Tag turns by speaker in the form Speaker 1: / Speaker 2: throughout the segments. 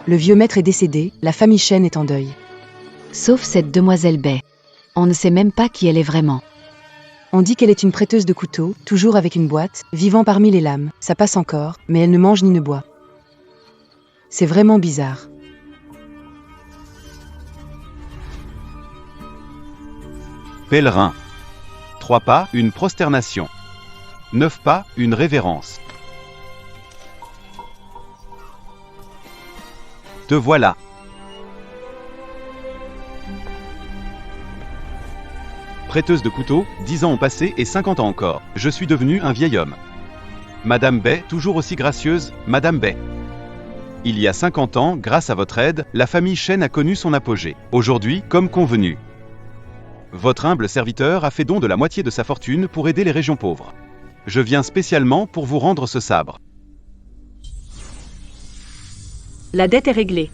Speaker 1: Le vieux maître est décédé, la famille Chen est en deuil.
Speaker 2: Sauf cette demoiselle Bai. On ne sait même pas qui elle est vraiment.
Speaker 1: On dit qu'elle est une prêteuse de couteaux, toujours avec une boîte, vivant parmi les lames, ça passe encore, mais elle ne mange ni ne boit. C'est vraiment bizarre.
Speaker 3: Pèlerin. 3 pas, une prosternation. 9 pas, une révérence. Te voilà. Prêteuse de couteaux, 10 ans ont passé et 50 ans encore. Je suis devenu un vieil homme. Madame Bai, toujours aussi gracieuse, Madame Bai. Il y a 50 ans, grâce à votre aide, la famille Chen a connu son apogée. Aujourd'hui, comme convenu. Votre humble serviteur a fait don de la moitié de sa fortune pour aider les régions pauvres. Je viens spécialement pour vous rendre ce sabre.
Speaker 4: La dette est réglée.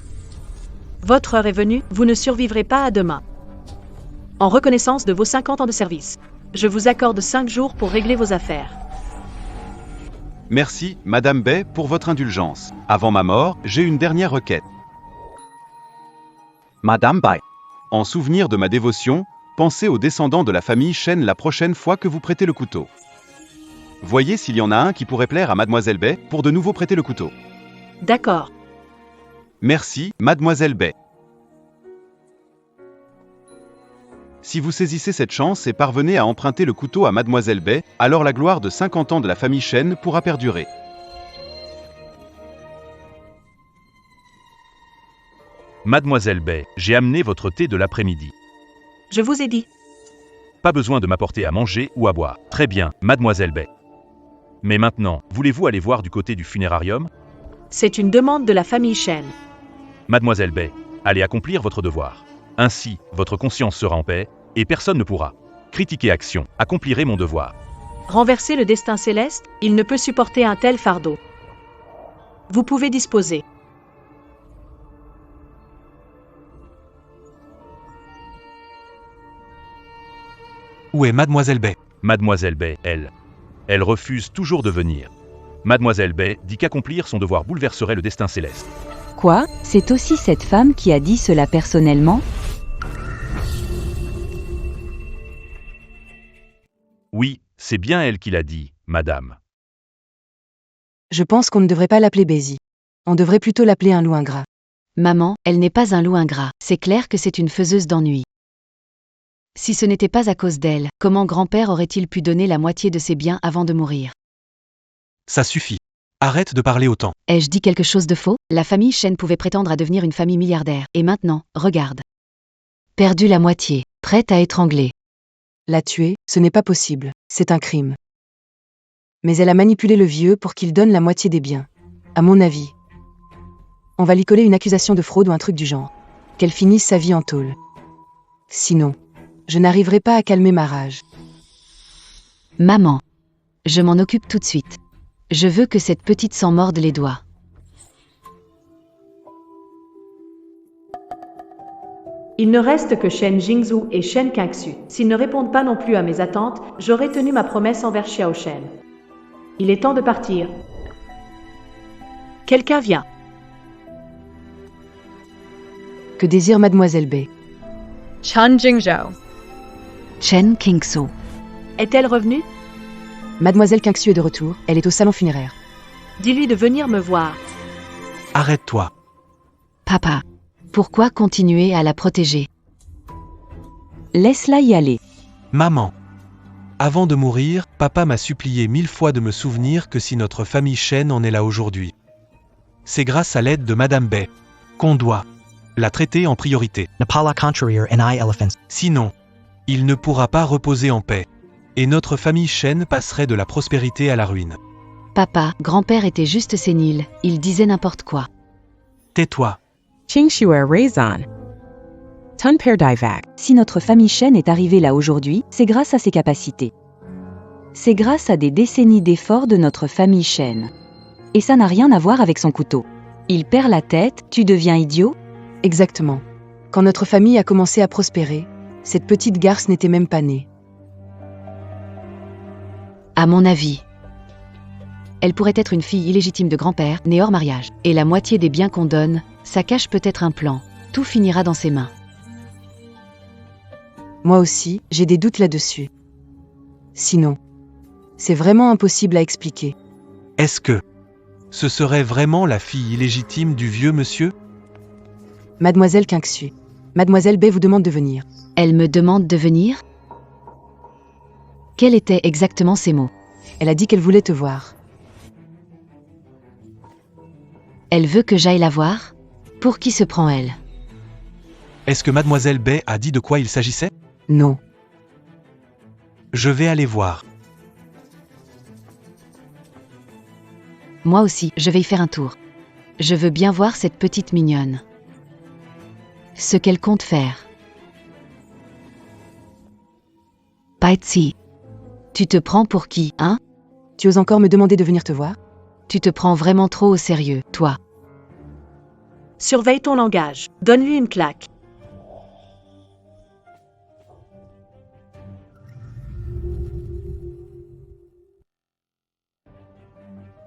Speaker 4: Votre heure est venue, vous ne survivrez pas à demain. En reconnaissance de vos 50 ans de service, je vous accorde 5 jours pour régler vos affaires.
Speaker 3: Merci, Madame Bai, pour votre indulgence. Avant ma mort, j'ai une dernière requête. Madame Bai. En souvenir de ma dévotion, pensez aux descendants de la famille Chen la prochaine fois que vous prêtez le couteau. Voyez s'il y en a un qui pourrait plaire à Mademoiselle Bai pour de nouveau prêter le couteau.
Speaker 4: D'accord.
Speaker 3: Merci, Mademoiselle Bai. Si vous saisissez cette chance et parvenez à emprunter le couteau à Mademoiselle Bai, alors la gloire de 50 ans de la famille Chen pourra perdurer.
Speaker 5: Mademoiselle Bai, j'ai amené votre thé de l'après-midi.
Speaker 4: Je vous ai dit.
Speaker 5: Pas besoin de m'apporter à manger ou à boire. Très bien, Mademoiselle Bai. Mais maintenant, voulez-vous aller voir du côté du funérarium?
Speaker 4: C'est une demande de la famille Chen.
Speaker 5: Mademoiselle Bai, allez accomplir votre devoir. Ainsi, votre conscience sera en paix, et personne ne pourra critiquer action. Accomplirez mon devoir.
Speaker 4: Renverser le destin céleste, il ne peut supporter un tel fardeau. Vous pouvez disposer.
Speaker 6: Où est Mademoiselle Bai?
Speaker 5: Mademoiselle Bai, elle refuse toujours de venir. Mademoiselle Bai dit qu'accomplir son devoir bouleverserait le destin céleste.
Speaker 2: Quoi? C'est aussi cette femme qui a dit cela personnellement?
Speaker 5: Oui, c'est bien elle qui l'a dit, madame.
Speaker 1: Je pense qu'on ne devrait pas l'appeler Baisy. On devrait plutôt l'appeler un loup ingrat.
Speaker 2: Maman, elle n'est pas un loup ingrat. C'est clair que c'est une faiseuse d'ennui. Si ce n'était pas à cause d'elle, comment grand-père aurait-il pu donner la moitié de ses biens avant de mourir?
Speaker 6: Ça suffit. Arrête de parler autant.
Speaker 2: Ai-je dit quelque chose de faux? La famille Chen pouvait prétendre à devenir une famille milliardaire. Et maintenant, regarde. Perdu la moitié, prête à étrangler.
Speaker 1: La tuer, ce n'est pas possible, c'est un crime. Mais elle a manipulé le vieux pour qu'il donne la moitié des biens. À mon avis. On va lui coller une accusation de fraude ou un truc du genre. Qu'elle finisse sa vie en tôle. Sinon, je n'arriverai pas à calmer ma rage.
Speaker 2: Maman. Je m'en occupe tout de suite. Je veux que cette petite s'en morde les doigts.
Speaker 4: Il ne reste que Shen Jingzhu et Shen Qingxu. S'ils ne répondent pas non plus à mes attentes, j'aurai tenu ma promesse envers Xiao Shen. Il est temps de partir. Quelqu'un vient.
Speaker 1: Que désire Mademoiselle Bai?
Speaker 7: Chen Jingzhou.
Speaker 2: Chen Qingxu.
Speaker 4: Est-elle revenue?
Speaker 1: Mademoiselle Qingxu est de retour, elle est au salon funéraire.
Speaker 4: Dis-lui de venir me voir.
Speaker 6: Arrête-toi.
Speaker 2: Papa. Pourquoi continuer à la protéger?
Speaker 8: Laisse-la y aller.
Speaker 6: Maman. Avant de mourir, papa m'a supplié 1000 fois de me souvenir que si notre famille Chen en est là aujourd'hui, c'est grâce à l'aide de Madame Bai qu'on doit la traiter en priorité.
Speaker 9: Napala Contrarier and I Elephants.
Speaker 6: Sinon, il ne pourra pas reposer en paix. Et notre famille Chen passerait de la prospérité à la ruine.
Speaker 2: Papa, grand-père était juste sénile, il disait n'importe quoi.
Speaker 6: Tais-toi.
Speaker 10: Qingxue Raison. Tunper Divak.
Speaker 8: Si notre famille Chen est arrivée là aujourd'hui, c'est grâce à ses capacités. C'est grâce à des décennies d'efforts de notre famille Chen. Et ça n'a rien à voir avec son couteau. Il perd la tête, tu deviens idiot?
Speaker 1: Exactement. Quand notre famille a commencé à prospérer, cette petite garce n'était même pas née.
Speaker 2: À mon avis, elle pourrait être une fille illégitime de grand-père, née hors mariage. Et la moitié des biens qu'on donne, Ça cache peut-être un plan. Tout finira dans ses mains.
Speaker 1: Moi aussi, j'ai des doutes là-dessus. Sinon, c'est vraiment impossible à expliquer.
Speaker 6: Est-ce que ce serait vraiment la fille illégitime du vieux monsieur?
Speaker 1: Mademoiselle Quinxu. Mademoiselle Bay vous demande de venir.
Speaker 2: Elle me demande de venir? Quels étaient exactement ces mots?
Speaker 1: Elle a dit qu'elle voulait te voir.
Speaker 2: Elle veut que j'aille la voir? Pour qui se prend-elle?
Speaker 6: Est-ce que mademoiselle Bay a dit de quoi il s'agissait?
Speaker 1: Non.
Speaker 6: Je vais aller voir.
Speaker 2: Moi aussi, je vais y faire un tour. Je veux bien voir cette petite mignonne. Ce qu'elle compte faire. Patsy. Tu te prends pour qui, hein?
Speaker 1: Tu oses encore me demander de venir te voir?
Speaker 2: Tu te prends vraiment trop au sérieux, toi.
Speaker 4: Surveille ton langage. Donne-lui une claque.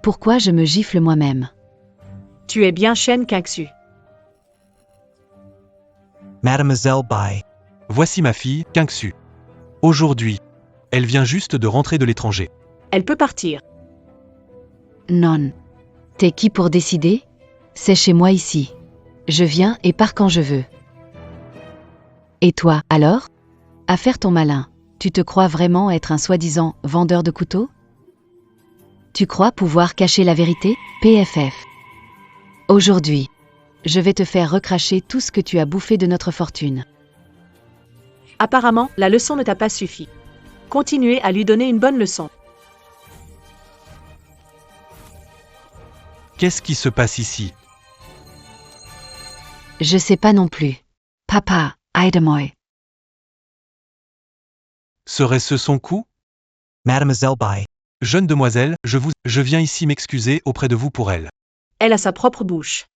Speaker 2: Pourquoi je me gifle moi-même?
Speaker 4: Tu es bien Shen Quinxu.
Speaker 9: Mademoiselle Bai.
Speaker 6: Voici ma fille, Quinxu. Aujourd'hui, elle vient juste de rentrer de l'étranger.
Speaker 4: Elle peut partir.
Speaker 2: Non. T'es qui pour décider? C'est chez moi ici. Je viens et pars quand je veux. Et toi, alors? À faire ton malin. Tu te crois vraiment être un soi-disant vendeur de couteaux? Tu crois pouvoir cacher la vérité? PFF. Aujourd'hui, je vais te faire recracher tout ce que tu as bouffé de notre fortune.
Speaker 4: Apparemment, la leçon ne t'a pas suffi. Continuez à lui donner une bonne leçon.
Speaker 6: Qu'est-ce qui se passe ici?
Speaker 2: Je sais pas non plus. Papa, aide-moi.
Speaker 6: Serait-ce son coup?
Speaker 9: Mademoiselle Bai.
Speaker 6: Jeune demoiselle, je viens ici m'excuser auprès de vous pour elle.
Speaker 4: Elle a sa propre bouche.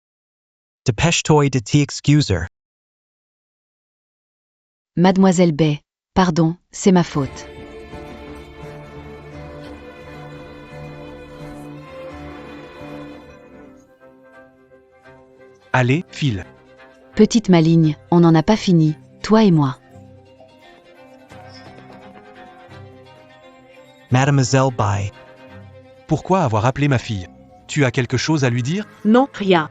Speaker 9: Dépêche-toi de t'excuser.
Speaker 2: Mademoiselle Bay, pardon, c'est ma faute.
Speaker 6: Allez, file.
Speaker 2: Petite maligne, on n'en a pas fini, toi et moi.
Speaker 9: Mademoiselle Bai.
Speaker 6: Pourquoi avoir appelé ma fille? Tu as quelque chose à lui dire?
Speaker 4: Non, rien.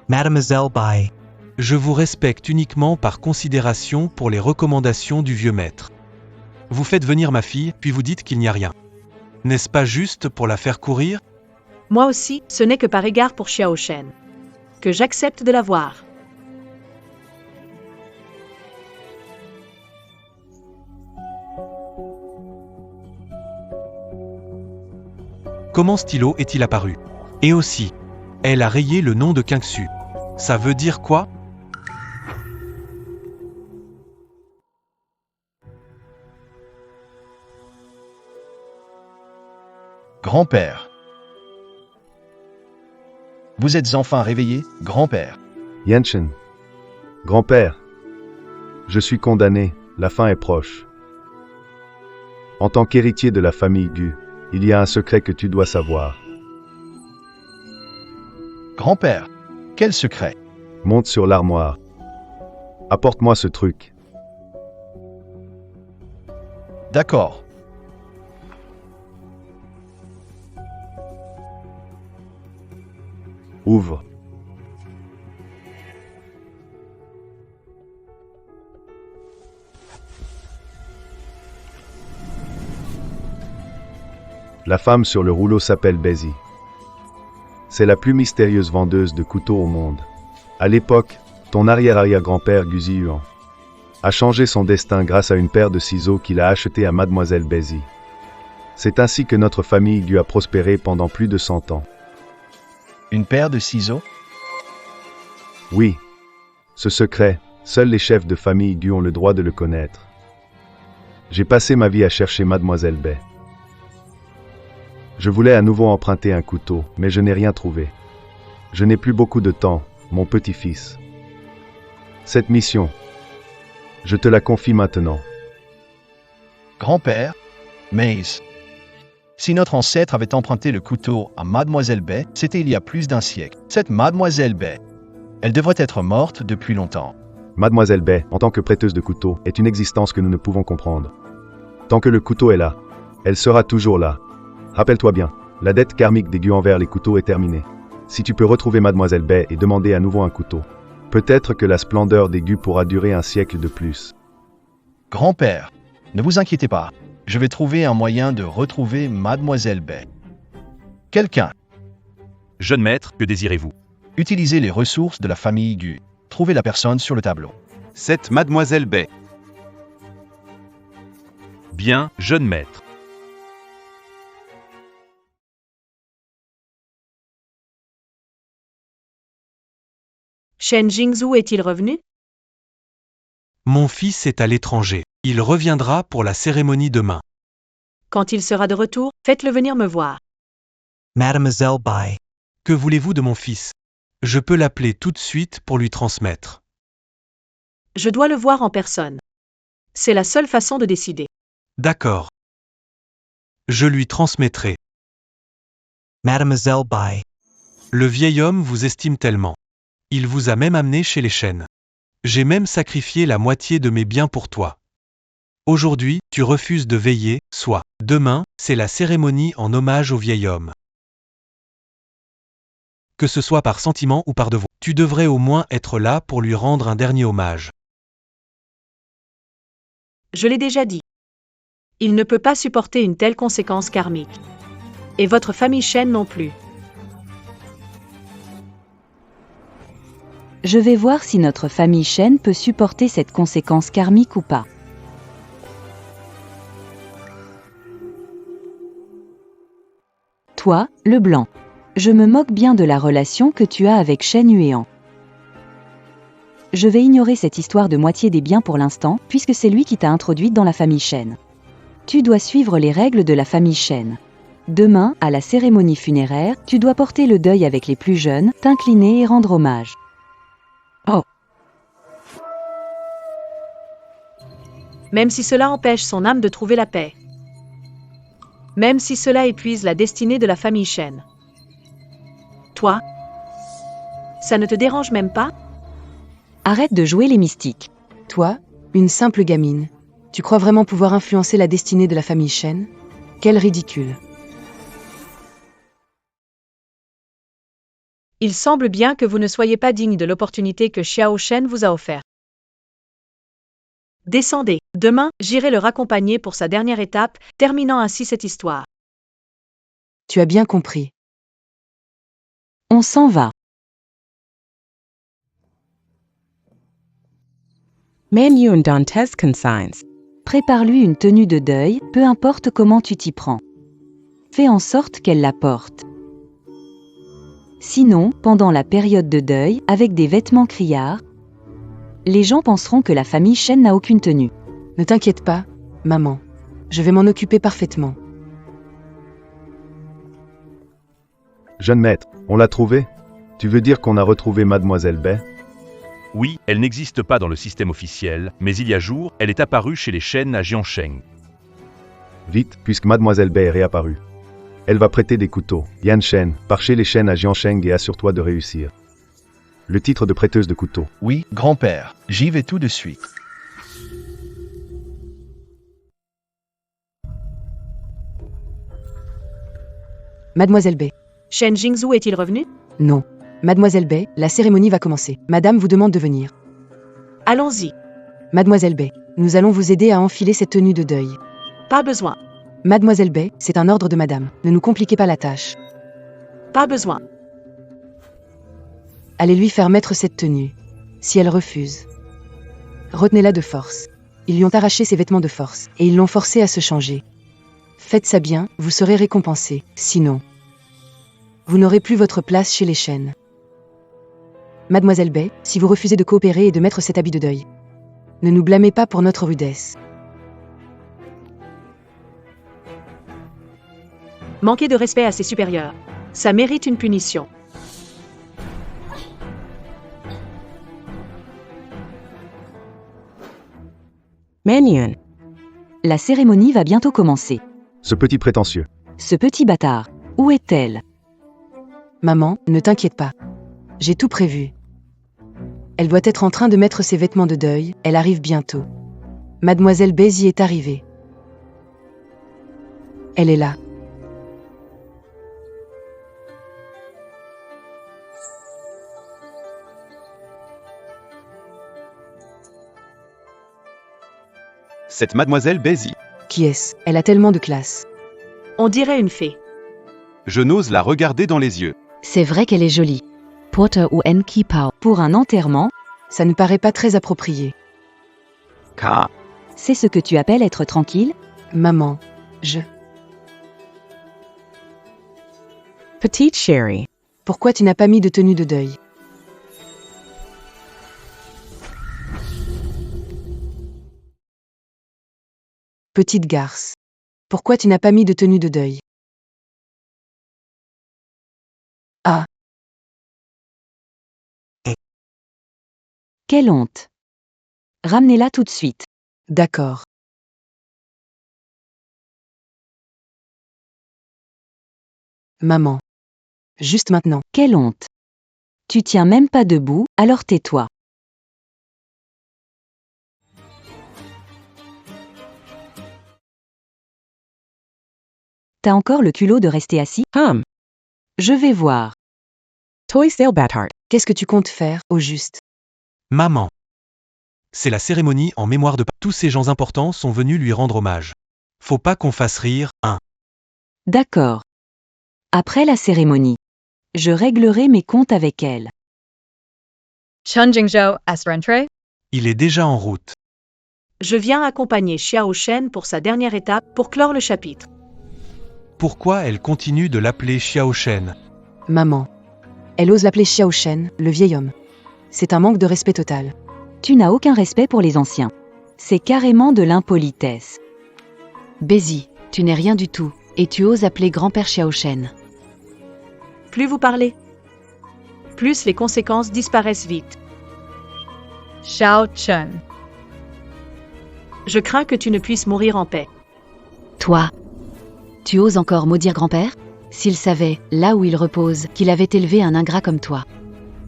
Speaker 9: Mademoiselle Bai.
Speaker 6: Je vous respecte uniquement par considération pour les recommandations du vieux maître. Vous faites venir ma fille, puis vous dites qu'il n'y a rien. N'est-ce pas juste pour la faire courir?
Speaker 4: Moi aussi, ce n'est que par égard pour Xiao Shen. Que j'accepte de la voir.
Speaker 6: Comment Stylo est-il apparu? Et aussi, elle a rayé le nom de Quinxu. Ça veut dire quoi?
Speaker 11: Grand-père. Vous êtes enfin réveillé, grand-père.
Speaker 12: Yanchen. Grand-père. Je suis condamné, la fin est proche. En tant qu'héritier de la famille Gu, il y a un secret que tu dois savoir.
Speaker 11: Grand-père, quel secret?
Speaker 12: Monte sur l'armoire. Apporte-moi ce truc.
Speaker 11: D'accord.
Speaker 12: Ouvre. La femme sur le rouleau s'appelle Bézi. C'est la plus mystérieuse vendeuse de couteaux au monde. À l'époque, ton arrière-arrière-grand-père Guzi Yuan a changé son destin grâce à une paire de ciseaux qu'il a achetée à Mademoiselle Bézi. C'est ainsi que notre famille Gu a prospéré pendant plus de 100 ans.
Speaker 11: Une paire de ciseaux?
Speaker 12: Oui. Ce secret, seuls les chefs de famille Gu ont le droit de le connaître. J'ai passé ma vie à chercher Mademoiselle Bay. Je voulais à nouveau emprunter un couteau, mais je n'ai rien trouvé. Je n'ai plus beaucoup de temps, mon petit-fils. Cette mission, je te la confie maintenant.
Speaker 11: Grand-père, mais si notre ancêtre avait emprunté le couteau à Mademoiselle Bay, c'était il y a plus d'un siècle. Cette Mademoiselle Bay Elle devrait être morte depuis longtemps.
Speaker 12: Mademoiselle Bay, en tant que prêteuse de couteau, est une existence que nous ne pouvons comprendre. Tant que le couteau est là, elle sera toujours là. Rappelle-toi bien, la dette karmique des gueux envers les couteaux est terminée. Si tu peux retrouver Mademoiselle Bay et demander à nouveau un couteau, peut-être que la splendeur des gueux pourra durer un siècle de plus.
Speaker 11: Grand-père, ne vous inquiétez pas. Je vais trouver un moyen de retrouver Mademoiselle Bay. Quelqu'un,
Speaker 5: Jeune maître, que désirez-vous?
Speaker 11: utilisez les ressources de la famille Gu. Trouvez la personne sur le tableau.
Speaker 3: C'est Mademoiselle Bay.
Speaker 5: Bien, jeune maître.
Speaker 4: Shen Jingzhou est-il revenu?
Speaker 6: Mon fils est à l'étranger. Il reviendra pour la cérémonie demain.
Speaker 4: Quand il sera de retour, faites-le venir me voir.
Speaker 9: Mademoiselle Bai.
Speaker 6: Que voulez-vous de mon fils? Je peux l'appeler tout de suite pour lui transmettre.
Speaker 4: Je dois le voir en personne. C'est la seule façon de décider.
Speaker 6: D'accord. Je lui transmettrai.
Speaker 9: Mademoiselle Bai.
Speaker 6: Le vieil homme vous estime tellement. Il vous a même amené chez les chênes. J'ai même sacrifié la moitié de mes biens pour toi. Aujourd'hui, tu refuses de veiller, soit. Demain, c'est la cérémonie en hommage au vieil homme. Que ce soit par sentiment ou par devoir, tu devrais au moins être là pour lui rendre un dernier hommage.
Speaker 4: Je l'ai déjà dit. Il ne peut pas supporter une telle conséquence karmique. Et votre famille Shen non plus.
Speaker 8: Je vais voir si notre famille Shen peut supporter cette conséquence karmique ou pas. Toi, le blanc. Je me moque bien de la relation que tu as avec Shen Yuan. Je vais ignorer cette histoire de moitié des biens pour l'instant, puisque c'est lui qui t'a introduite dans la famille Shen. Tu dois suivre les règles de la famille Shen. Demain, à la cérémonie funéraire, tu dois porter le deuil avec les plus jeunes, t'incliner et rendre hommage. Oh.
Speaker 4: Même si cela empêche son âme de trouver la paix. Même si cela épuise la destinée de la famille Shen. Toi, ça ne te dérange même pas?
Speaker 8: Arrête de jouer les mystiques.
Speaker 1: Toi, une simple gamine, tu crois vraiment pouvoir influencer la destinée de la famille Shen? Quel ridicule.
Speaker 4: Il semble bien que vous ne soyez pas digne de l'opportunité que Xiao Shen vous a offerte. Descendez. Demain, j'irai le raccompagner pour sa dernière étape, terminant ainsi cette histoire.
Speaker 1: Tu as bien compris.
Speaker 8: On s'en va.
Speaker 10: Man Yun Dantes consigns.
Speaker 8: Prépare-lui une tenue de deuil, peu importe comment tu t'y prends. Fais en sorte qu'elle la porte. Sinon, pendant la période de deuil, avec des vêtements criards, les gens penseront que la famille Shen n'a aucune tenue.
Speaker 1: Ne t'inquiète pas, maman. Je vais m'en occuper parfaitement.
Speaker 12: Jeune maître, on l'a trouvée? Tu veux dire qu'on a retrouvé Mademoiselle Bay?
Speaker 5: Oui, elle n'existe pas dans le système officiel, mais il y a jour, elle est apparue chez les chênes à Jiansheng.
Speaker 12: Vite, puisque Mademoiselle Bay est réapparue. Elle va prêter des couteaux. Yan Shen, pars chez les chênes à Jiansheng et assure-toi de réussir. Le titre de prêteuse de couteaux.
Speaker 11: Oui, grand-père, j'y vais tout de suite.
Speaker 1: Mademoiselle Bay.
Speaker 4: Shen Jingzhou est-il revenu?
Speaker 1: Non. Mademoiselle Bay, la cérémonie va commencer. Madame vous demande de venir.
Speaker 4: Allons-y.
Speaker 1: Mademoiselle Bay, nous allons vous aider à enfiler cette tenue de deuil.
Speaker 4: Pas besoin.
Speaker 1: Mademoiselle Bay, c'est un ordre de madame. Ne nous compliquez pas la tâche.
Speaker 4: Pas besoin.
Speaker 1: Allez lui faire mettre cette tenue. Si elle refuse, retenez-la de force. Ils lui ont arraché ses vêtements de force, et ils l'ont forcée à se changer. Faites ça bien, vous serez récompensé. Sinon, vous n'aurez plus votre place chez les chênes. Mademoiselle Bay, si vous refusez de coopérer et de mettre cet habit de deuil, ne nous blâmez pas pour notre rudesse.
Speaker 4: Manquer de respect à ses supérieurs. Ça mérite une punition.
Speaker 10: Man Yun.
Speaker 8: La cérémonie va bientôt commencer.
Speaker 12: Ce petit prétentieux.
Speaker 8: Ce petit bâtard. Où est-elle?
Speaker 1: Maman, ne t'inquiète pas. J'ai tout prévu. Elle doit être en train de mettre ses vêtements de deuil, elle arrive bientôt. Mademoiselle Bézi est arrivée. Elle est là.
Speaker 3: Cette mademoiselle Bézi.
Speaker 1: Qui est-ce? Elle a tellement de classe.
Speaker 4: On dirait une fée.
Speaker 3: Je n'ose la regarder dans les yeux.
Speaker 2: C'est vrai qu'elle est jolie. Porter ou Enki Pao.
Speaker 8: Pour un enterrement,
Speaker 1: Ça ne paraît pas très approprié.
Speaker 3: Car
Speaker 8: c'est ce que tu appelles être tranquille?
Speaker 1: Maman,
Speaker 10: Petite chérie.
Speaker 1: pourquoi tu n'as pas mis de tenue de deuil? Petite garce, pourquoi tu n'as pas mis de tenue de deuil? Ah,
Speaker 8: Quelle honte! Ramenez-la tout de suite.
Speaker 1: d'accord. Maman. Juste maintenant.
Speaker 8: Quelle honte! Tu tiens même pas debout, alors tais-toi. T'as encore le culot de rester assis? Je vais voir.
Speaker 10: Toy sale Bathart.
Speaker 1: Qu'est-ce que tu comptes faire, au juste?
Speaker 6: Maman. C'est la cérémonie en mémoire de tous ces gens importants sont venus lui rendre hommage. Faut pas qu'on fasse rire, hein.
Speaker 8: D'accord. Après la cérémonie, je réglerai mes comptes avec elle.
Speaker 7: Chen Jingzhou, est rentré?
Speaker 6: Il est déjà en route.
Speaker 4: Je viens accompagner Xiao Shen pour sa dernière étape pour clore le chapitre.
Speaker 6: Pourquoi elle continue de l'appeler Xiao Shen?
Speaker 1: Maman. Elle ose l'appeler Xiao Shen, le vieil homme. C'est un manque de respect total.
Speaker 8: Tu n'as aucun respect pour les anciens. C'est carrément de l'impolitesse.
Speaker 2: Bézi, tu n'es rien du tout, et tu oses appeler grand-père Xiao Shen.
Speaker 4: Plus vous parlez, plus les conséquences disparaissent vite.
Speaker 7: Xiao Chen.
Speaker 4: Je crains que tu ne puisses mourir en paix.
Speaker 2: Toi, tu oses encore maudire grand-père? S'il savait, là où il repose, qu'il avait élevé un ingrat comme toi.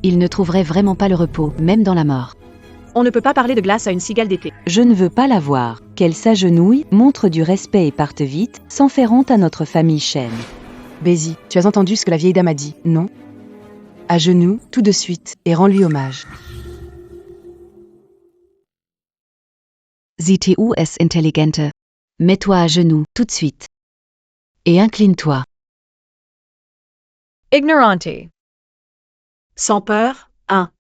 Speaker 2: Il ne trouverait vraiment pas le repos, même dans la mort.
Speaker 4: On ne peut pas parler de glace à une cigale d'été.
Speaker 8: Je ne veux pas la voir. Qu'elle s'agenouille, montre du respect et parte vite, sans faire honte à notre famille Shen.
Speaker 1: Bézi, tu as entendu ce que la vieille dame a dit, non? À genoux, tout de suite, et rends-lui hommage.
Speaker 2: ZTU est intelligente. Mets-toi à genoux, tout de suite. Et incline-toi.
Speaker 7: Ignorante.
Speaker 4: Sans peur, 1.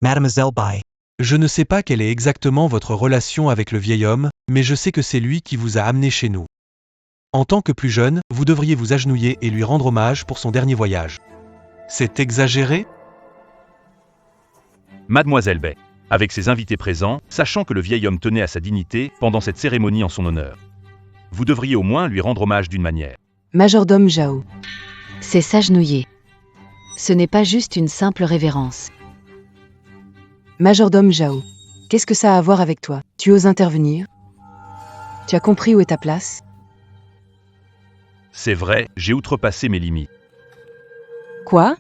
Speaker 9: Mademoiselle Bai.
Speaker 6: Je ne sais pas quelle est exactement votre relation avec le vieil homme, mais je sais que c'est lui qui vous a amené chez nous. En tant que plus jeune, vous devriez vous agenouiller et lui rendre hommage pour son dernier voyage. C'est exagéré?
Speaker 5: Mademoiselle Bai, avec ses invités présents, sachant que le vieil homme tenait à sa dignité pendant cette cérémonie en son honneur. Vous devriez au moins lui rendre hommage d'une manière.
Speaker 1: Majordome Zhao.
Speaker 2: C'est s'agenouiller. Ce n'est pas juste une simple révérence.
Speaker 1: Majordome Zhao. Qu'est-ce que ça a à voir avec toi? Tu oses intervenir? Tu as compris où est ta place?
Speaker 5: C'est vrai, j'ai outrepassé mes limites.
Speaker 8: Quoi?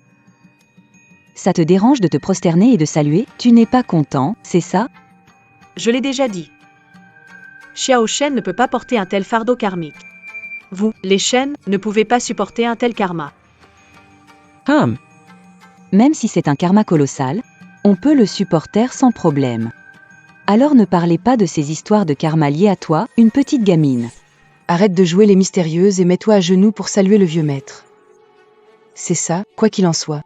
Speaker 8: Ça te dérange de te prosterner et de saluer? Tu n'es pas content, c'est ça?
Speaker 4: Je l'ai déjà dit. Xiao Shen ne peut pas porter un tel fardeau karmique. Vous, les Shen, ne pouvez pas supporter un tel karma.
Speaker 8: Même si c'est un karma colossal, on peut le supporter sans problème. Alors ne parlez pas de ces histoires de karma liées à toi, une petite gamine.
Speaker 1: Arrête de jouer les mystérieuses et mets-toi à genoux pour saluer le vieux maître. C'est ça, quoi qu'il en soit.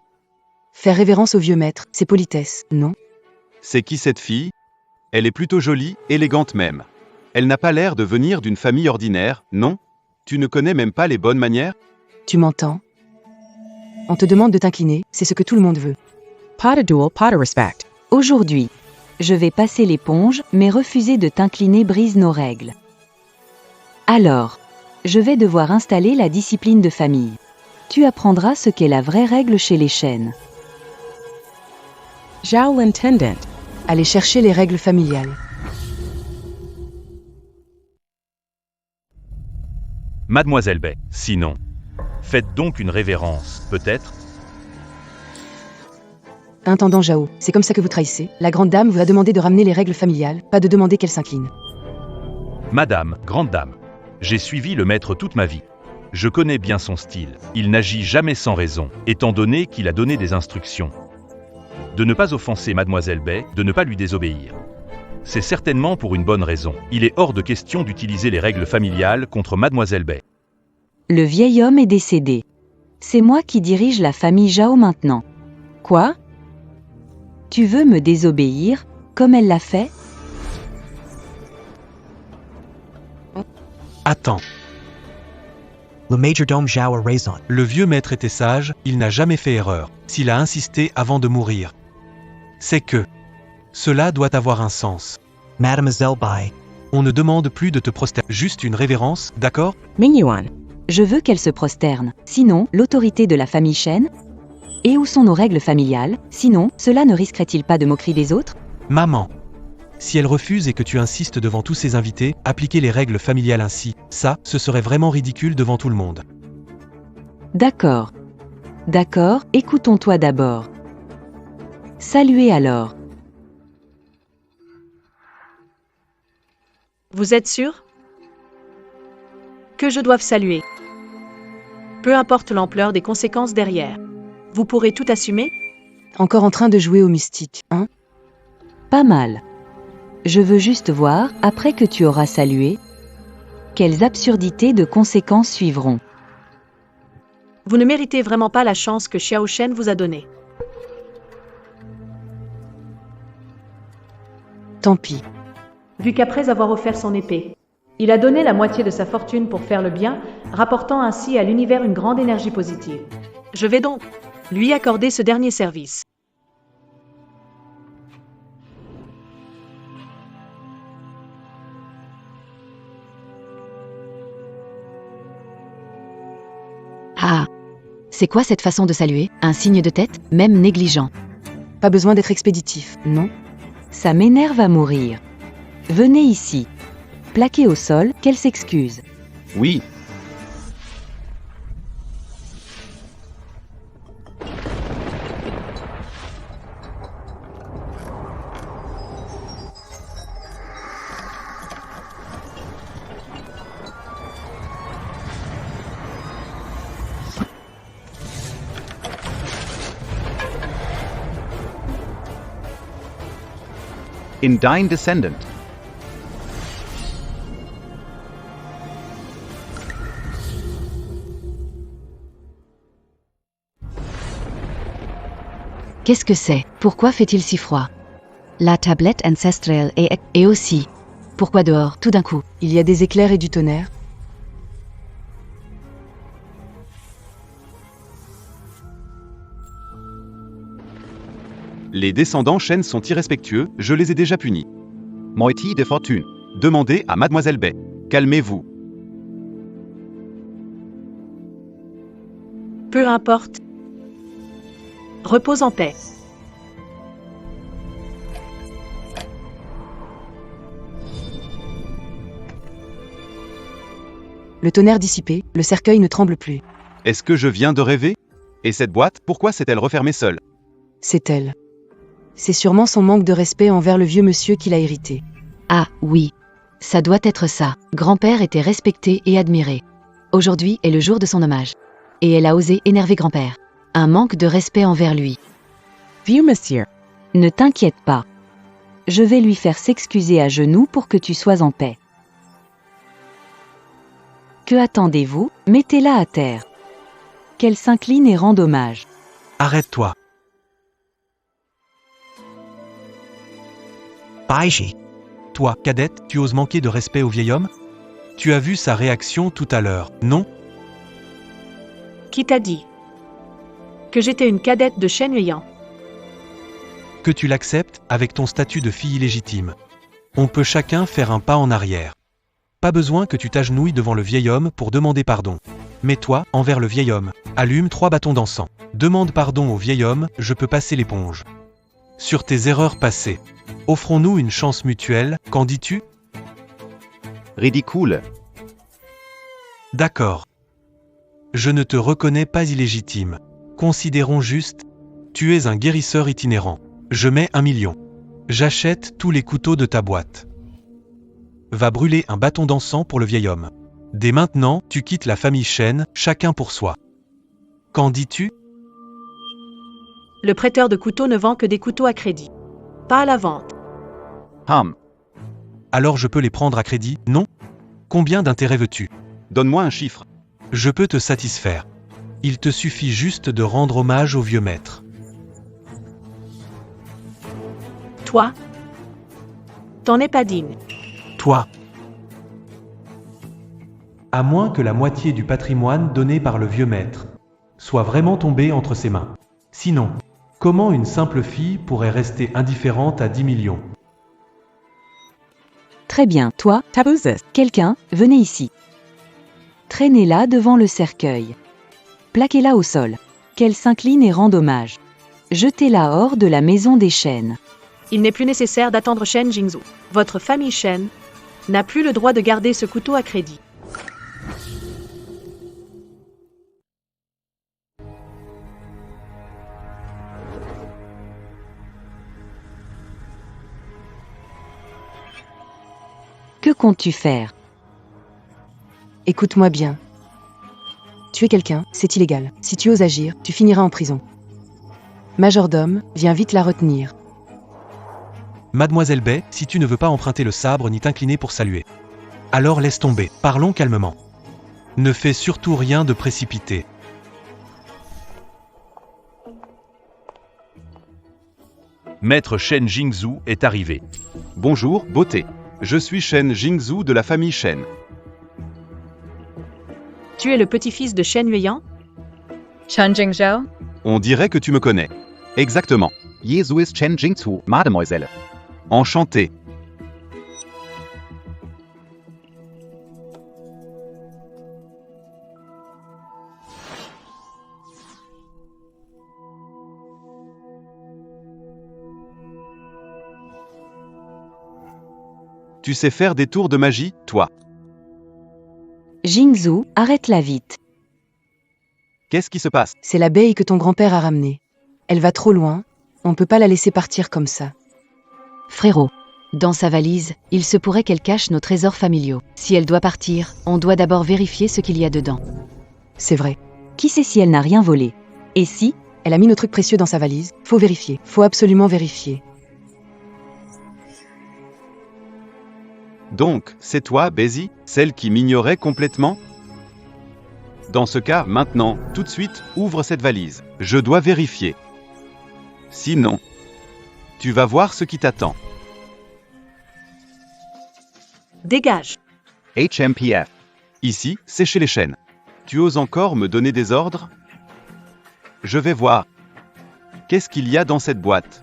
Speaker 1: Faire révérence au vieux maître, c'est politesse, non?
Speaker 3: C'est qui cette fille? Elle est plutôt jolie, élégante même. Elle n'a pas l'air de venir d'une famille ordinaire, non? Tu ne connais même pas les bonnes manières?
Speaker 1: Tu m'entends? On te demande de t'incliner, c'est ce que tout le monde veut.
Speaker 10: Pas de duel, pas de respect.
Speaker 8: Aujourd'hui, je vais passer l'éponge, mais refuser de t'incliner brise nos règles. Alors, je vais devoir installer la discipline de famille. Tu apprendras ce qu'est la vraie règle chez les Shen.
Speaker 10: Zhao l'intendant.
Speaker 1: Allez chercher les règles familiales.
Speaker 5: Mademoiselle Bai, sinon. Faites donc une révérence, peut-être?
Speaker 1: Intendant Zhao, c'est comme ça que vous trahissez. La grande dame vous a demandé de ramener les règles familiales, pas de demander qu'elle s'incline.
Speaker 5: Madame, grande dame, j'ai suivi le maître toute ma vie. Je connais bien son style. Il n'agit jamais sans raison, étant donné qu'il a donné des instructions. De ne pas offenser Mademoiselle Bai, de ne pas lui désobéir. C'est certainement pour une bonne raison. Il est hors de question d'utiliser les règles familiales contre Mademoiselle Bai.
Speaker 8: Le vieil homme est décédé. C'est moi qui dirige la famille Zhao maintenant. Quoi? Tu veux me désobéir, comme elle l'a fait?
Speaker 6: Attends,
Speaker 9: Le majordome Zhao a raison.
Speaker 6: le vieux maître était sage, il n'a jamais fait erreur, s'il a insisté avant de mourir. C'est que cela doit avoir un sens.
Speaker 9: Mademoiselle Bai,
Speaker 6: On ne demande plus de te prosterner, juste une révérence, d'accord?
Speaker 10: Mingyuan.
Speaker 8: Je veux qu'elle se prosterne, sinon, l'autorité de la famille Shen? Et où sont nos règles familiales? Sinon, cela ne risquerait-il pas de moquerie des autres?
Speaker 6: Maman. Si elle refuse et que tu insistes devant tous ses invités, appliquer les règles familiales ainsi, ça, ce serait vraiment ridicule devant tout le monde.
Speaker 8: D'accord. D'accord, écoutons-toi d'abord. Saluez alors.
Speaker 4: Vous êtes sûr que je doive saluer? Peu importe l'ampleur des conséquences derrière. Vous pourrez tout assumer?
Speaker 1: Encore en train de jouer au mystique, hein?
Speaker 8: Pas mal. Je veux juste voir, après que tu auras salué, quelles absurdités de conséquences suivront.
Speaker 4: Vous ne méritez vraiment pas la chance que Xiao Shen vous a donnée.
Speaker 1: Tant pis.
Speaker 4: Vu qu'après avoir offert son épée, il a donné la moitié de sa fortune pour faire le bien, rapportant ainsi à l'univers une grande énergie positive. Je vais donc lui accorder ce dernier service.
Speaker 2: Ah. C'est quoi cette façon de saluer? Un signe de tête, même négligent.
Speaker 1: Pas besoin d'être expéditif, non?
Speaker 8: Ça m'énerve à mourir. Venez ici. Plaqué au sol, qu'elle s'excuse.
Speaker 3: Oui. In dein Descendant.
Speaker 2: Qu'est-ce que c'est? Pourquoi fait-il si froid? La tablette ancestrale et aussi. Pourquoi dehors, tout d'un coup?
Speaker 1: Il y a des éclairs et du tonnerre.
Speaker 3: Les descendants Shen sont irrespectueux, je les ai déjà punis. Moitié de fortune. Demandez à Mademoiselle Bai. Calmez-vous.
Speaker 4: Peu importe. Repose en paix.
Speaker 1: Le tonnerre dissipé, le cercueil ne tremble plus.
Speaker 3: Est-ce que je viens de rêver? Et cette boîte, pourquoi s'est-elle refermée seule?
Speaker 1: C'est elle. C'est sûrement son manque de respect envers le vieux monsieur qui l'a hérité.
Speaker 2: Ah, oui. Ça doit être ça. Grand-père était respecté et admiré. Aujourd'hui est le jour de son hommage. Et elle a osé énerver grand-père. Un manque de respect envers lui.
Speaker 10: Vieux monsieur.
Speaker 8: Ne t'inquiète pas. Je vais lui faire s'excuser à genoux pour que tu sois en paix. Que attendez-vous? Mettez-la à terre. Qu'elle s'incline et rende hommage.
Speaker 6: Arrête-toi.
Speaker 9: Baiji,
Speaker 6: Toi, cadette, tu oses manquer de respect au vieil homme? Tu as vu sa réaction tout à l'heure, non?
Speaker 4: Qui t'a dit que j'étais une cadette de Shen Yuan?
Speaker 6: Que tu l'acceptes, avec ton statut de fille illégitime. On peut chacun faire un pas en arrière. Pas besoin que tu t'agenouilles devant le vieil homme pour demander pardon. Mais toi, envers le vieil homme, allume 3 bâtons d'encens. Demande pardon au vieil homme, je peux passer l'éponge. Sur tes erreurs passées. Offrons-nous une chance mutuelle, qu'en dis-tu?
Speaker 3: Ridicule.
Speaker 6: D'accord. Je ne te reconnais pas illégitime. Considérons juste Tu es un guérisseur itinérant. Je mets 1 million. J'achète tous les couteaux de ta boîte. Va brûler un bâton d'encens pour le vieil homme. Dès maintenant, tu quittes la famille Shen, chacun pour soi. Qu'en dis-tu?
Speaker 4: Le prêteur de couteaux ne vend que des couteaux à crédit. Pas à la vente.
Speaker 6: Alors je peux les prendre à crédit, non? Combien d'intérêt veux-tu?
Speaker 3: Donne-moi un chiffre.
Speaker 6: Je peux te satisfaire. Il te suffit juste de rendre hommage au vieux maître.
Speaker 4: Toi? T'en es pas digne.
Speaker 6: Toi. À moins que la moitié du patrimoine donné par le vieux maître soit vraiment tombé entre ses mains. Sinon, comment une simple fille pourrait rester indifférente à 10 millions?
Speaker 8: Très bien, toi,
Speaker 10: Tabuses.
Speaker 8: quelqu'un, venez ici. Traînez-la devant le cercueil. Plaquez-la au sol. Qu'elle s'incline et rende hommage. Jetez-la hors de la maison des chênes.
Speaker 4: Il n'est plus nécessaire d'attendre Shen Jingzhou. Votre famille Shen n'a plus le droit de garder ce couteau à crédit.
Speaker 8: Que comptes-tu faire?
Speaker 1: Écoute-moi bien. Tuer quelqu'un, c'est illégal. Si tu oses agir, tu finiras en prison. Majordome, viens vite la retenir.
Speaker 6: Mademoiselle Bay, si tu ne veux pas emprunter le sabre ni t'incliner pour saluer. Alors laisse tomber, parlons calmement. Ne fais surtout rien de précipité.
Speaker 5: Maître Shen Jingzhou est arrivé.
Speaker 3: Bonjour, beauté. Je suis Shen Jingzhou de la famille Shen.
Speaker 4: Tu es le petit-fils de Shen Yueyang?
Speaker 7: Chen Jingzhou?
Speaker 3: On dirait que tu me connais. Exactement.
Speaker 13: Jesu ist Shen Jingzhou, Mademoiselle.
Speaker 3: Enchanté. Tu sais faire des tours de magie, toi?
Speaker 8: Jingzhou, arrête-la vite.
Speaker 3: Qu'est-ce qui se passe?
Speaker 1: C'est l'abeille que ton grand-père a ramenée. Elle va trop loin, on ne peut pas la laisser partir comme ça.
Speaker 2: Frérot, dans sa valise, il se pourrait qu'elle cache nos trésors familiaux. Si elle doit partir, on doit d'abord vérifier ce qu'il y a dedans.
Speaker 1: C'est vrai.
Speaker 8: Qui sait si elle n'a rien volé? Et si?
Speaker 1: Elle a mis nos trucs précieux dans sa valise. Faut vérifier. Faut absolument vérifier.
Speaker 3: Donc, c'est toi, Bézi, celle qui m'ignorait complètement? Dans ce cas, maintenant, tout de suite, ouvre cette valise. Je dois vérifier. Sinon, tu vas voir ce qui t'attend.
Speaker 4: Dégage.
Speaker 13: HMPF.
Speaker 3: Ici, c'est chez les chênes. Tu oses encore me donner des ordres? Je vais voir. Qu'est-ce qu'il y a dans cette boîte?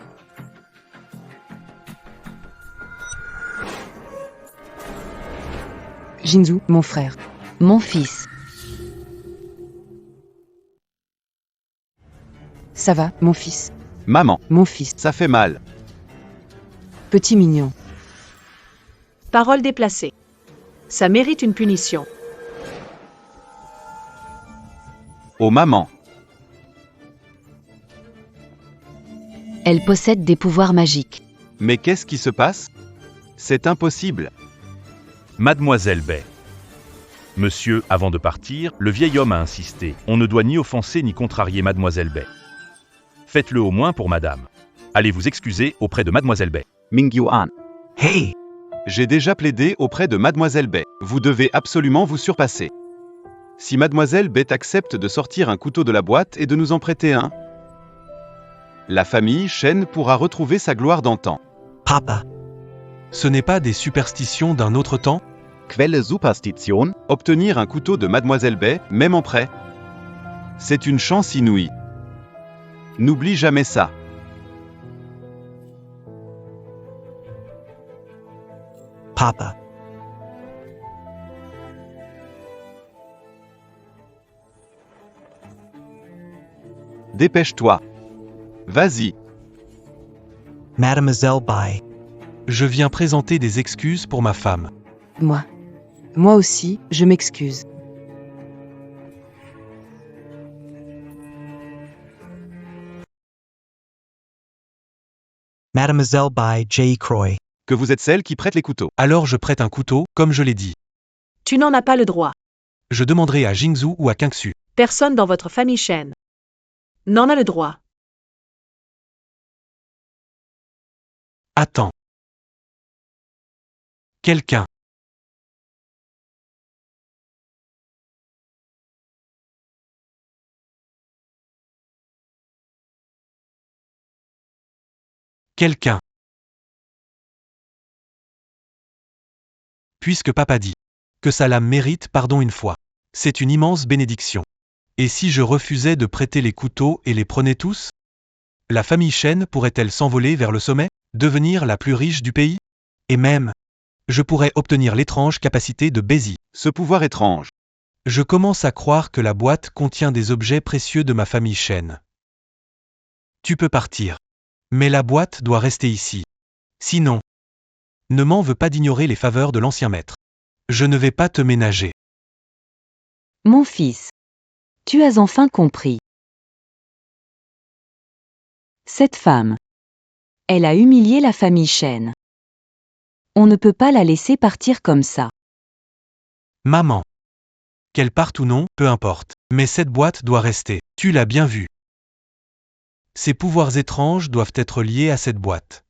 Speaker 1: Jingzhou, mon frère.
Speaker 2: Mon fils.
Speaker 1: Ça va, mon fils.
Speaker 3: Maman,
Speaker 1: Mon fils.
Speaker 3: ça fait mal.
Speaker 1: Petit mignon.
Speaker 4: Parole déplacée. Ça mérite une punition.
Speaker 3: Oh maman,
Speaker 2: Elle possède des pouvoirs magiques.
Speaker 3: mais qu'est-ce qui se passe? C'est impossible.
Speaker 5: Mademoiselle Bay. Monsieur, avant de partir, le vieil homme a insisté. On ne doit ni offenser ni contrarier Mademoiselle Bay. Faites-le au moins pour Madame. Allez vous excuser auprès de Mademoiselle Bay.
Speaker 13: Mingyuan.
Speaker 9: Hey!
Speaker 3: J'ai déjà plaidé auprès de Mademoiselle Bay. Vous devez absolument vous surpasser. Si Mademoiselle Bay accepte de sortir un couteau de la boîte et de nous en prêter un, la famille Shen pourra retrouver sa gloire d'antan.
Speaker 9: Papa.
Speaker 6: Ce n'est pas des superstitions d'un autre temps?
Speaker 13: Quelle Superstition?
Speaker 3: Obtenir un couteau de Mademoiselle Bay, même en prêt, c'est une chance inouïe. N'oublie jamais ça.
Speaker 9: Papa.
Speaker 3: Dépêche-toi. Vas-y.
Speaker 9: Mademoiselle Bai.
Speaker 6: Je viens présenter des excuses pour ma femme.
Speaker 1: Moi aussi, je m'excuse.
Speaker 9: Mademoiselle by J. Croy.
Speaker 3: Que vous êtes celle qui prête les couteaux.
Speaker 6: Alors je prête un couteau, comme je l'ai dit.
Speaker 4: Tu n'en as pas le droit.
Speaker 6: Je demanderai à Jingzhu ou à Kingsu.
Speaker 4: Personne dans votre famille Shen n'en a le droit.
Speaker 6: Attends. Quelqu'un. Quelqu'un. Puisque papa dit que sa lame mérite pardon une fois. C'est une immense bénédiction. Et si je refusais de prêter les couteaux et les prenais tous? La famille Shen pourrait-elle s'envoler vers le sommet, devenir la plus riche du pays? Et même, je pourrais obtenir l'étrange capacité de Bézi.
Speaker 3: Ce pouvoir étrange.
Speaker 6: Je commence à croire que la boîte contient des objets précieux de ma famille Shen. Tu peux partir. Mais la boîte doit rester ici. Sinon, ne m'en veux pas d'ignorer les faveurs de l'ancien maître. Je ne vais pas te ménager.
Speaker 8: Mon fils. Tu as enfin compris. Cette femme. Elle a humilié la famille Shen. On ne peut pas la laisser partir comme ça.
Speaker 6: Maman. Qu'elle parte ou non, peu importe. Mais cette boîte doit rester. Tu l'as bien vu. Ces pouvoirs étranges doivent être liés à cette boîte.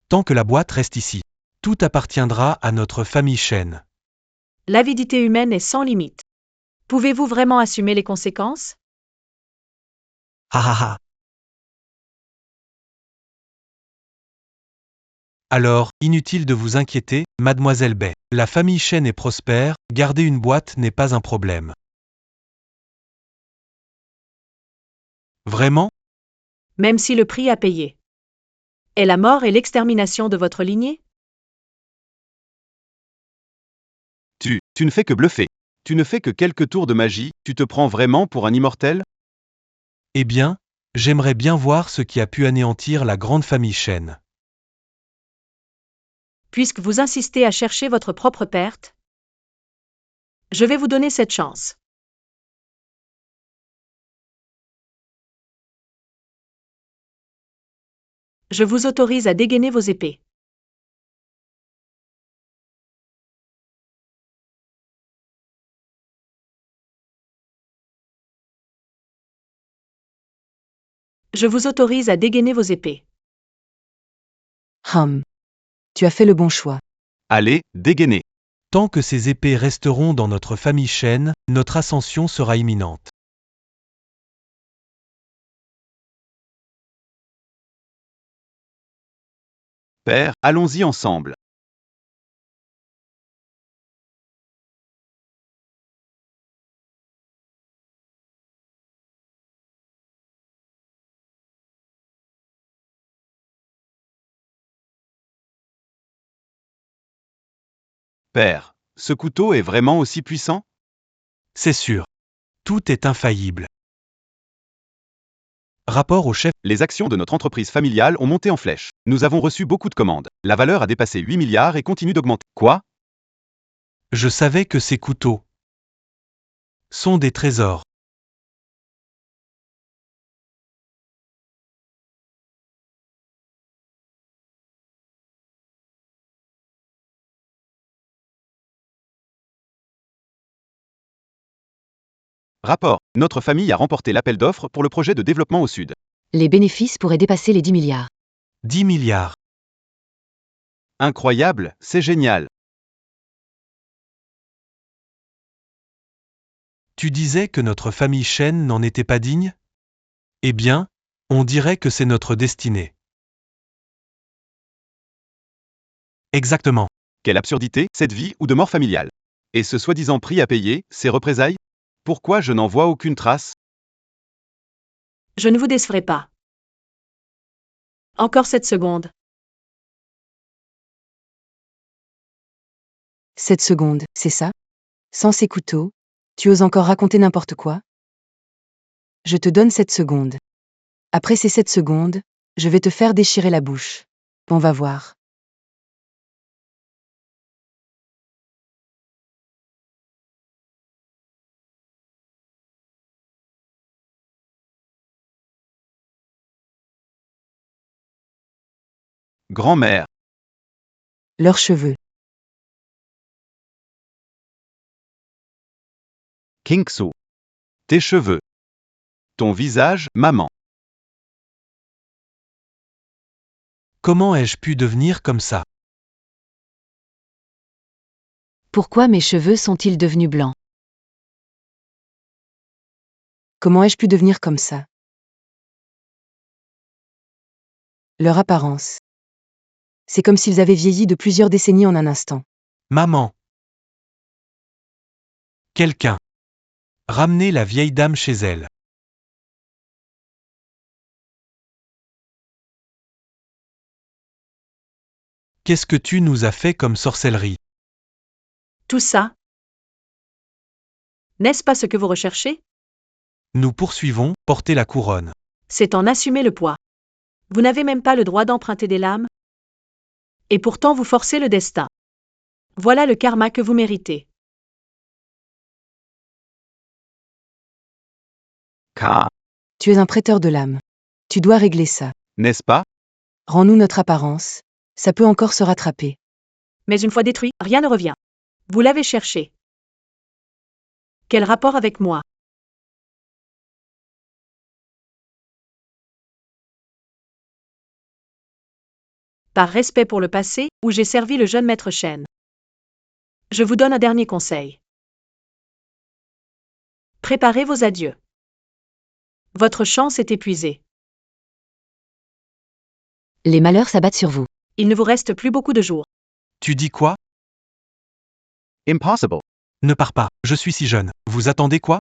Speaker 6: Tant que la boîte reste ici, tout appartiendra à notre famille Shen.
Speaker 4: L'avidité humaine est sans limite. Pouvez-vous vraiment assumer les conséquences?
Speaker 9: Ha ha ha.
Speaker 6: Alors, inutile de vous inquiéter, mademoiselle Bai. La famille Shen est prospère, garder une boîte n'est pas un problème. Vraiment?
Speaker 4: Même si le prix à payer est la mort et l'extermination de votre lignée?
Speaker 3: Tu ne fais que bluffer. Tu ne fais que quelques tours de magie, tu te prends vraiment pour un immortel?
Speaker 6: Eh bien, j'aimerais bien voir ce qui a pu anéantir la grande famille Shen.
Speaker 4: Puisque vous insistez à chercher votre propre perte, je vais vous donner cette chance. Je vous autorise à dégainer vos épées. Je vous autorise à dégainer vos épées.
Speaker 1: Tu as fait le bon choix.
Speaker 3: Allez, dégainez.
Speaker 6: Tant que ces épées resteront dans notre famille Shen, notre ascension sera imminente.
Speaker 3: Père, allons-y ensemble. Père, ce couteau est vraiment aussi puissant?
Speaker 6: C'est sûr. Tout est infaillible. Rapport au chef.
Speaker 3: Les actions de notre entreprise familiale ont monté en flèche. Nous avons reçu beaucoup de commandes. La valeur a dépassé 8 milliards et continue d'augmenter. Quoi?
Speaker 6: Je savais que ces couteaux sont des trésors.
Speaker 3: Rapport. Notre famille a remporté l'appel d'offres pour le projet de développement au Sud.
Speaker 2: Les bénéfices pourraient dépasser les 10 milliards.
Speaker 6: 10 milliards.
Speaker 3: Incroyable, c'est génial.
Speaker 6: Tu disais que notre famille Shen n'en était pas digne? Eh bien, on dirait que c'est notre destinée. Exactement.
Speaker 3: Quelle absurdité, cette vie ou de mort familiale. Et ce soi-disant prix à payer, ces représailles? Pourquoi je n'en vois aucune trace?
Speaker 4: Je ne vous décevrai pas. Encore 7 secondes.
Speaker 1: 7 secondes, c'est ça? Sans ces couteaux, tu oses encore raconter n'importe quoi? Je te donne 7 secondes. Après ces 7 secondes, je vais te faire déchirer la bouche. On va voir.
Speaker 3: Grand-mère.
Speaker 1: Leurs cheveux.
Speaker 13: Kingsu.
Speaker 3: Tes cheveux. Ton visage, maman.
Speaker 6: Comment ai-je pu devenir comme ça?
Speaker 2: Pourquoi mes cheveux sont-ils devenus blancs?
Speaker 1: Comment ai-je pu devenir comme ça? Leur apparence. C'est comme s'ils avaient vieilli de plusieurs décennies en un instant.
Speaker 6: Maman. Quelqu'un. Ramenez la vieille dame chez elle. Qu'est-ce que tu nous as fait comme sorcellerie?
Speaker 4: Tout ça? N'est-ce pas ce que vous recherchez?
Speaker 6: Nous poursuivons, porter la couronne.
Speaker 4: C'est en assumer le poids. Vous n'avez même pas le droit d'emprunter des lames? Et pourtant vous forcez le destin. Voilà le karma que vous méritez.
Speaker 13: K.
Speaker 1: Tu es un prêteur de l'âme. Tu dois régler ça.
Speaker 3: N'est-ce pas?
Speaker 1: Rends-nous notre apparence. Ça peut encore se rattraper.
Speaker 4: Mais une fois détruit, rien ne revient. Vous l'avez cherché. Quel rapport avec moi? Par respect pour le passé, où j'ai servi le jeune maître Shen. Je vous donne un dernier conseil. Préparez vos adieux. Votre chance est épuisée.
Speaker 2: Les malheurs s'abattent sur vous.
Speaker 4: Il ne vous reste plus beaucoup de jours.
Speaker 6: Tu dis quoi?
Speaker 13: Impossible.
Speaker 6: Ne pars pas, je suis si jeune. Vous attendez quoi?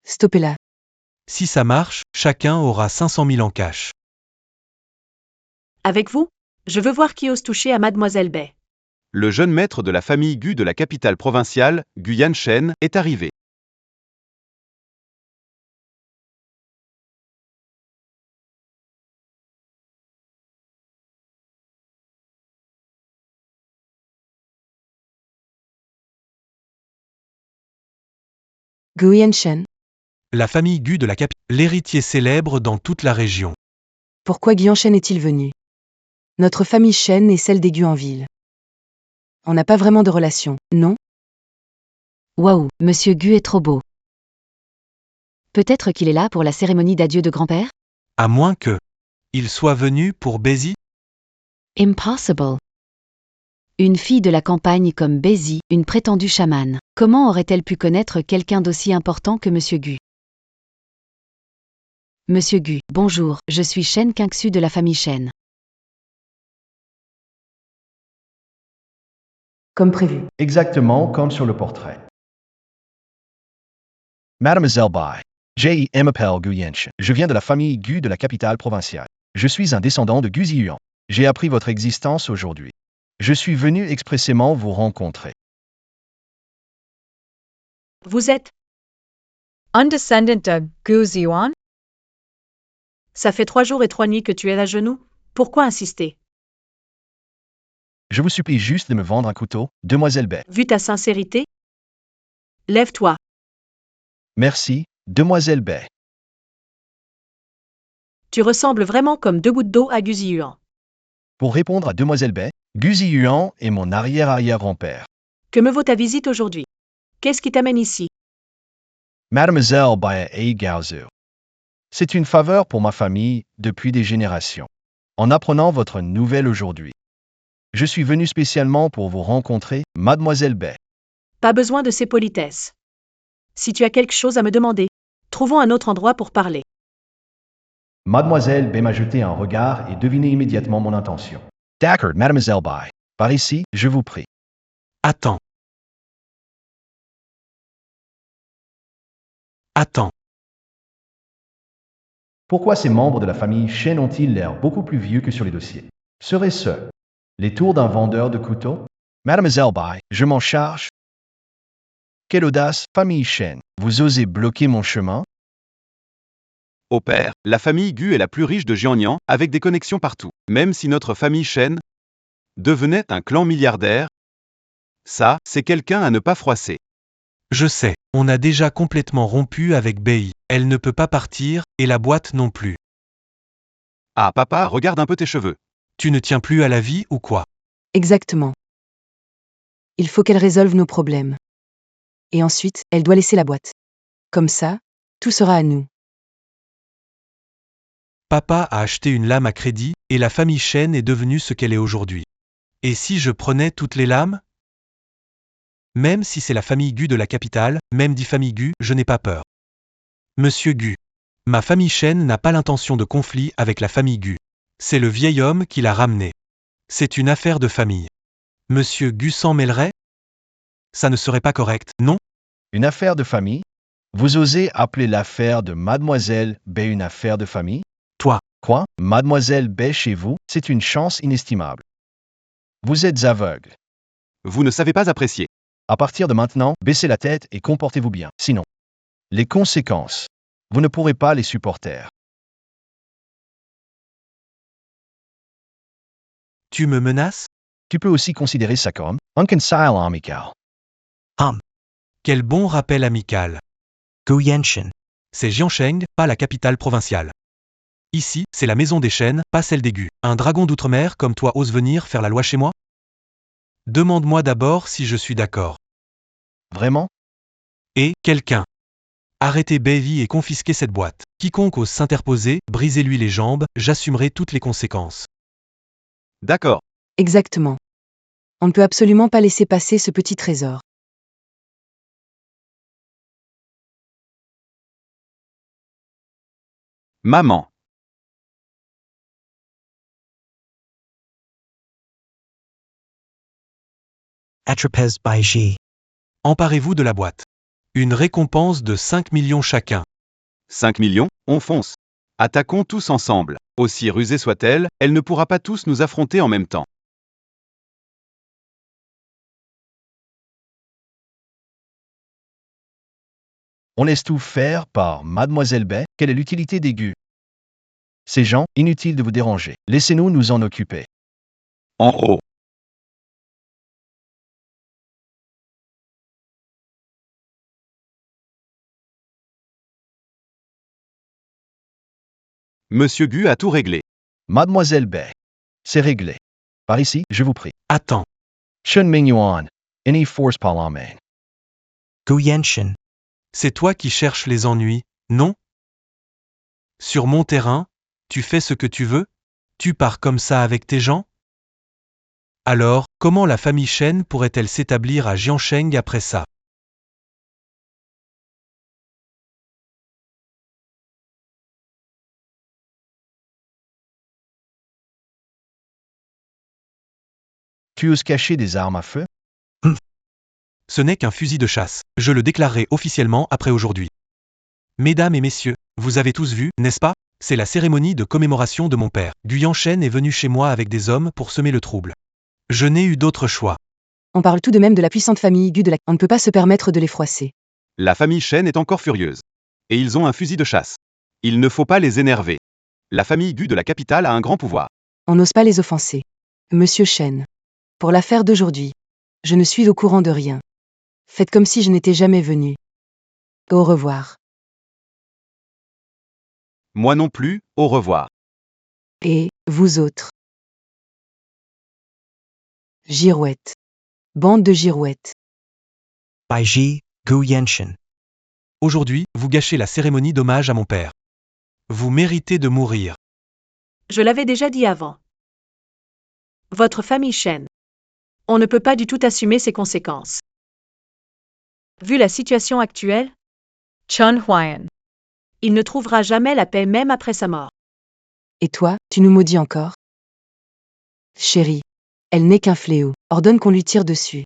Speaker 1: Stoppez-la.
Speaker 6: Si ça marche, chacun aura 500 000 en cash.
Speaker 4: Avec vous, je veux voir qui ose toucher à Mademoiselle Bay.
Speaker 3: Le jeune maître de la famille Gu de la capitale provinciale, Guyane Shen, est arrivé.
Speaker 1: Guyan Shen.
Speaker 6: La famille Gu de la capitale, l'héritier célèbre dans toute la région.
Speaker 1: Pourquoi Guyan Shen est-il venu? Notre famille Shen est celle des Gu en ville. On n'a pas vraiment de relation, non?
Speaker 2: Waouh, Monsieur Gu est trop beau. Peut-être qu'il est là pour la cérémonie d'adieu de grand-père?
Speaker 6: À moins que il soit venu pour Bézi?
Speaker 2: Impossible. Une fille de la campagne comme Bézi, une prétendue chamane. Comment aurait-elle pu connaître quelqu'un d'aussi important que Monsieur Gu? Monsieur Gu, bonjour, je suis Shen Kingsu de la famille Shen.
Speaker 1: Comme prévu.
Speaker 11: Exactement comme sur le portrait. Mademoiselle Bai. J.I. m'appelle Gu Yenshin. Je viens de la famille Gu de la capitale provinciale. Je suis un descendant de Gu Ziyuan. J'ai appris votre existence aujourd'hui. Je suis venu expressément vous rencontrer.
Speaker 4: Vous êtes?
Speaker 7: Un descendant de Gu Ziyuan?
Speaker 4: Ça fait 3 jours et 3 nuits que tu es à genoux. Pourquoi insister?
Speaker 11: Je vous supplie juste de me vendre un couteau, demoiselle Bai.
Speaker 4: Vu ta sincérité? Lève-toi.
Speaker 11: Merci, demoiselle Bai.
Speaker 4: Tu ressembles vraiment comme 2 gouttes d'eau à Gu Ziyuan.
Speaker 11: Pour répondre à demoiselle Bai, Gu Ziyuan est mon arrière-arrière-grand-père.
Speaker 4: Que me vaut ta visite aujourd'hui? Qu'est-ce qui t'amène ici?
Speaker 11: Mademoiselle Bai et Gaozu. C'est une faveur pour ma famille depuis des générations. En apprenant votre nouvelle aujourd'hui, je suis venu spécialement pour vous rencontrer, Mademoiselle Bai.
Speaker 4: Pas besoin de ces politesses. Si tu as quelque chose à me demander, trouvons un autre endroit pour parler.
Speaker 11: Mademoiselle Bai m'a jeté un regard et deviné immédiatement mon intention. D'accord, Mademoiselle Bai. Par ici, je vous prie.
Speaker 6: Attends. Attends.
Speaker 11: Pourquoi ces membres de la famille Shen ont-ils l'air beaucoup plus vieux que sur les dossiers? Serait-ce les tours d'un vendeur de couteaux? Mademoiselle Bai, je m'en charge. Quelle audace, famille Shen. Vous osez bloquer mon chemin?
Speaker 3: Au père, la famille Gu est la plus riche de Jiangnan, avec des connexions partout. Même si notre famille Shen devenait un clan milliardaire, ça, c'est quelqu'un à ne pas froisser.
Speaker 6: Je sais, on a déjà complètement rompu avec Bei. Elle ne peut pas partir, et la boîte non plus.
Speaker 3: Ah papa, regarde un peu tes cheveux.
Speaker 6: Tu ne tiens plus à la vie ou quoi?
Speaker 1: Exactement. Il faut qu'elle résolve nos problèmes. Et ensuite, elle doit laisser la boîte. Comme ça, tout sera à nous.
Speaker 6: Papa a acheté une lame à crédit, et la famille Chen est devenue ce qu'elle est aujourd'hui. Et si je prenais toutes les lames? Même si c'est la famille Gu de la capitale, même dit famille Gu, je n'ai pas peur. Monsieur Gu. Ma famille Chen n'a pas l'intention de conflit avec la famille Gu. C'est le vieil homme qui l'a ramené. C'est une affaire de famille. Monsieur Gu s'en mêlerait? Ça ne serait pas correct, non?
Speaker 11: Une affaire de famille? Vous osez appeler l'affaire de Mademoiselle B une affaire de famille?
Speaker 6: Toi.
Speaker 11: Quoi? Mademoiselle B chez vous, c'est une chance inestimable. Vous êtes aveugle.
Speaker 3: Vous ne savez pas apprécier.
Speaker 11: À partir de maintenant, baissez la tête et comportez-vous bien. Sinon, les conséquences, vous ne pourrez pas les supporter.
Speaker 6: Tu me menaces?
Speaker 11: Tu peux aussi considérer ça comme un conseil amical.
Speaker 6: Quel bon rappel amical.
Speaker 9: Gu Yenshin.
Speaker 6: C'est Jiansheng, pas la capitale provinciale. Ici, c'est la maison des Chen, pas celle des Gu. Un dragon d'outre-mer comme toi ose venir faire la loi chez moi? Demande-moi d'abord si je suis d'accord.
Speaker 11: Vraiment?
Speaker 6: Et, quelqu'un. Arrêtez Baby et confisquez cette boîte. Quiconque ose s'interposer, brisez-lui les jambes, j'assumerai toutes les conséquences.
Speaker 3: D'accord.
Speaker 1: Exactement. On ne peut absolument pas laisser passer ce petit trésor.
Speaker 3: Maman.
Speaker 9: Atrapez by Ji.
Speaker 6: Emparez-vous de la boîte. Une récompense de 5 millions chacun.
Speaker 3: 5 millions, on fonce. Attaquons tous ensemble. Aussi rusée soit-elle, elle ne pourra pas tous nous affronter en même temps.
Speaker 11: On laisse tout faire par Mademoiselle B. Quelle est l'utilité des Gu? Ces gens, inutile de vous déranger. Laissez-nous nous en occuper.
Speaker 3: En haut. Monsieur Gu a tout réglé.
Speaker 11: Mademoiselle B. C'est réglé. Par ici, je vous prie.
Speaker 6: Attends.
Speaker 11: Chun Ming Yuan. Any force par la main.
Speaker 9: Gu Yenshin.
Speaker 6: C'est toi qui cherches les ennuis, non? Sur mon terrain, tu fais ce que tu veux? Tu pars comme ça avec tes gens? Alors, comment la famille Chen pourrait-elle s'établir à Jiansheng après ça?
Speaker 11: Tu oses cacher des armes à feu?
Speaker 6: Ce n'est qu'un fusil de chasse. Je le déclarerai officiellement après aujourd'hui. Mesdames et messieurs, vous avez tous vu, n'est-ce pas? C'est la cérémonie de commémoration de mon père. Gu Yanshen est venu chez moi avec des hommes pour semer le trouble. Je n'ai eu d'autre choix.
Speaker 1: On parle tout de même de la puissante famille Gu de la... On ne peut pas se permettre de les froisser.
Speaker 3: La famille Chen est encore furieuse. Et ils ont un fusil de chasse. Il ne faut pas les énerver. La famille Gu de la capitale a un grand pouvoir.
Speaker 1: On n'ose pas les offenser. Monsieur Chen. Pour l'affaire d'aujourd'hui, je ne suis au courant de rien. Faites comme si je n'étais jamais venu. Au revoir.
Speaker 3: Moi non plus, au revoir.
Speaker 1: Et, vous autres? Girouette. Bande de girouettes.
Speaker 9: By Ji, Gu Yenshin.
Speaker 6: Aujourd'hui, vous gâchez la cérémonie d'hommage à mon père. Vous méritez de mourir.
Speaker 4: Je l'avais déjà dit avant. Votre famille Chen. On ne peut pas du tout assumer ses conséquences. Vu la situation actuelle,
Speaker 7: Chun Huayan.
Speaker 4: il ne trouvera jamais la paix même après sa mort.
Speaker 1: Et toi, tu nous maudis encore? Chérie. Elle n'est qu'un fléau. Ordonne qu'on lui tire dessus.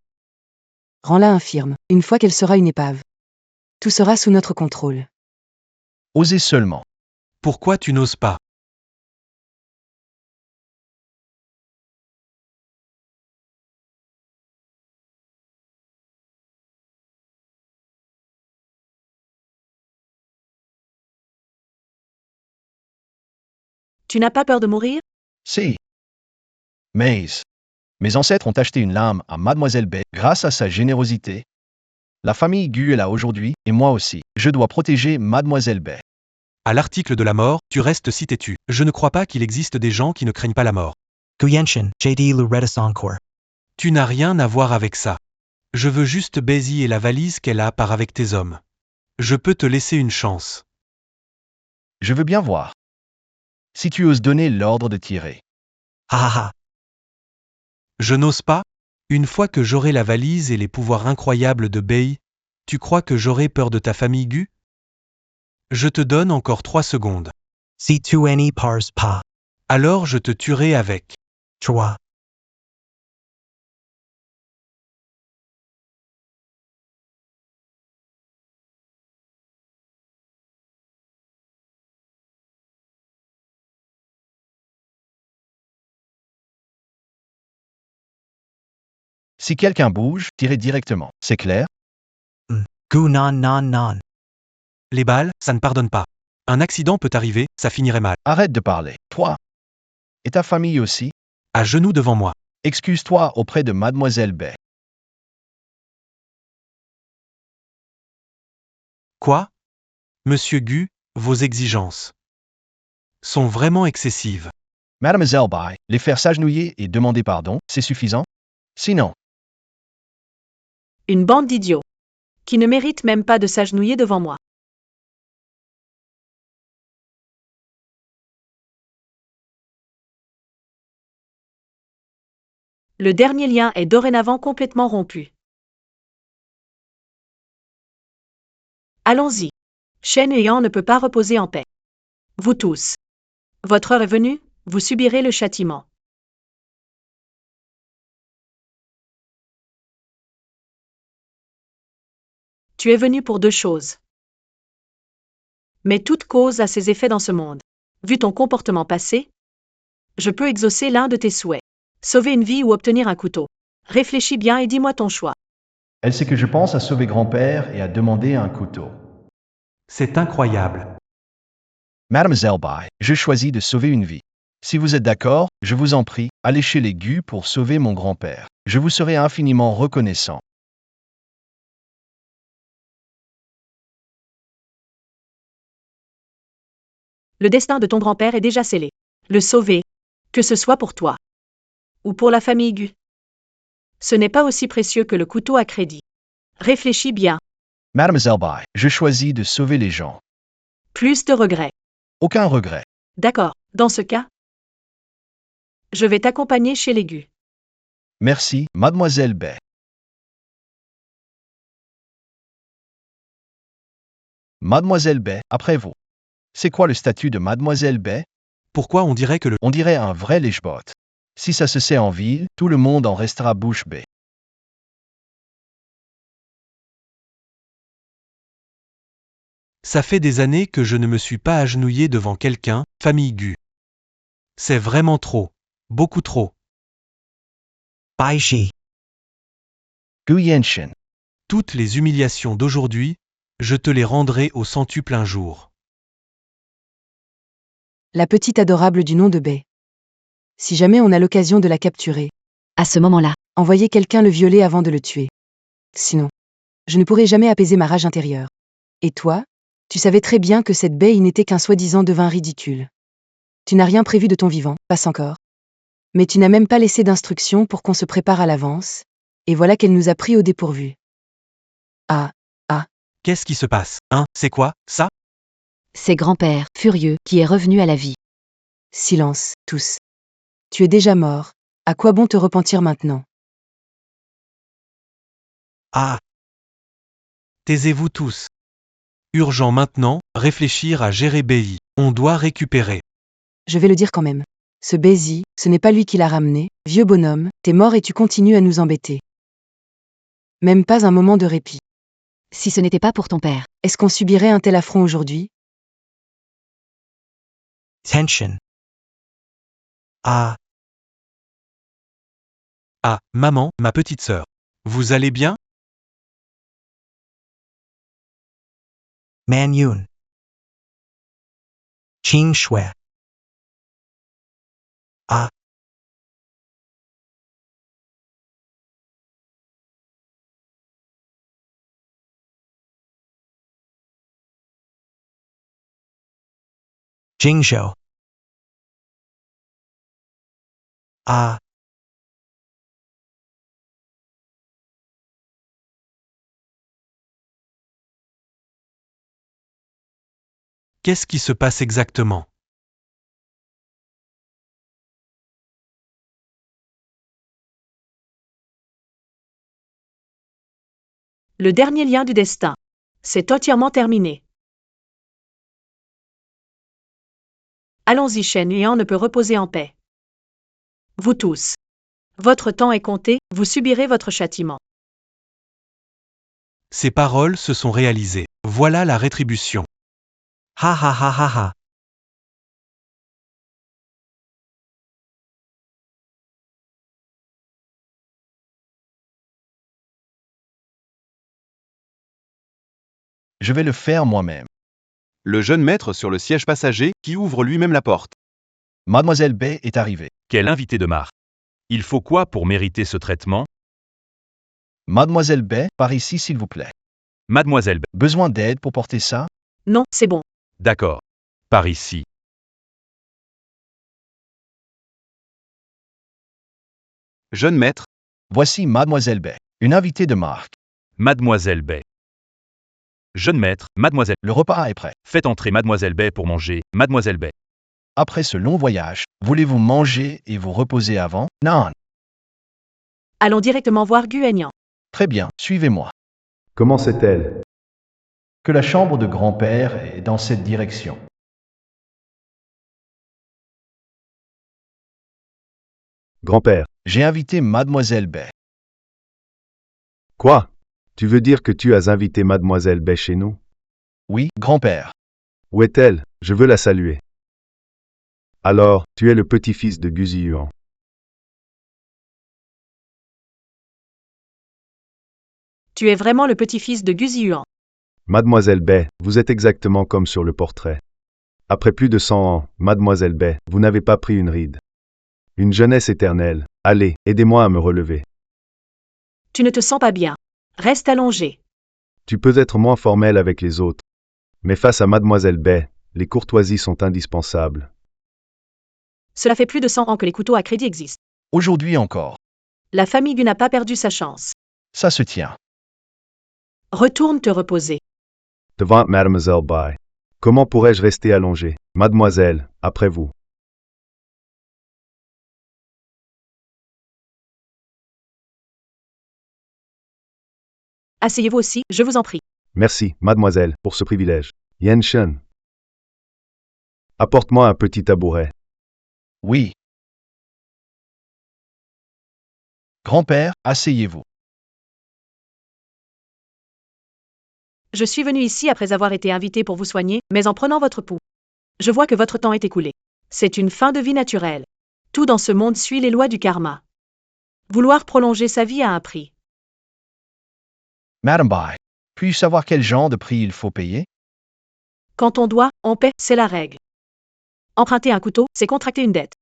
Speaker 1: Rends-la infirme, une fois qu'elle sera une épave. Tout sera sous notre contrôle.
Speaker 11: Osez seulement.
Speaker 6: Pourquoi tu n'oses pas?
Speaker 4: Tu n'as pas peur de mourir?
Speaker 11: Si. Mais mes ancêtres ont acheté une lame à Mademoiselle B grâce à sa générosité. La famille Gu est là aujourd'hui, et moi aussi. Je dois protéger Mademoiselle B.
Speaker 6: À l'article de la mort, tu restes si têtu. Je ne crois pas qu'il existe des gens qui ne craignent pas la mort.
Speaker 9: Guyenshin, JD Loretta encore.
Speaker 6: Tu n'as rien à voir avec ça. Je veux juste Basie et la valise qu'elle a part avec tes hommes. Je peux te laisser une chance.
Speaker 11: Je veux bien voir. Si tu oses donner l'ordre de tirer.
Speaker 9: Ha ha ha.
Speaker 6: Je n'ose pas. Une fois que j'aurai la valise et les pouvoirs incroyables de Bei, tu crois que j'aurai peur de ta famille Gu? Je te donne encore 3 secondes.
Speaker 9: Si tu n'y pars pas.
Speaker 6: Alors je te tuerai avec.
Speaker 9: 3.
Speaker 11: Si quelqu'un bouge, tirez directement. C'est clair?
Speaker 9: Gu non non non.
Speaker 6: Les balles, ça ne pardonne pas. Un accident peut arriver, ça finirait mal.
Speaker 11: Arrête de parler. Toi. Et ta famille aussi?
Speaker 6: À genoux devant moi.
Speaker 11: Excuse-toi auprès de Mademoiselle Bei.
Speaker 6: Quoi? Monsieur Gu, vos exigences sont vraiment excessives.
Speaker 11: Mademoiselle Bei, les faire s'agenouiller et demander pardon, c'est suffisant? Sinon,
Speaker 4: Une bande d'idiots. Qui ne méritent même pas de s'agenouiller devant moi. Le dernier lien est dorénavant complètement rompu. Allons-y. Shen Yuan ne peut pas reposer en paix. Vous tous. Votre heure est venue, vous subirez le châtiment. Tu es venu pour 2 choses. Mais toute cause a ses effets dans ce monde. Vu ton comportement passé, je peux exaucer l'un de tes souhaits. Sauver une vie ou obtenir un couteau. Réfléchis bien et dis-moi ton choix.
Speaker 11: elle sait que je pense à sauver grand-père et à demander un couteau.
Speaker 6: C'est incroyable.
Speaker 11: Mademoiselle Bei, je choisis de sauver une vie. Si vous êtes d'accord, je vous en prie, allez chez les Gu pour sauver mon grand-père. Je vous serai infiniment reconnaissant.
Speaker 4: Le destin de ton grand-père est déjà scellé. Le sauver, que ce soit pour toi ou pour la famille Gu, ce n'est pas aussi précieux que le couteau à crédit. Réfléchis bien.
Speaker 11: Mademoiselle Bei, je choisis de sauver les gens.
Speaker 4: Plus de regrets.
Speaker 11: Aucun regret.
Speaker 4: D'accord, dans ce cas, je vais t'accompagner chez les Gu.
Speaker 11: Merci, Mademoiselle Bei. Mademoiselle Bei, après vous. C'est quoi le statut de Mademoiselle Bei?
Speaker 6: Pourquoi on dirait que
Speaker 11: On dirait un vrai lèche-bot. Si ça se sait en ville, tout le monde en restera bouche bée.
Speaker 6: Ça fait des années que je ne me suis pas agenouillé devant quelqu'un, famille Gu. C'est vraiment trop. Beaucoup trop.
Speaker 9: Baiji.
Speaker 11: Guyenshin.
Speaker 6: Toutes les humiliations d'aujourd'hui, je te les rendrai au centuple un jour.
Speaker 1: La petite adorable du nom de Bei. Si jamais on a l'occasion de la capturer,
Speaker 2: À ce moment-là,
Speaker 1: envoyez quelqu'un le violer avant de le tuer. Sinon, je ne pourrai jamais apaiser ma rage intérieure. Et toi, tu savais très bien que cette Bei n'était qu'un soi-disant devin ridicule. Tu n'as rien prévu de ton vivant, passe encore. Mais tu n'as même pas laissé d'instructions pour qu'on se prépare à l'avance, et voilà qu'elle nous a pris au dépourvu. Ah,
Speaker 6: Qu'est-ce qui se passe, hein? C'est quoi, ça?
Speaker 2: c'est grand-père, furieux, qui est revenu à la vie.
Speaker 1: silence, tous. Tu es déjà mort, à quoi bon te repentir maintenant?
Speaker 9: Ah.
Speaker 6: Taisez-vous tous. Urgent maintenant, réfléchir à gérer Bei. On doit récupérer.
Speaker 1: Je vais le dire quand même. Ce Basie, ce n'est pas lui qui l'a ramené, vieux bonhomme, t'es mort et tu continues à nous embêter. Même pas un moment de répit.
Speaker 2: Si ce n'était pas pour ton père,
Speaker 1: Est-ce qu'on subirait un tel affront aujourd'hui?
Speaker 9: Tension. Ah.
Speaker 6: Ah, maman, ma petite sœur. Vous allez bien?
Speaker 9: Man Yun. Qing Shui. Ah. Jingzhou. Ah,
Speaker 6: Qu'est-ce qui se passe exactement?
Speaker 4: Le dernier lien du destin. C'est entièrement terminé. Allons-y, Shen Yuan ne peut reposer en paix. Vous tous. Votre temps est compté, vous subirez votre châtiment.
Speaker 6: Ces paroles se sont réalisées. Voilà la rétribution.
Speaker 9: ha ha ha ha ha.
Speaker 11: Je vais le faire moi-même.
Speaker 3: Le jeune maître sur le siège passager qui ouvre lui-même la porte.
Speaker 11: Mademoiselle Bay est arrivée.
Speaker 5: Quel invité de marque. Il faut quoi pour mériter ce traitement?
Speaker 11: Mademoiselle Bay, par ici s'il vous plaît.
Speaker 5: Mademoiselle B.
Speaker 11: Besoin d'aide pour porter ça?
Speaker 4: Non, c'est bon.
Speaker 5: D'accord. Par ici.
Speaker 3: Jeune maître,
Speaker 11: Voici Mademoiselle Bay, une invitée de marque.
Speaker 5: Mademoiselle B. Jeune maître, Mademoiselle.
Speaker 11: Le repas est prêt.
Speaker 5: Faites entrer Mademoiselle B pour manger, Mademoiselle B.
Speaker 11: Après ce long voyage, voulez-vous manger et vous reposer avant? Non.
Speaker 4: Allons directement voir Guanyan.
Speaker 11: Très bien, suivez-moi.
Speaker 12: Comment c'est-elle?
Speaker 11: Que la chambre de grand-père est dans cette direction.
Speaker 12: Grand-père.
Speaker 11: J'ai invité Mademoiselle Bay.
Speaker 12: Quoi? Tu veux dire que tu as invité Mademoiselle Bay chez nous?
Speaker 11: Oui, grand-père.
Speaker 12: Où est-elle? Je veux la saluer. Alors, tu es le petit-fils de Guzi Yuan.
Speaker 4: Tu es vraiment le petit-fils de Guzi Yuan.
Speaker 12: Mademoiselle Bay, vous êtes exactement comme sur le portrait. Après plus de 100 ans, Mademoiselle Bay, vous n'avez pas pris une ride. Une jeunesse éternelle. Allez, aidez-moi à me relever.
Speaker 4: Tu ne te sens pas bien. Reste allongé.
Speaker 12: Tu peux être moins formel avec les autres. Mais face à Mademoiselle Bay, les courtoisies sont indispensables.
Speaker 4: Cela fait plus de 100 ans que les couteaux à crédit existent.
Speaker 11: Aujourd'hui encore.
Speaker 4: La famille Gu n'a pas perdu sa chance.
Speaker 11: Ça se tient.
Speaker 4: Retourne te reposer.
Speaker 12: Devant Mademoiselle Bay. Comment pourrais-je rester allongé? Mademoiselle, après vous.
Speaker 4: Asseyez-vous aussi, je vous en prie.
Speaker 12: Merci, mademoiselle, pour ce privilège. Yen Shen. Apporte-moi un petit tabouret.
Speaker 11: Oui. Grand-père, asseyez-vous.
Speaker 4: Je suis venu ici après avoir été invité pour vous soigner, mais en prenant votre pouls. Je vois que votre temps est écoulé. C'est une fin de vie naturelle. Tout dans ce monde suit les lois du karma. Vouloir prolonger sa vie a un prix.
Speaker 11: Madame Bay, puis-je savoir quel genre de prix il faut payer?
Speaker 4: Quand on doit, on paie, c'est la règle. Emprunter un couteau, c'est contracter une dette.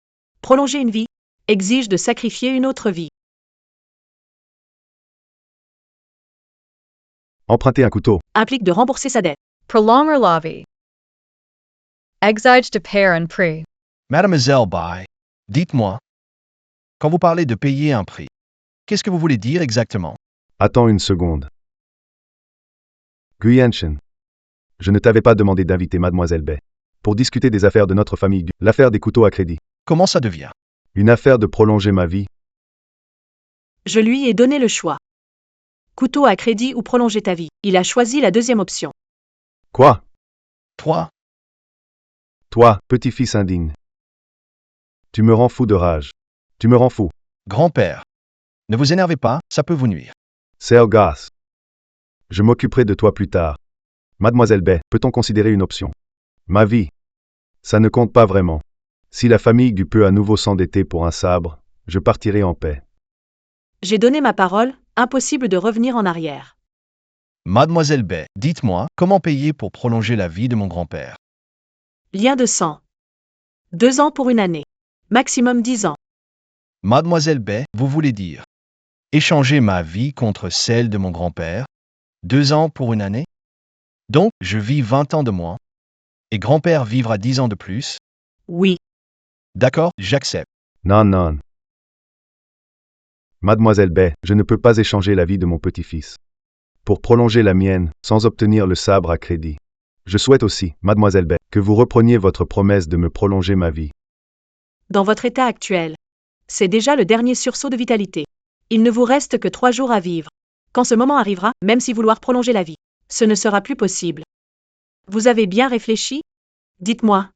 Speaker 4: Prolonger une vie exige de sacrifier une autre vie.
Speaker 12: Emprunter un couteau.
Speaker 4: Implique de rembourser sa dette.
Speaker 7: Prolonger la vie. Exige de payer un prix.
Speaker 11: Mademoiselle Bay, dites-moi, quand vous parlez de payer un prix, qu'est-ce que vous voulez dire exactement?
Speaker 12: Attends une seconde. Guyan Shen. Je ne t'avais pas demandé d'inviter Mademoiselle Bay. Pour discuter des affaires de notre famille, l'affaire des couteaux à crédit.
Speaker 11: Comment ça devient?
Speaker 12: Une affaire de prolonger ma vie.
Speaker 4: Je lui ai donné le choix. Couteau à crédit ou prolonger ta vie. Il a choisi la deuxième option.
Speaker 12: Quoi?
Speaker 11: Toi?
Speaker 12: Toi, petit-fils indigne. Tu me rends fou de rage. Tu me rends fou.
Speaker 11: Grand-père, ne vous énervez pas, ça peut vous nuire.
Speaker 12: Sergas. Je m'occuperai de toi plus tard. Mademoiselle Bay, peut-on considérer une option? Ma vie. Ça ne compte pas vraiment. Si la famille du peut à nouveau s'endetter pour un sabre, je partirai en paix.
Speaker 4: J'ai donné ma parole, impossible de revenir en arrière.
Speaker 11: Mademoiselle Bay, dites-moi, comment payer pour prolonger la vie de mon grand-père?
Speaker 4: Lien de sang. 2 ans pour une année. Maximum 10 ans.
Speaker 11: Mademoiselle Bay, vous voulez dire échanger ma vie contre celle de mon grand-père? 2 ans pour une année? Donc, je vis 20 ans de moins. Et grand-père vivra 10 ans de plus?
Speaker 4: Oui.
Speaker 11: D'accord, j'accepte.
Speaker 12: Non, non. Mademoiselle Bay, je ne peux pas échanger la vie de mon petit-fils pour prolonger la mienne, sans obtenir le sabre à crédit. Je souhaite aussi, Mademoiselle Bay, que vous repreniez votre promesse de me prolonger ma vie.
Speaker 4: Dans votre état actuel, c'est déjà le dernier sursaut de vitalité. Il ne vous reste que 3 jours à vivre. Quand ce moment arrivera, même si vouloir prolonger la vie, ce ne sera plus possible. Vous avez bien réfléchi? Dites-moi.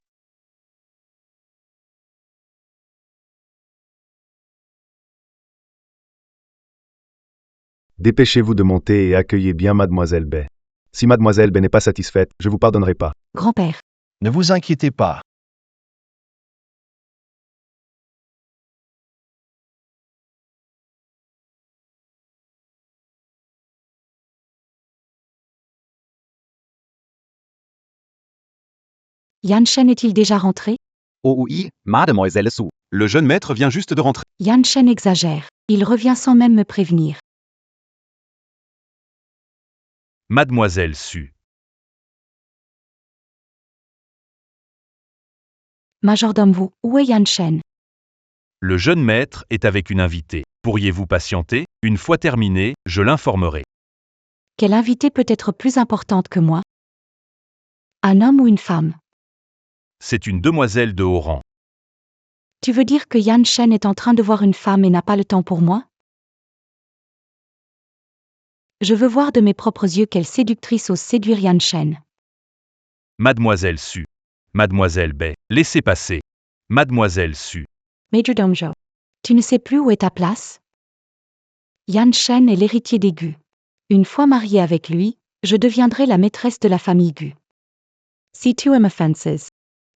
Speaker 12: Dépêchez-vous de monter et accueillez bien Mademoiselle Bay. Si Mademoiselle Bay n'est pas satisfaite, je vous pardonnerai pas.
Speaker 8: Grand-père,
Speaker 11: Ne vous inquiétez pas.
Speaker 8: Yan Shen est-il déjà rentré?
Speaker 13: Oh oui, Mademoiselle Su.
Speaker 3: Le jeune maître vient juste de rentrer.
Speaker 8: Yan Shen exagère. Il revient sans même me prévenir.
Speaker 5: Mademoiselle Su.
Speaker 8: Majordome Wu, où est Yan Shen?
Speaker 5: Le jeune maître est avec une invitée. Pourriez-vous patienter? Une fois terminé, je l'informerai.
Speaker 8: Quelle invitée peut être plus importante que moi? Un homme ou une femme?
Speaker 5: C'est une demoiselle de haut rang.
Speaker 8: Tu veux dire que Yan Shen est en train de voir une femme et n'a pas le temps pour moi? Je veux voir de mes propres yeux quelle séductrice ose séduire Yan Shen.
Speaker 5: Mademoiselle Su. Mademoiselle Bay, laissez passer. Mademoiselle Su.
Speaker 8: Majordome Zhou, tu ne sais plus où est ta place? Yan Shen est l'héritier des Gu. Une fois mariée avec lui, je deviendrai la maîtresse de la famille Gu. C2M offenses.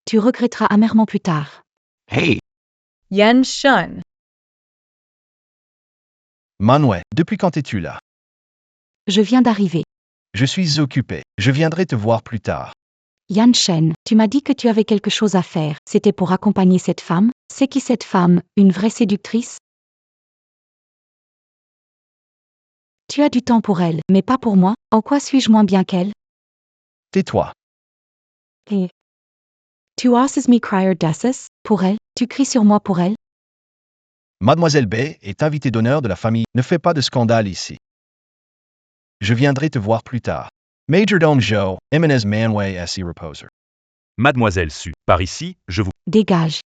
Speaker 8: Tu regretteras amèrement plus tard.
Speaker 13: Hey,
Speaker 7: Yan Shen.
Speaker 11: Manwë, depuis quand es-tu là?
Speaker 8: Je viens d'arriver.
Speaker 11: Je suis occupé. Je viendrai te voir plus tard.
Speaker 8: Yan Shen, tu m'as dit que tu avais quelque chose à faire. C'était pour accompagner cette femme? C'est qui cette femme, une vraie séductrice? Tu as du temps pour elle, mais pas pour moi. En quoi suis-je moins bien qu'elle?
Speaker 11: Tais-toi.
Speaker 8: Et tu asses me crier desses, pour elle? Tu cries sur moi pour elle?
Speaker 11: Mademoiselle Bay est invitée d'honneur de la famille. Ne fais pas de scandale ici. Je viendrai te voir plus tard. Majordome Zhou, Jimenez Manwë S.I. Reposer.
Speaker 5: Mademoiselle Su. Par ici, je vous...
Speaker 8: Dégage.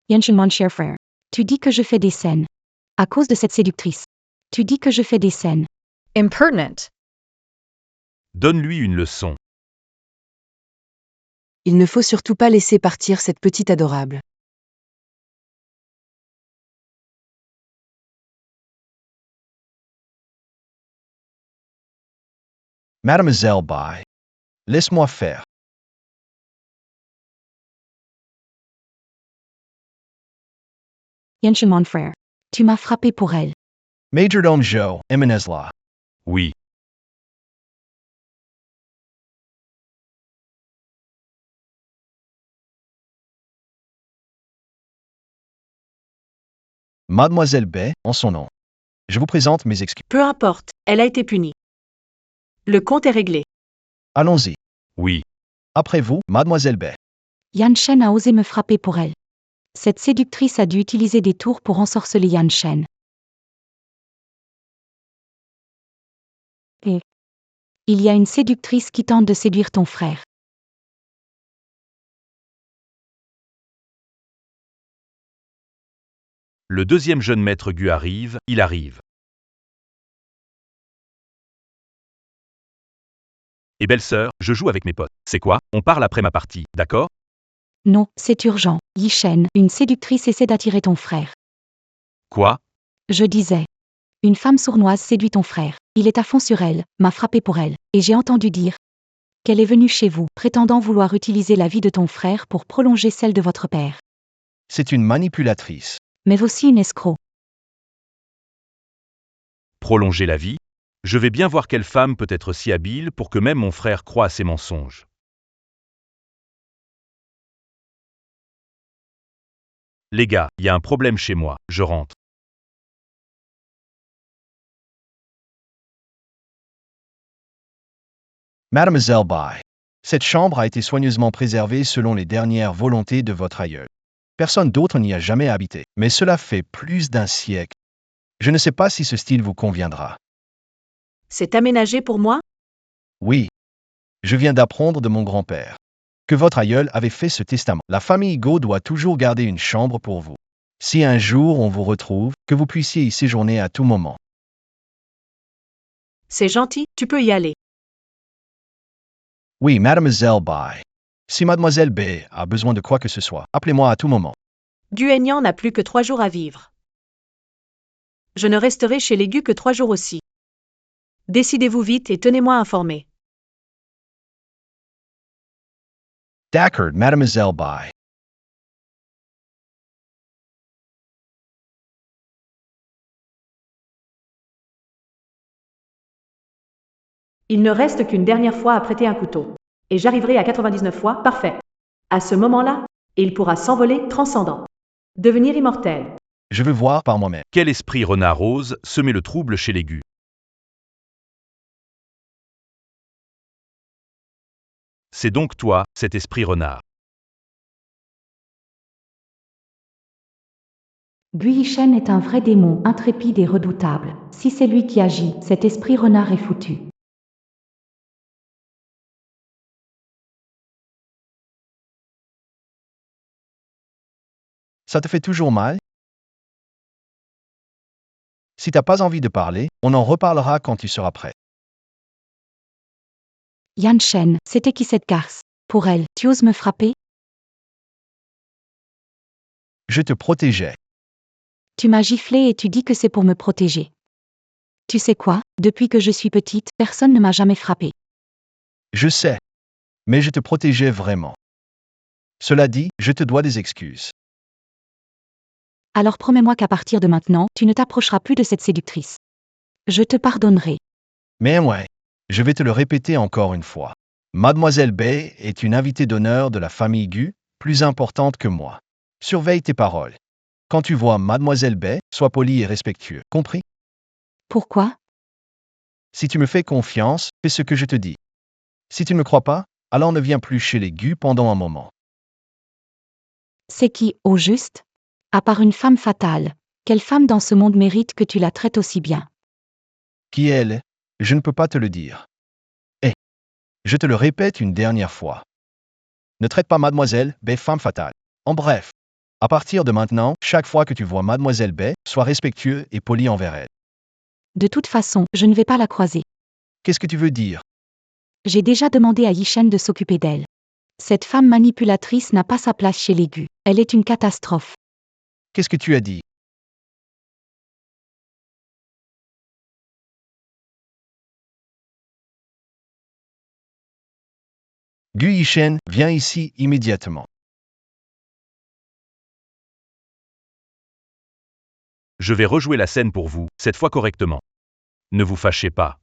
Speaker 8: Yan Shen, mon cher frère. Tu dis que je fais des scènes. À cause de cette séductrice. Tu dis que je fais des scènes.
Speaker 7: Impertinent.
Speaker 5: Donne-lui une leçon.
Speaker 1: Il ne faut surtout pas laisser partir cette petite adorable.
Speaker 11: Mademoiselle Bay, laisse-moi faire.
Speaker 8: Yan Shen, mon frère. Tu m'as frappé pour elle.
Speaker 11: Majordome Zhou, Jimenez là.
Speaker 5: Oui.
Speaker 11: Mademoiselle Bay, en son nom. Je vous présente mes excuses.
Speaker 4: Peu importe, elle a été punie. Le compte est réglé.
Speaker 11: Allons-y.
Speaker 5: Oui.
Speaker 11: Après vous, Mademoiselle Bay.
Speaker 8: Yan Shen a osé me frapper pour elle. Cette séductrice a dû utiliser des tours pour ensorceler Yan Shen. Et il y a une séductrice qui tente de séduire ton frère.
Speaker 5: Le deuxième jeune maître Gu arrive, il arrive. Et belle-sœur, je joue avec mes potes. C'est quoi? On parle après ma partie, d'accord?
Speaker 8: Non, c'est urgent. Yi Shen, une séductrice essaie d'attirer ton frère.
Speaker 5: Quoi?
Speaker 8: Je disais. Une femme sournoise séduit ton frère. Il est à fond sur elle, m'a frappé pour elle, et j'ai entendu dire qu'elle est venue chez vous, prétendant vouloir utiliser la vie de ton frère pour prolonger celle de votre père.
Speaker 11: C'est une manipulatrice.
Speaker 8: Mais aussi une escroc.
Speaker 5: Prolonger la vie? Je vais bien voir quelle femme peut être si habile pour que même mon frère croie à ses mensonges. Les gars, il y a un problème chez moi, je rentre.
Speaker 11: Mademoiselle Bay, cette chambre a été soigneusement préservée selon les dernières volontés de votre aïeul. Personne d'autre n'y a jamais habité, mais cela fait plus d'un siècle. Je ne sais pas si ce style vous conviendra.
Speaker 4: C'est aménagé pour moi?
Speaker 11: Oui. Je viens d'apprendre de mon grand-père que votre aïeul avait fait ce testament. La famille Go doit toujours garder une chambre pour vous. Si un jour on vous retrouve, que vous puissiez y séjourner à tout moment.
Speaker 4: C'est gentil, tu peux y aller.
Speaker 11: Oui, Mademoiselle Bai. Si Mademoiselle B a besoin de quoi que ce soit, appelez-moi à tout moment.
Speaker 4: Guignan n'a plus que 3 jours à vivre. Je ne resterai chez les Gu que 3 jours aussi. Décidez-vous vite et tenez-moi informé.
Speaker 11: D'accord, Mademoiselle Bai.
Speaker 4: Il ne reste qu'une dernière fois à prêter un couteau. Et j'arriverai à 99 fois, parfait. À ce moment-là, il pourra s'envoler, transcendant. Devenir immortel.
Speaker 11: Je veux voir par moi-même.
Speaker 5: Quel esprit renard rose semait le trouble chez les Gu? C'est donc toi, cet esprit renard.
Speaker 8: Guichen est un vrai démon, intrépide et redoutable. Si c'est lui qui agit, cet esprit renard est foutu.
Speaker 11: Ça te fait toujours mal? Si t'as pas envie de parler, on en reparlera quand tu seras prêt.
Speaker 8: Yan Shen, c'était qui cette garce? Pour elle, tu oses me frapper?
Speaker 11: Je te protégeais.
Speaker 8: Tu m'as giflé et tu dis que c'est pour me protéger. Tu sais quoi? Depuis que je suis petite, personne ne m'a jamais frappé.
Speaker 11: Je sais. Mais je te protégeais vraiment. Cela dit, je te dois des excuses.
Speaker 8: Alors promets-moi qu'à partir de maintenant, tu ne t'approcheras plus de cette séductrice. Je te pardonnerai.
Speaker 11: Mais ouais, je vais te le répéter encore une fois. Mademoiselle Bay est une invitée d'honneur de la famille Gu, plus importante que moi. Surveille tes paroles. Quand tu vois Mademoiselle Bay, sois poli et respectueux, compris?
Speaker 8: Pourquoi?
Speaker 11: Si tu me fais confiance, fais ce que je te dis. Si tu ne me crois pas, alors ne viens plus chez les Gu pendant un moment.
Speaker 8: C'est qui, au juste? À part une femme fatale, quelle femme dans ce monde mérite que tu la traites aussi bien?
Speaker 11: Qui elle est? Je ne peux pas te le dire. Je te le répète une dernière fois. Ne traite pas Mademoiselle Bay femme fatale. En bref, à partir de maintenant, chaque fois que tu vois Mademoiselle Bay, sois respectueux et poli envers elle.
Speaker 8: De toute façon, je ne vais pas la croiser.
Speaker 11: Qu'est-ce que tu veux dire?
Speaker 8: J'ai déjà demandé à Yishen de s'occuper d'elle. Cette femme manipulatrice n'a pas sa place chez les Gu. Elle est une catastrophe.
Speaker 11: Qu'est-ce que tu as dit? Gu Yishen, viens ici immédiatement.
Speaker 5: Je vais rejouer la scène pour vous, cette fois correctement. Ne vous fâchez pas.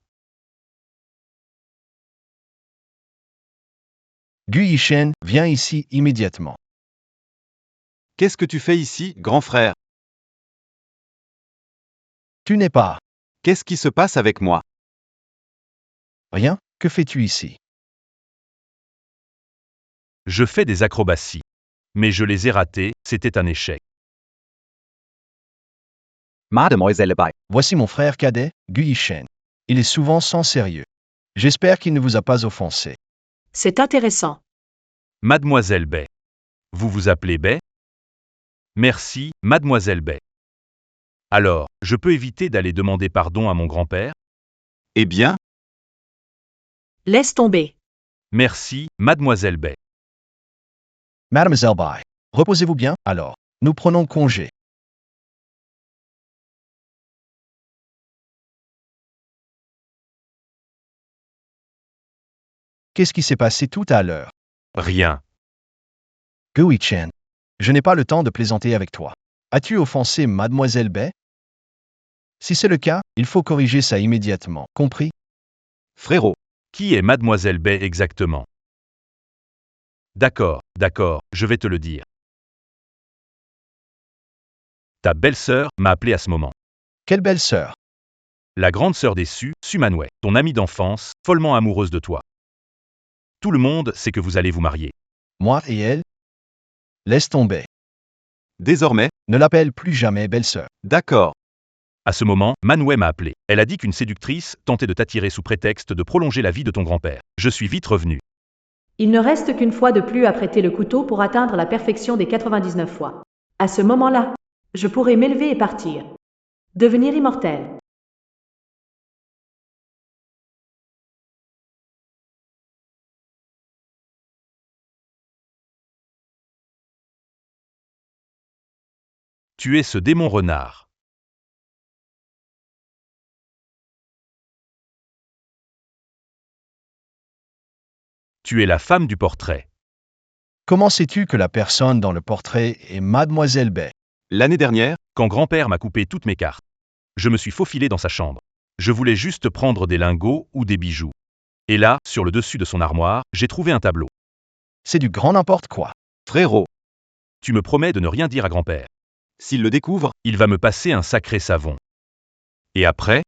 Speaker 11: Gu Yishen, viens ici immédiatement.
Speaker 3: Qu'est-ce que tu fais ici, grand frère?
Speaker 11: Tu n'es pas.
Speaker 3: Qu'est-ce qui se passe avec moi?
Speaker 11: Rien, que fais-tu ici?
Speaker 5: Je fais des acrobaties. Mais je les ai ratées, c'était un échec.
Speaker 13: Mademoiselle Bai.
Speaker 11: Voici mon frère cadet, Gu Yishen. Il est souvent sans sérieux. J'espère qu'il ne vous a pas offensé.
Speaker 4: C'est intéressant.
Speaker 5: Mademoiselle Bay. Vous vous appelez Bay? Merci, Mademoiselle Bay. Alors, je peux éviter d'aller demander pardon à mon grand-père?
Speaker 3: Eh bien,
Speaker 4: Laisse tomber.
Speaker 5: Merci, Mademoiselle Bay.
Speaker 11: Mademoiselle Bai, reposez-vous bien, alors. Nous prenons congé. Qu'est-ce qui s'est passé tout à l'heure?
Speaker 5: Rien.
Speaker 11: Gu Yishen, je n'ai pas le temps de plaisanter avec toi. As-tu offensé Mademoiselle Bay? Si c'est le cas, il faut corriger ça immédiatement, compris?
Speaker 3: frérot,
Speaker 5: Qui est Mademoiselle Bay exactement? D'accord, je vais te le dire. Ta belle-sœur m'a appelé à ce moment.
Speaker 11: Quelle belle sœur!
Speaker 5: La grande sœur des Su, Sumanway, ton amie d'enfance, follement amoureuse de toi. Tout le monde sait que vous allez vous marier.
Speaker 11: Moi et elle? Laisse tomber.
Speaker 3: désormais,
Speaker 11: Ne l'appelle plus jamais belle-sœur.
Speaker 3: d'accord.
Speaker 5: À ce moment, Manwë m'a appelé. Elle a dit qu'une séductrice tentait de t'attirer sous prétexte de prolonger la vie de ton grand-père. Je suis vite revenu.
Speaker 4: Il ne reste qu'une fois de plus à prêter le couteau pour atteindre la perfection des 99 fois. À ce moment-là, je pourrai m'élever et partir. Devenir immortel.
Speaker 5: Tu es ce démon renard. Tu es la femme du portrait.
Speaker 11: Comment sais-tu que la personne dans le portrait est Mademoiselle Bay?
Speaker 3: L'année dernière,
Speaker 5: Quand grand-père m'a coupé toutes mes cartes, je me suis faufilé dans sa chambre. Je voulais juste prendre des lingots ou des bijoux. Et là, sur le dessus de son armoire, j'ai trouvé un tableau.
Speaker 11: C'est du grand n'importe quoi.
Speaker 3: frérot,
Speaker 5: Tu me promets de ne rien dire à grand-père.
Speaker 3: s'il le découvre,
Speaker 5: Il va me passer un sacré savon. Et après,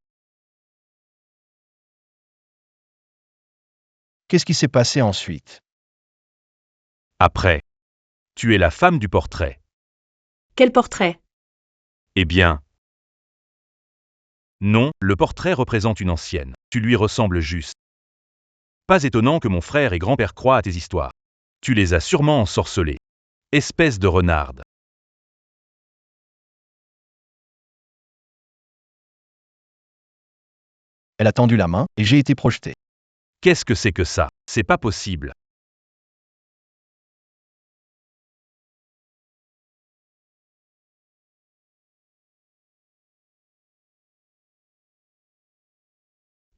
Speaker 11: Qu'est-ce qui s'est passé ensuite?
Speaker 5: après. Tu es la femme du portrait.
Speaker 4: Quel portrait?
Speaker 5: Eh bien. Non, le portrait représente une ancienne. Tu lui ressembles juste. Pas étonnant que mon frère et grand-père croient à tes histoires. Tu les as sûrement ensorcelés. Espèce de renarde.
Speaker 11: Elle a tendu la main et j'ai été projeté.
Speaker 5: Qu'est-ce que c'est que ça? C'est pas possible.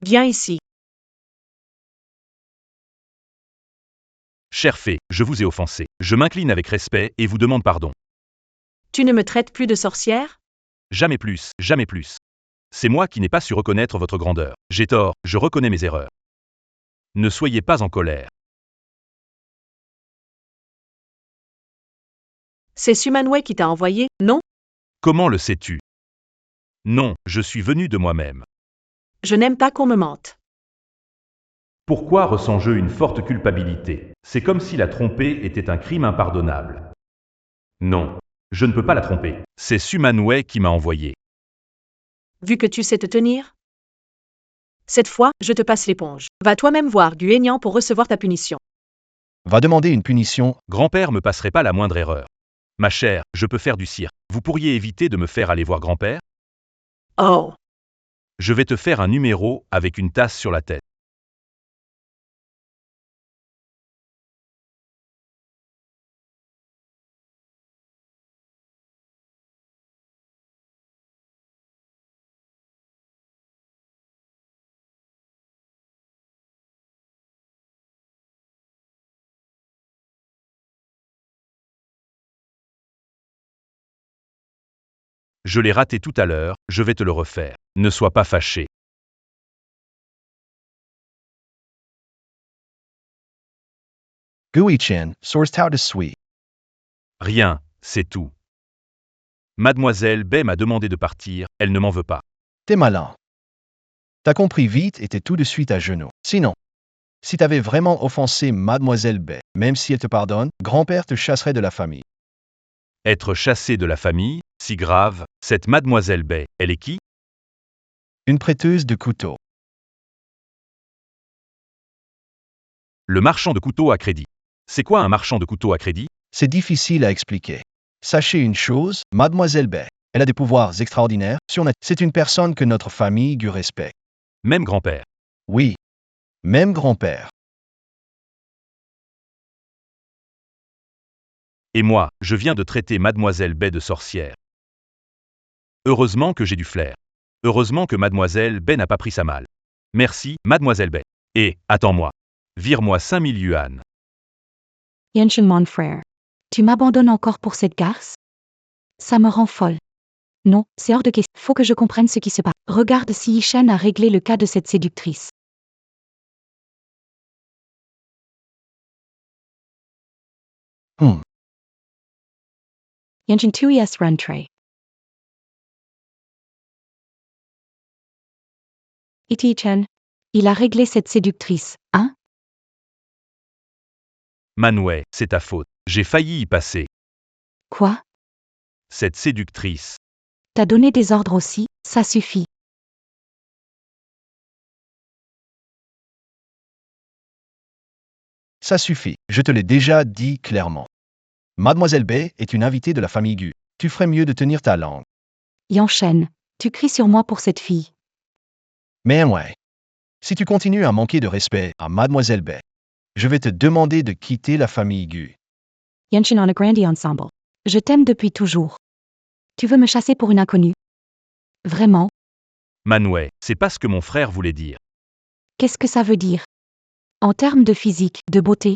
Speaker 4: Viens ici.
Speaker 5: Cher fée, je vous ai offensé. Je m'incline avec respect et vous demande pardon.
Speaker 4: Tu ne me traites plus de sorcière?
Speaker 5: Jamais plus, jamais plus. C'est moi qui n'ai pas su reconnaître votre grandeur. J'ai tort, je reconnais mes erreurs. Ne soyez pas en colère.
Speaker 4: C'est Sumanwë qui t'a envoyé, non?
Speaker 5: Comment le sais-tu? Non, je suis venu de moi-même.
Speaker 4: Je n'aime pas qu'on me mente.
Speaker 5: Pourquoi ressens-je une forte culpabilité? C'est comme si la tromper était un crime impardonnable. Non, je ne peux pas la tromper. C'est Sumanwë qui m'a envoyé.
Speaker 4: Vu que tu sais te tenir? Cette fois, je te passe l'éponge. Va toi-même voir Guénian pour recevoir ta punition.
Speaker 11: Va demander une punition.
Speaker 5: Grand-père me passerait pas la moindre erreur. Ma chère, je peux faire du cirque. Vous pourriez éviter de me faire aller voir grand-père?
Speaker 4: Oh!
Speaker 5: Je vais te faire un numéro avec une tasse sur la tête. Je l'ai raté tout à l'heure, je vais te le refaire. Ne sois pas fâché.
Speaker 11: Gui-Chen, source Tao de Sui.
Speaker 5: Rien, c'est tout. Mademoiselle Bay m'a demandé de partir, elle ne m'en veut pas.
Speaker 11: T'es malin. T'as compris vite et t'es tout de suite à genoux. Sinon, si t'avais vraiment offensé Mademoiselle Bay, même si elle te pardonne, grand-père te chasserait de la famille.
Speaker 5: Être chassé de la famille, si grave, cette Mademoiselle Bay, elle est qui?
Speaker 11: Une prêteuse de couteaux.
Speaker 5: Le marchand de couteaux à crédit. C'est quoi un marchand de couteaux à crédit?
Speaker 11: C'est difficile à expliquer. Sachez une chose, Mademoiselle Bay, elle a des pouvoirs extraordinaires, c'est une personne que notre famille Gu respecte.
Speaker 5: Même grand-père.
Speaker 11: Oui, même grand-père.
Speaker 5: Et moi, je viens de traiter Mademoiselle Bay de sorcière. Heureusement que j'ai du flair. Heureusement que Mademoiselle Bay n'a pas pris ça mal. Merci, Mademoiselle Bay. Et, attends-moi. Vire-moi 5000 yuan.
Speaker 8: Yenshin mon frère. Tu m'abandonnes encore pour cette garce? Ça me rend folle. Non, c'est hors de question. Faut que je comprenne ce qui se passe. Regarde si Yishan a réglé le cas de cette séductrice. Yenshin 2es run tray. Iti-chan. Il a réglé cette séductrice, hein?
Speaker 5: Manwë, c'est ta faute. J'ai failli y passer.
Speaker 8: Quoi?
Speaker 5: Cette séductrice.
Speaker 8: T'as donné des ordres aussi? Ça suffit.
Speaker 11: Ça suffit, je te l'ai déjà dit clairement. Mademoiselle Bay est une invitée de la famille Gu. Tu ferais mieux de tenir ta langue.
Speaker 8: Yanchen, tu cries sur moi pour cette fille.
Speaker 11: Mais ouais. Si tu continues à manquer de respect à Mademoiselle Bay, je vais te demander de quitter la famille Gu.
Speaker 8: Yanchen on a grandi ensemble. Je t'aime depuis toujours. Tu veux me chasser pour une inconnue? Vraiment?
Speaker 5: Manwë, c'est pas ce que mon frère voulait dire.
Speaker 8: Qu'est-ce que ça veut dire? En termes de physique, de beauté?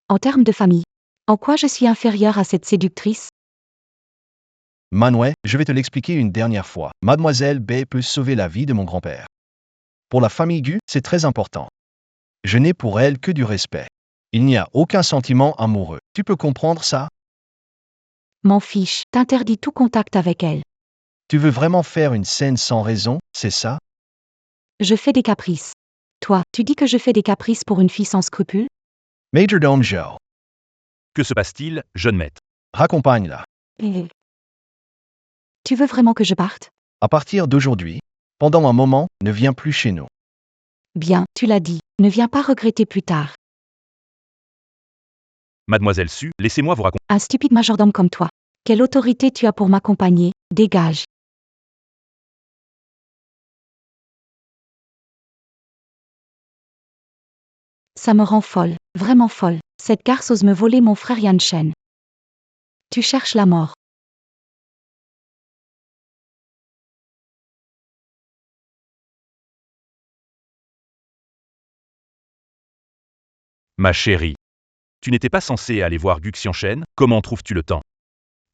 Speaker 8: En termes de famille? En quoi je suis inférieure à cette séductrice?
Speaker 11: Manwë, je vais te l'expliquer une dernière fois. Mademoiselle Bay peut sauver la vie de mon grand-père. Pour la famille Gu, c'est très important. Je n'ai pour elle que du respect. Il n'y a aucun sentiment amoureux. Tu peux comprendre ça?
Speaker 8: M'en fiche, t'interdis tout contact avec elle.
Speaker 11: Tu veux vraiment faire une scène sans raison, c'est ça?
Speaker 8: Je fais des caprices. Toi, tu dis que je fais des caprices pour une fille sans scrupules?
Speaker 11: Majordome Joe,
Speaker 5: Que se passe-t-il, jeune maître?
Speaker 11: raccompagne-la.
Speaker 8: Tu veux vraiment que je parte?
Speaker 11: À partir d'aujourd'hui, pendant un moment, ne viens plus chez nous.
Speaker 8: Bien, tu l'as dit, ne viens pas regretter plus tard.
Speaker 5: Mademoiselle Su, laissez-moi vous raconter.
Speaker 8: Un stupide majordome comme toi. Quelle autorité tu as pour m'accompagner? Dégage. Ça me rend folle, vraiment folle. Cette garce ose me voler mon frère Yanchen. Tu cherches la mort.
Speaker 5: Ma chérie. Tu n'étais pas censée aller voir Gu Xianchen? Comment trouves-tu le temps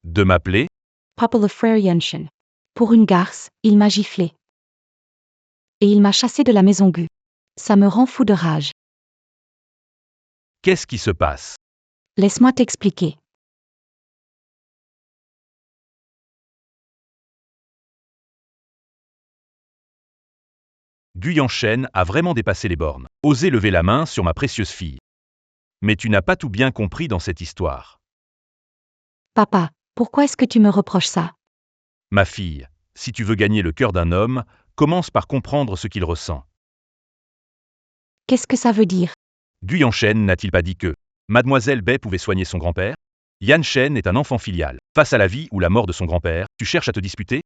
Speaker 5: de m'appeler?
Speaker 8: Papa le frère Yanchen. Pour une garce, il m'a giflé. Et il m'a chassé de la maison Gu. Ça me rend fou de rage.
Speaker 5: Qu'est-ce qui se passe?
Speaker 8: Laisse-moi t'expliquer.
Speaker 5: Gu Yanchen a vraiment dépassé les bornes. Osé lever la main sur ma précieuse fille. Mais tu n'as pas tout bien compris dans cette histoire.
Speaker 8: Papa, pourquoi est-ce que tu me reproches ça?
Speaker 5: Ma fille, si tu veux gagner le cœur d'un homme, commence par comprendre ce qu'il ressent.
Speaker 8: Qu'est-ce que ça veut dire?
Speaker 5: Gu Yanchen n'a-t-il pas dit que Mademoiselle Bay pouvait soigner son grand-père? Yanchen est un enfant filial. Face à la vie ou la mort de son grand-père, tu cherches à te disputer?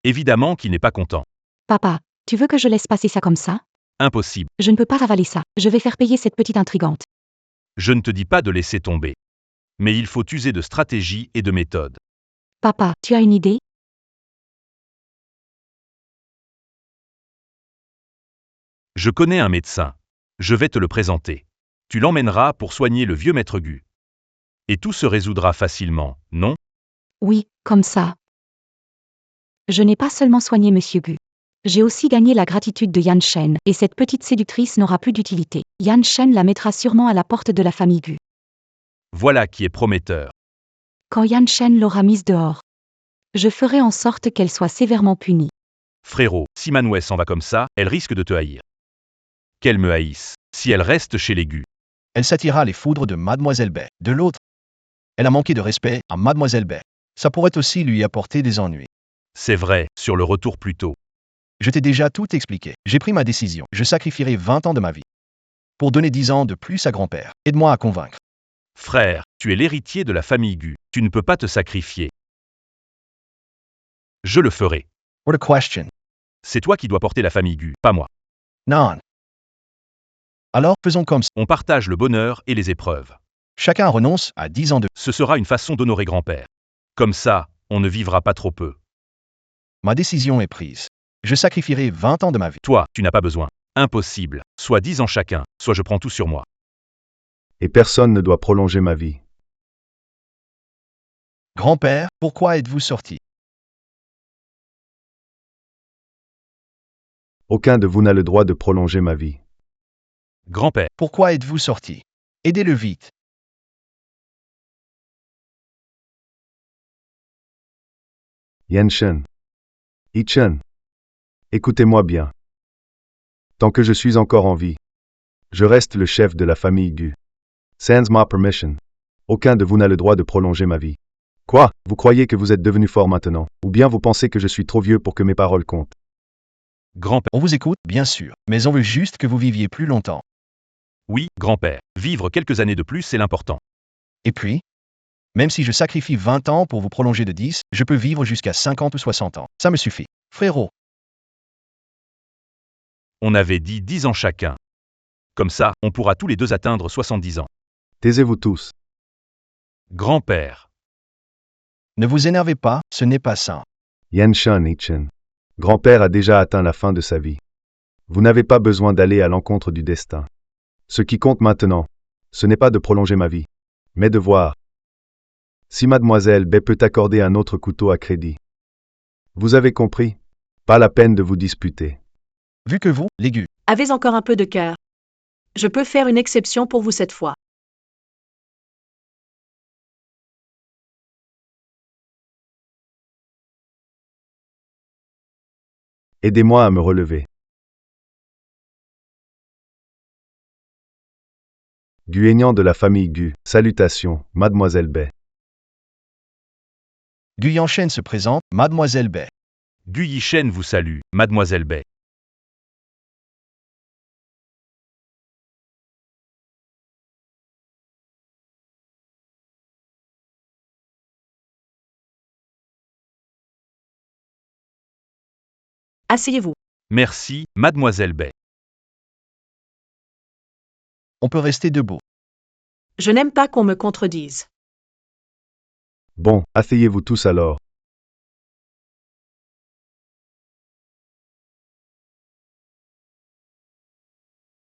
Speaker 5: Évidemment qu'il n'est pas content.
Speaker 8: Papa, tu veux que je laisse passer ça comme ça?
Speaker 5: Impossible.
Speaker 8: Je ne peux pas avaler ça. Je vais faire payer cette petite intrigante.
Speaker 5: Je ne te dis pas de laisser tomber. Mais il faut user de stratégie et de méthode.
Speaker 8: Papa, tu as une idée?
Speaker 5: Je connais un médecin. Je vais te le présenter. Tu l'emmèneras pour soigner le vieux maître Gu. Et tout se résoudra facilement, non?
Speaker 8: Oui, comme ça. Je n'ai pas seulement soigné Monsieur Gu. J'ai aussi gagné la gratitude de Yanchen, et cette petite séductrice n'aura plus d'utilité. Yanchen la mettra sûrement à la porte de la famille Gu.
Speaker 5: Voilà qui est prometteur.
Speaker 8: Quand Yanchen l'aura mise dehors, je ferai en sorte qu'elle soit sévèrement punie.
Speaker 5: Frérot, si Manwë s'en va comme ça, elle risque de te haïr. Qu'elle me haïsse, si elle reste chez les Gu.
Speaker 11: Elle s'attira les foudres de Mademoiselle Bay. De l'autre, elle a manqué de respect à Mademoiselle Bay. Ça pourrait aussi lui apporter des ennuis.
Speaker 5: C'est vrai, sur le retour plus tôt.
Speaker 11: Je t'ai déjà tout expliqué. J'ai pris ma décision. Je sacrifierai 20 ans de ma vie pour donner 10 ans de plus à grand-père. Aide-moi à convaincre.
Speaker 5: Frère, tu es l'héritier de la famille Gu. Tu ne peux pas te sacrifier. Je le ferai.
Speaker 11: What a question.
Speaker 5: C'est toi qui dois porter la famille Gu, pas moi.
Speaker 11: Non. Alors, faisons comme ça.
Speaker 5: On partage le bonheur et les épreuves.
Speaker 11: Chacun renonce à 10 ans de...
Speaker 5: Ce sera une façon d'honorer grand-père. Comme ça, on ne vivra pas trop peu.
Speaker 11: Ma décision est prise. Je sacrifierai 20 ans de ma vie.
Speaker 5: Toi, tu n'as pas besoin. Impossible. Soit 10 ans chacun, soit je prends tout sur moi.
Speaker 12: Et personne ne doit prolonger ma vie.
Speaker 11: Grand-père, pourquoi êtes-vous sorti?
Speaker 12: Aucun de vous n'a le droit de prolonger ma vie.
Speaker 5: Grand-père,
Speaker 11: Pourquoi êtes-vous sorti? Aidez-le vite.
Speaker 12: Yanchen. Yichen. Écoutez-moi bien. Tant que je suis encore en vie, je reste le chef de la famille Gu. Sans ma permission, aucun de vous n'a le droit de prolonger ma vie. Quoi? Vous croyez que vous êtes devenu fort maintenant? Ou bien vous pensez que je suis trop vieux pour que mes paroles comptent?
Speaker 5: Grand-père.
Speaker 11: On vous écoute, bien sûr, mais on veut juste que vous viviez plus longtemps.
Speaker 5: Oui, grand-père. Vivre quelques années de plus, c'est l'important.
Speaker 11: Et puis, même si je sacrifie 20 ans pour vous prolonger de 10, je peux vivre jusqu'à 50 ou 60 ans. Ça me suffit. Frérot,
Speaker 5: On avait dit 10 ans chacun. Comme ça, on pourra tous les deux atteindre 70 ans.
Speaker 12: Taisez-vous tous.
Speaker 5: Grand-père.
Speaker 11: ne vous énervez pas, ce n'est pas sain.
Speaker 12: Yan Shan Ichen. Grand-père a déjà atteint la fin de sa vie. Vous n'avez pas besoin d'aller à l'encontre du destin. Ce qui compte maintenant, ce n'est pas de prolonger ma vie, mais de voir si mademoiselle B peut accorder un autre couteau à crédit. Vous avez compris? Pas la peine de vous disputer.
Speaker 11: Vu que vous, l'aigu,
Speaker 4: Avez encore un peu de cœur. Je peux faire une exception pour vous cette fois.
Speaker 12: Aidez-moi à me relever. Guignant de la famille Gu, salutations, mademoiselle B.
Speaker 11: Guyanchen se présente, mademoiselle B.
Speaker 5: Gu Yishen vous salue, mademoiselle Bay.
Speaker 4: Asseyez-vous.
Speaker 5: Merci, mademoiselle Bay.
Speaker 11: On peut rester debout.
Speaker 4: Je n'aime pas qu'on me contredise.
Speaker 12: Bon, asseyez-vous tous alors.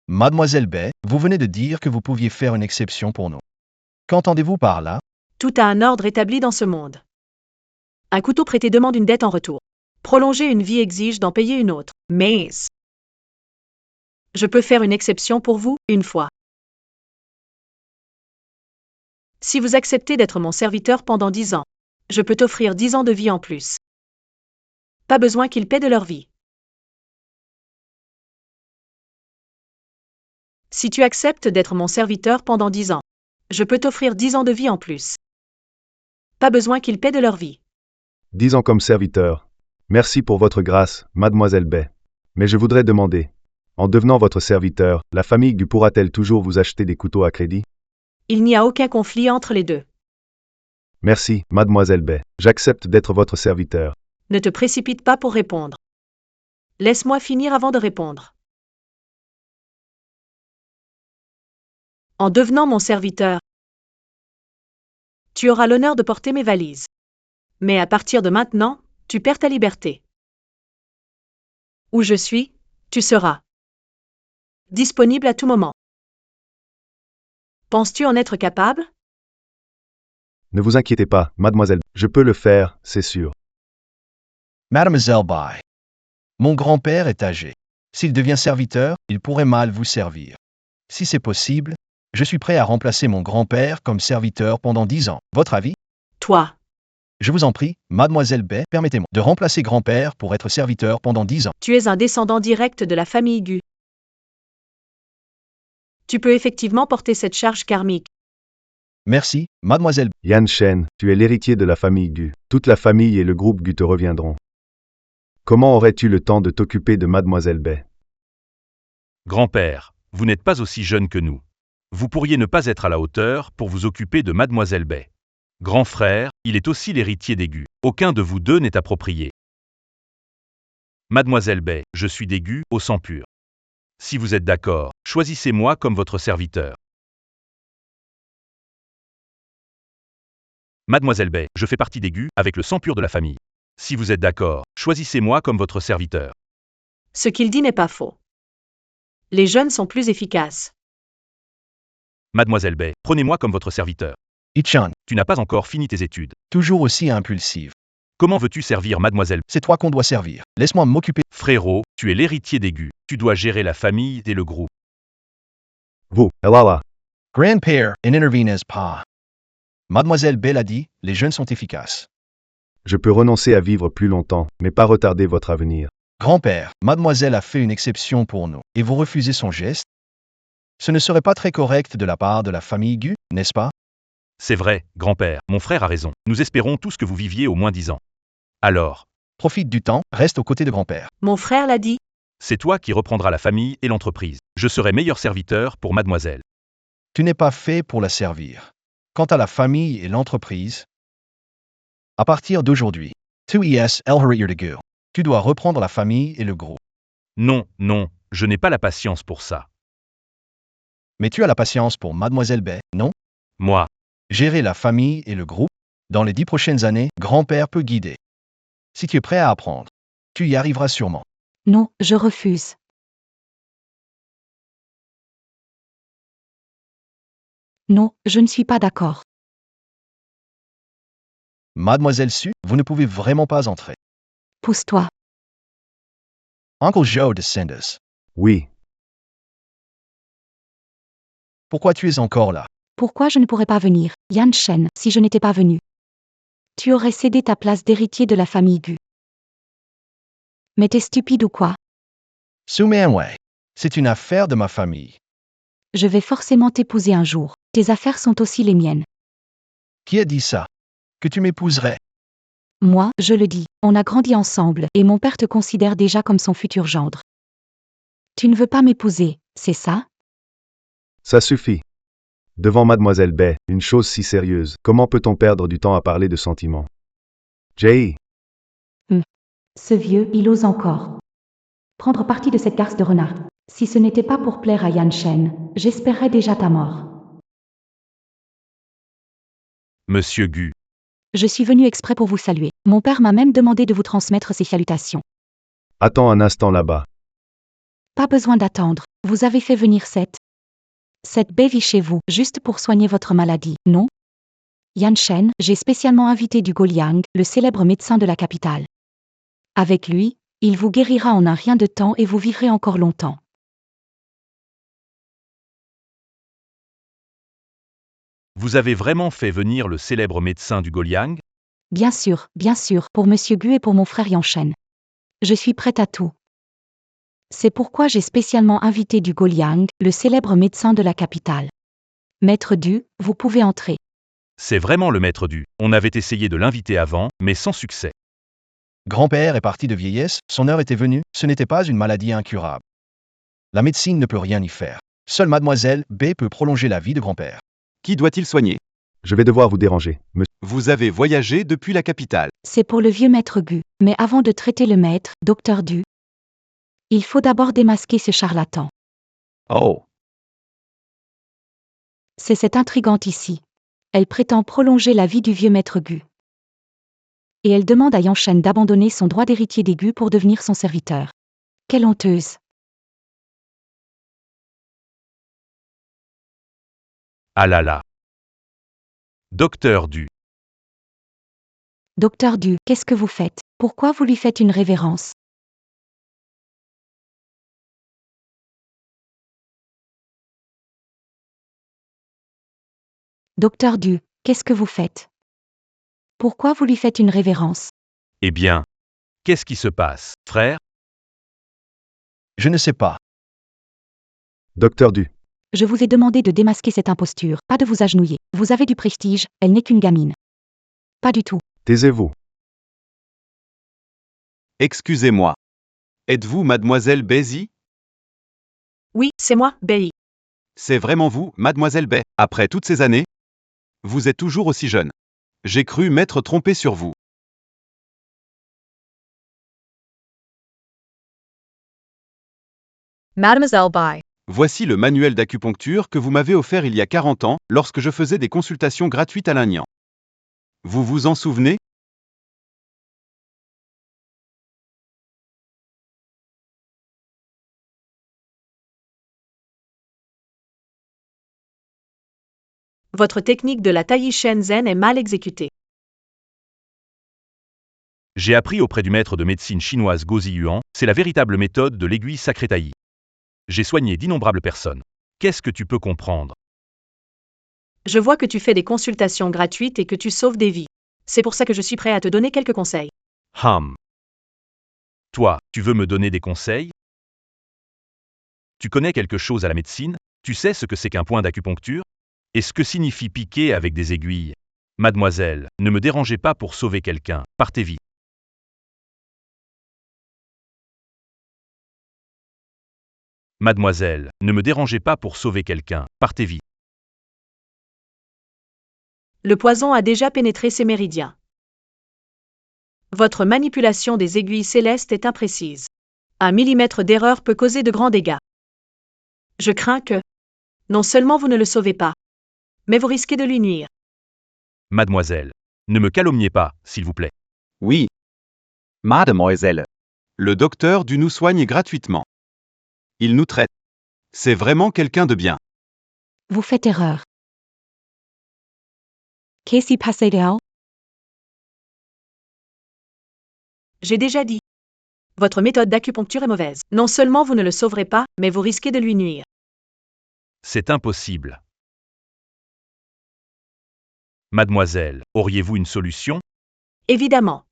Speaker 11: Mademoiselle B, vous venez de dire que vous pouviez faire une exception pour nous. Qu'entendez-vous par là?
Speaker 4: Tout a un ordre établi dans ce monde. Un couteau prêté demande une dette en retour. Prolonger une vie exige d'en payer une autre. Mais je peux faire une exception pour vous, une fois. Si vous acceptez d'être mon serviteur pendant 10 ans, je peux t'offrir 10 ans de vie en plus. Pas besoin qu'ils paient de leur vie. Si tu acceptes d'être mon serviteur pendant 10 ans, je peux t'offrir 10 ans de vie en plus. Pas besoin qu'ils paient de leur vie.
Speaker 12: 10 ans comme serviteur. Merci pour votre grâce, mademoiselle B. Mais je voudrais demander, en devenant votre serviteur, la famille Gu pourra-t-elle toujours vous acheter des couteaux à crédit?
Speaker 4: Il n'y a aucun conflit entre les deux.
Speaker 12: Merci, mademoiselle B. J'accepte d'être votre serviteur.
Speaker 4: Ne te précipite pas pour répondre. Laisse-moi finir avant de répondre. En devenant mon serviteur, tu auras l'honneur de porter mes valises. Mais à partir de maintenant, tu perds ta liberté. Où je suis, tu seras disponible à tout moment. Penses-tu en être capable?
Speaker 12: Ne vous inquiétez pas, mademoiselle. Je peux le faire, c'est sûr.
Speaker 11: Mademoiselle B. Mon grand-père est âgé. S'il devient serviteur, il pourrait mal vous servir. Si c'est possible, je suis prêt à remplacer mon grand-père comme serviteur pendant 10 ans. Votre avis?
Speaker 4: Toi,
Speaker 11: Je vous en prie, mademoiselle B, permettez-moi de remplacer grand-père pour être serviteur pendant 10 ans.
Speaker 4: tu es un descendant direct de la famille Gu. Tu peux effectivement porter cette charge karmique.
Speaker 11: Merci, mademoiselle B.
Speaker 12: Yan Shen, tu es l'héritier de la famille Gu. Toute la famille et le groupe Gu te reviendront. Comment aurais-tu le temps de t'occuper de mademoiselle B?
Speaker 5: Grand-père, vous n'êtes pas aussi jeune que nous. Vous pourriez ne pas être à la hauteur pour vous occuper de mademoiselle Bay. Grand frère, il est aussi l'héritier des Gu. Aucun de vous deux n'est approprié. Mademoiselle Bay, je suis des Gu, au sang pur. Si vous êtes d'accord, choisissez-moi comme votre serviteur. Mademoiselle Bay, je fais partie des Gu, avec le sang pur de la famille. Si vous êtes d'accord, choisissez-moi comme votre serviteur.
Speaker 4: Ce qu'il dit n'est pas faux. Les jeunes sont plus efficaces.
Speaker 5: Mademoiselle Bay, prenez-moi comme votre serviteur.
Speaker 11: Ichan,
Speaker 5: Tu n'as pas encore fini tes études.
Speaker 11: toujours aussi impulsive.
Speaker 5: Comment veux-tu servir mademoiselle?
Speaker 11: C'est toi qu'on doit servir. Laisse-moi m'occuper.
Speaker 5: Frérot, tu es l'héritier des Gu. Tu dois gérer la famille et le groupe.
Speaker 12: Vous, Elala.
Speaker 11: Grand-père, n'intervenez pas. Mademoiselle B l'a dit, les jeunes sont efficaces.
Speaker 12: Je peux renoncer à vivre plus longtemps, mais pas retarder votre avenir.
Speaker 11: Grand-père, mademoiselle a fait une exception pour nous, et vous refusez son geste? Ce ne serait pas très correct de la part de la famille Gu, n'est-ce pas?
Speaker 5: C'est vrai, grand-père, mon frère a raison. Nous espérons tous que vous viviez au moins 10 ans. Alors,
Speaker 11: Profite du temps, reste aux côtés de grand-père.
Speaker 4: Mon frère l'a dit.
Speaker 5: c'est toi qui reprendras la famille et l'entreprise. Je serai meilleur serviteur pour mademoiselle.
Speaker 11: Tu n'es pas fait pour la servir. Quant à la famille et l'entreprise, à partir d'aujourd'hui, tu dois reprendre la famille et le groupe.
Speaker 5: Non, non, je n'ai pas la patience pour ça.
Speaker 11: Mais tu as la patience pour Mademoiselle Bay, non?
Speaker 5: Moi,
Speaker 11: Gérer la famille et le groupe, dans les 10 prochaines années, grand-père peut guider. Si tu es prêt à apprendre, tu y arriveras sûrement.
Speaker 8: Non, je refuse. Non, je ne suis pas d'accord.
Speaker 11: Mademoiselle Sue, vous ne pouvez vraiment pas entrer.
Speaker 8: Pousse-toi.
Speaker 11: Uncle Joe de Sanders,
Speaker 12: Oui,
Speaker 11: pourquoi tu es encore là?
Speaker 8: Pourquoi je ne pourrais pas venir, Yan Shen, si je n'étais pas venu? Tu aurais cédé ta place d'héritier de la famille Gu. Mais t'es stupide ou quoi?
Speaker 11: Sue Manway, c'est une affaire de ma famille.
Speaker 8: Je vais forcément t'épouser un jour. Tes affaires sont aussi les miennes.
Speaker 11: Qui a dit ça? Que tu m'épouserais?
Speaker 8: Moi, je le dis, on a grandi ensemble, et mon père te considère déjà comme son futur gendre. Tu ne veux pas m'épouser, c'est ça?
Speaker 12: ça suffit. Devant Mademoiselle Bay, une chose si sérieuse, comment peut-on perdre du temps à parler de sentiments? Jay,
Speaker 8: Ce vieux, il ose encore. Prendre parti de cette garce de renard. Si ce n'était pas pour plaire à Yan Shen, j'espérais déjà ta mort.
Speaker 5: Monsieur Gu,
Speaker 8: Je suis venu exprès pour vous saluer. Mon père m'a même demandé de vous transmettre ses salutations.
Speaker 12: attends un instant là-bas.
Speaker 8: Pas besoin d'attendre. Vous avez fait venir cette baie chez vous, juste pour soigner votre maladie, non? Yan Shen, j'ai spécialement invité du Goliang, le célèbre médecin de la capitale. Avec lui, il vous guérira en un rien de temps et vous vivrez encore longtemps.
Speaker 5: vous avez vraiment fait venir le célèbre médecin du Goliang?
Speaker 8: Bien sûr, pour Monsieur Gu et pour mon frère Yan Shen. Je suis prête à tout. C'est pourquoi j'ai spécialement invité du Goliang, le célèbre médecin de la capitale. Maître Du, vous pouvez entrer.
Speaker 5: C'est vraiment le maître du. On avait essayé de l'inviter avant, mais sans succès.
Speaker 11: Grand-père est parti de vieillesse, son heure était venue, ce n'était pas une maladie incurable. La médecine ne peut rien y faire. Seule Mademoiselle B peut prolonger la vie de grand-père.
Speaker 3: Qui doit-il soigner?
Speaker 12: Je vais devoir vous déranger, monsieur.
Speaker 3: Vous avez voyagé depuis la capitale.
Speaker 8: C'est pour le vieux maître Gu. Mais avant de traiter le maître, docteur Du, il faut d'abord démasquer ce charlatan.
Speaker 3: Oh,
Speaker 8: C'est cette intrigante ici. Elle prétend prolonger la vie du vieux maître Gu. Et elle demande à Yan Shen d'abandonner son droit d'héritier des Gu pour devenir son serviteur. Quelle honteuse.
Speaker 5: Ah là là. Docteur Du,
Speaker 8: Docteur Du, qu'est-ce que vous faites? Pourquoi vous lui faites une révérence? Docteur Du, qu'est-ce que vous faites? Pourquoi vous lui faites une révérence?
Speaker 5: eh bien, qu'est-ce qui se passe, frère?
Speaker 11: Je ne sais pas.
Speaker 12: Docteur Du,
Speaker 8: Je vous ai demandé de démasquer cette imposture, pas de vous agenouiller. Vous avez du prestige, elle n'est qu'une gamine. Pas du tout.
Speaker 12: taisez-vous.
Speaker 3: excusez-moi. Êtes-vous Mademoiselle Baisy?
Speaker 4: Oui, c'est moi, Bei.
Speaker 3: C'est vraiment vous, Mademoiselle Bay, après toutes ces années? Vous êtes toujours aussi jeune. J'ai cru m'être trompé sur vous.
Speaker 7: Mademoiselle Bai.
Speaker 3: Voici le manuel d'acupuncture que vous m'avez offert il y a 40 ans, lorsque je faisais des consultations gratuites à Lagnan. Vous vous en souvenez?
Speaker 4: Votre technique de la taillis Shenzhen est mal exécutée.
Speaker 5: J'ai appris auprès du maître de médecine chinoise Go Ziyuan, c'est la véritable méthode de l'aiguille sacrée taillis. J'ai soigné d'innombrables personnes. Qu'est-ce que tu peux comprendre?
Speaker 4: Je vois que tu fais des consultations gratuites et que tu sauves des vies. C'est pour ça que je suis prêt à te donner quelques conseils.
Speaker 5: Toi, tu veux me donner des conseils? Tu connais quelque chose à la médecine? Tu sais ce que c'est qu'un point d'acupuncture? Et ce que signifie piquer avec des aiguilles? Mademoiselle, ne me dérangez pas pour sauver quelqu'un, partez vite. Mademoiselle, ne me dérangez pas pour sauver quelqu'un, partez vite.
Speaker 4: Le poison a déjà pénétré ses méridiens. Votre manipulation des aiguilles célestes est imprécise. 1 millimètre d'erreur peut causer de grands dégâts. Je crains que, non seulement vous ne le sauvez pas, mais vous risquez de lui nuire.
Speaker 5: Mademoiselle, ne me calomniez pas, s'il vous plaît.
Speaker 13: Oui. Mademoiselle.
Speaker 3: Le docteur du nous soigne gratuitement. Il nous traite. C'est vraiment quelqu'un de bien.
Speaker 8: Vous faites erreur. Qu'est-ce qui s'est passé dehors?
Speaker 4: J'ai déjà dit. Votre méthode d'acupuncture est mauvaise. Non seulement vous ne le sauverez pas, mais vous risquez de lui nuire.
Speaker 5: C'est impossible. Mademoiselle, auriez-vous une solution?
Speaker 4: Évidemment.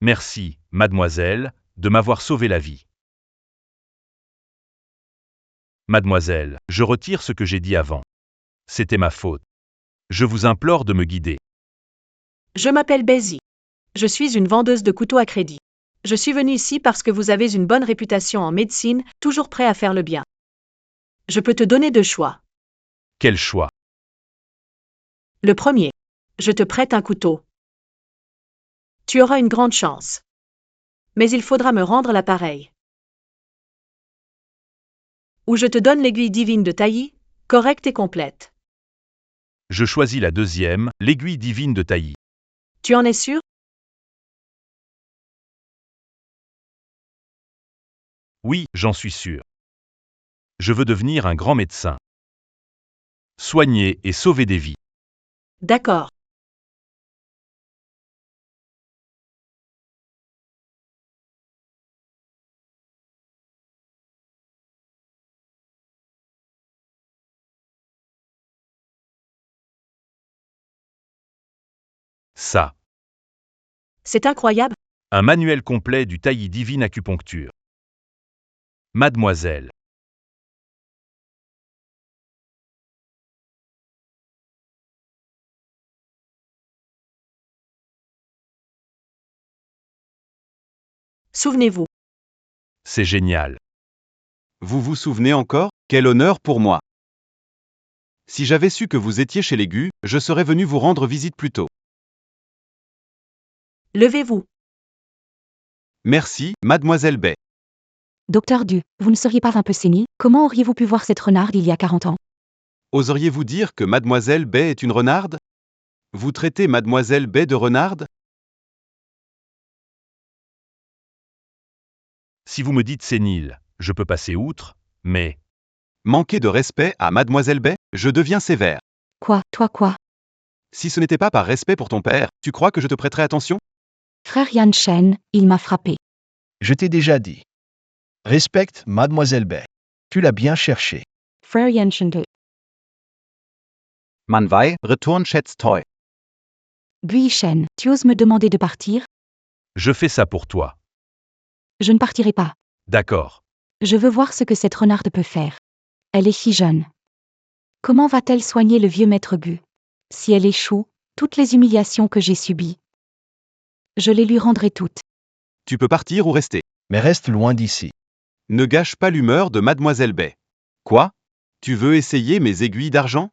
Speaker 5: Merci, mademoiselle, de m'avoir sauvé la vie. Mademoiselle, je retire ce que j'ai dit avant. C'était ma faute. Je vous implore de me guider.
Speaker 4: Je m'appelle Bézi. Je suis une vendeuse de couteaux à crédit. Je suis venue ici parce que vous avez une bonne réputation en médecine, toujours prêt à faire le bien. Je peux te donner 2 choix.
Speaker 5: Quel choix?
Speaker 4: Le premier. Je te prête un couteau. Tu auras une grande chance. Mais il faudra me rendre l'appareil. Ou je te donne l'aiguille divine de taillis, correcte et complète.
Speaker 5: Je choisis la deuxième, l'aiguille divine de taillis.
Speaker 4: Tu en es sûr?
Speaker 5: Oui, j'en suis sûr. Je veux devenir un grand médecin. Soigner et sauver des vies.
Speaker 4: D'accord.
Speaker 5: Ça.
Speaker 4: C'est incroyable.
Speaker 5: Un manuel complet du taillis divine acupuncture. Mademoiselle.
Speaker 4: Souvenez-vous.
Speaker 5: C'est génial.
Speaker 3: Vous vous souvenez encore? Quel honneur pour moi. Si j'avais su que vous étiez chez l'aigu, je serais venu vous rendre visite plus tôt.
Speaker 4: Levez-vous.
Speaker 3: Merci, mademoiselle Bay.
Speaker 8: Docteur Du, vous ne seriez pas un peu saigné? Comment auriez-vous pu voir cette renarde il y a 40 ans?
Speaker 3: Oseriez-vous dire que mademoiselle Bay est une renarde? Vous traitez mademoiselle Bay de renarde?
Speaker 5: Si vous me dites sénile, je peux passer outre, mais...
Speaker 3: Manquer de respect à mademoiselle Bay, je deviens sévère.
Speaker 8: Quoi, toi quoi?
Speaker 3: Si ce n'était pas par respect pour ton père, tu crois que je te prêterais attention?
Speaker 8: Frère Yan Shen, il m'a frappé.
Speaker 11: Je t'ai déjà dit. Respecte mademoiselle Bay. Tu l'as bien cherché.
Speaker 8: Frère Yan Shen de
Speaker 13: Man Wei, retourne schätzt toi.
Speaker 8: Gui Shen, tu oses me demander de partir?
Speaker 5: Je fais ça pour toi.
Speaker 8: Je ne partirai pas.
Speaker 5: D'accord.
Speaker 8: Je veux voir ce que cette renarde peut faire. Elle est si jeune. Comment va-t-elle soigner le vieux maître Gu? Si elle échoue, toutes les humiliations que j'ai subies, je les lui rendrai toutes.
Speaker 3: Tu peux partir ou rester.
Speaker 11: Mais reste loin d'ici.
Speaker 3: Ne gâche pas l'humeur de mademoiselle Bay. Quoi? Tu veux essayer mes aiguilles d'argent?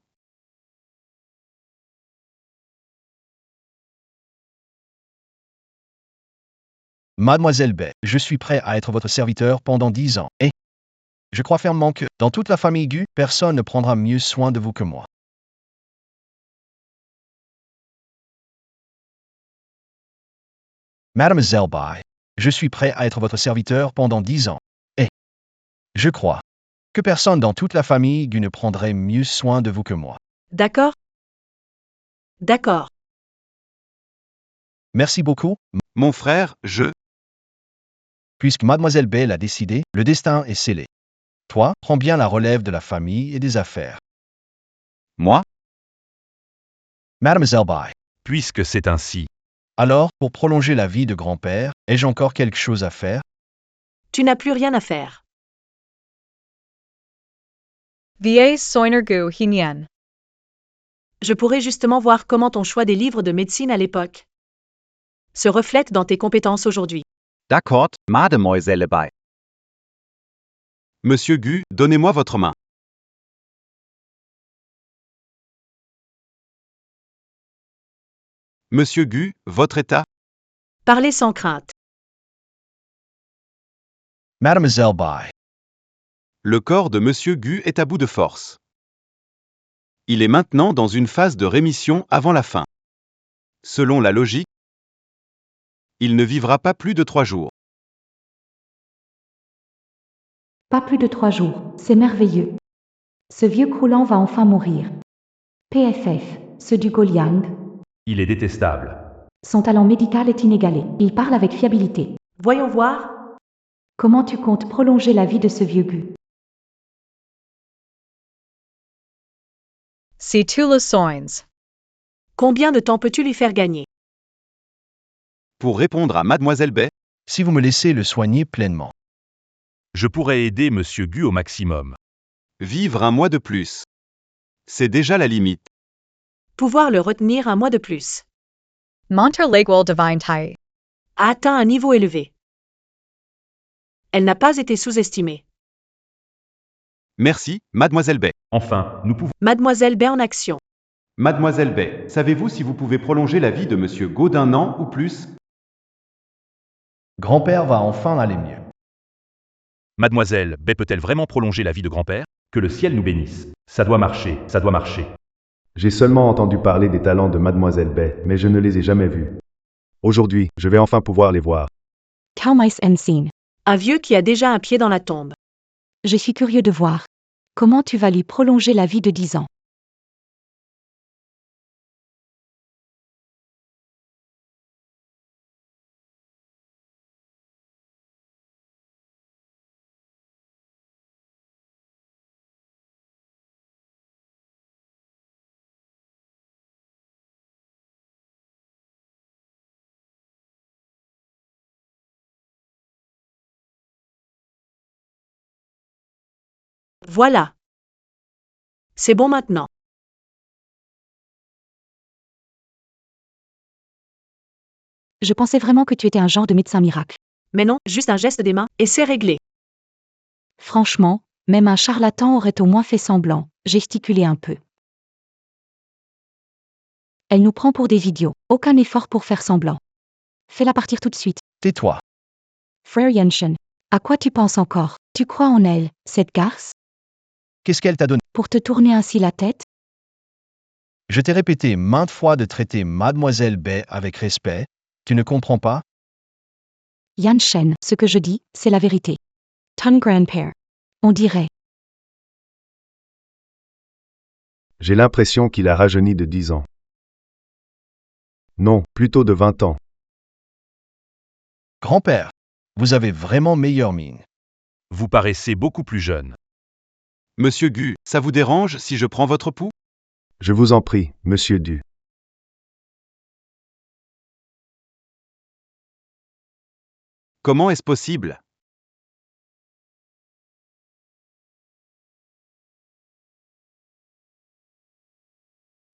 Speaker 11: Mademoiselle Bay, je suis prêt à être votre serviteur pendant 10 ans. Et je crois fermement que, dans toute la famille Gu, personne ne prendra mieux soin de vous que moi. Mademoiselle Bay, je suis prêt à être votre serviteur pendant 10 ans. Et je crois que personne dans toute la famille Gu ne prendrait mieux soin de vous que moi.
Speaker 4: D'accord? D'accord.
Speaker 11: Merci beaucoup.
Speaker 3: Mon frère,
Speaker 11: Puisque Mademoiselle B l'a décidé, le destin est scellé. Toi, prends bien la relève de la famille et des affaires.
Speaker 13: Moi?
Speaker 11: Mademoiselle B.
Speaker 5: Puisque c'est ainsi,
Speaker 11: Alors, pour prolonger la vie de grand-père, ai-je encore quelque chose à faire?
Speaker 4: Tu n'as plus rien à faire.
Speaker 7: Va soinergu hinyan.
Speaker 4: Je pourrais justement voir comment ton choix des livres de médecine à l'époque se reflète dans tes compétences aujourd'hui.
Speaker 13: D'accord, Mademoiselle Bay.
Speaker 3: Monsieur Gu, donnez-moi votre main. Monsieur Gu, votre état?
Speaker 4: Parlez sans crainte.
Speaker 11: Mademoiselle B.
Speaker 3: Le corps de Monsieur Gu est à bout de force. Il est maintenant dans une phase de rémission avant la fin. Selon la logique, il ne vivra pas plus de 3 jours.
Speaker 8: Pas plus de 3 jours, c'est merveilleux. Ce vieux croulant va enfin mourir. PFF, ceux du Goliang.
Speaker 5: il est détestable.
Speaker 8: Son talent médical est inégalé. Il parle avec fiabilité.
Speaker 4: Voyons voir.
Speaker 8: Comment tu comptes prolonger la vie de ce vieux gu?
Speaker 7: Si tu le soins.
Speaker 4: Combien de temps peux-tu lui faire gagner?
Speaker 3: Pour répondre à Mademoiselle Bay,
Speaker 11: Si vous me laissez le soigner pleinement.
Speaker 5: Je pourrais aider Monsieur Gu au maximum.
Speaker 3: vivre un mois de plus. C'est déjà la limite.
Speaker 4: Pouvoir le retenir un mois de plus.
Speaker 7: Monter Lakewell Divine Tai.
Speaker 4: A atteint un niveau élevé. Elle n'a pas été sous-estimée.
Speaker 3: Merci, Mademoiselle Bay.
Speaker 5: Enfin, nous pouvons...
Speaker 4: Mademoiselle Bay en action.
Speaker 3: Mademoiselle Bay, savez-vous si vous pouvez prolonger la vie de Monsieur Go d'un an ou plus?
Speaker 11: Grand-père va enfin aller mieux.
Speaker 5: Mademoiselle Bay peut-elle vraiment prolonger la vie de grand-père? Que le ciel nous bénisse. Ça doit marcher, ça doit marcher.
Speaker 12: J'ai seulement entendu parler des talents de Mademoiselle Bay, mais je ne les ai jamais vus. Aujourd'hui, je vais enfin pouvoir les voir.
Speaker 8: Kaumais Ensign.
Speaker 4: Un vieux qui a déjà un pied dans la tombe.
Speaker 8: Je suis curieux de voir. Comment tu vas lui prolonger la vie de 10 ans?
Speaker 4: Voilà. C'est bon maintenant.
Speaker 8: Je pensais vraiment que tu étais un genre de médecin miracle.
Speaker 4: Mais non, juste un geste des mains, et c'est réglé.
Speaker 8: Franchement, même un charlatan aurait au moins fait semblant, gesticuler un peu. Elle nous prend pour des idiots, aucun effort pour faire semblant. Fais-la partir tout de suite.
Speaker 11: Tais-toi.
Speaker 8: Frère Yenshen, à quoi tu penses encore? Tu crois en elle, cette garce?
Speaker 11: Qu'est-ce qu'elle t'a donné?
Speaker 8: Pour te tourner ainsi la tête?
Speaker 11: Je t'ai répété maintes fois de traiter Mademoiselle Bay avec respect. Tu ne comprends pas?
Speaker 8: Yenshen, ce que je dis, c'est la vérité. Ton grand-père. On dirait.
Speaker 12: J'ai l'impression qu'il a rajeuni de 10 ans. Non, plutôt de 20 ans.
Speaker 11: Grand-père, vous avez vraiment meilleure mine.
Speaker 5: Vous paraissez beaucoup plus jeune.
Speaker 3: Monsieur Gu, ça vous dérange si je prends votre pouls?
Speaker 12: Je vous en prie, Monsieur Du.
Speaker 3: Comment est-ce possible?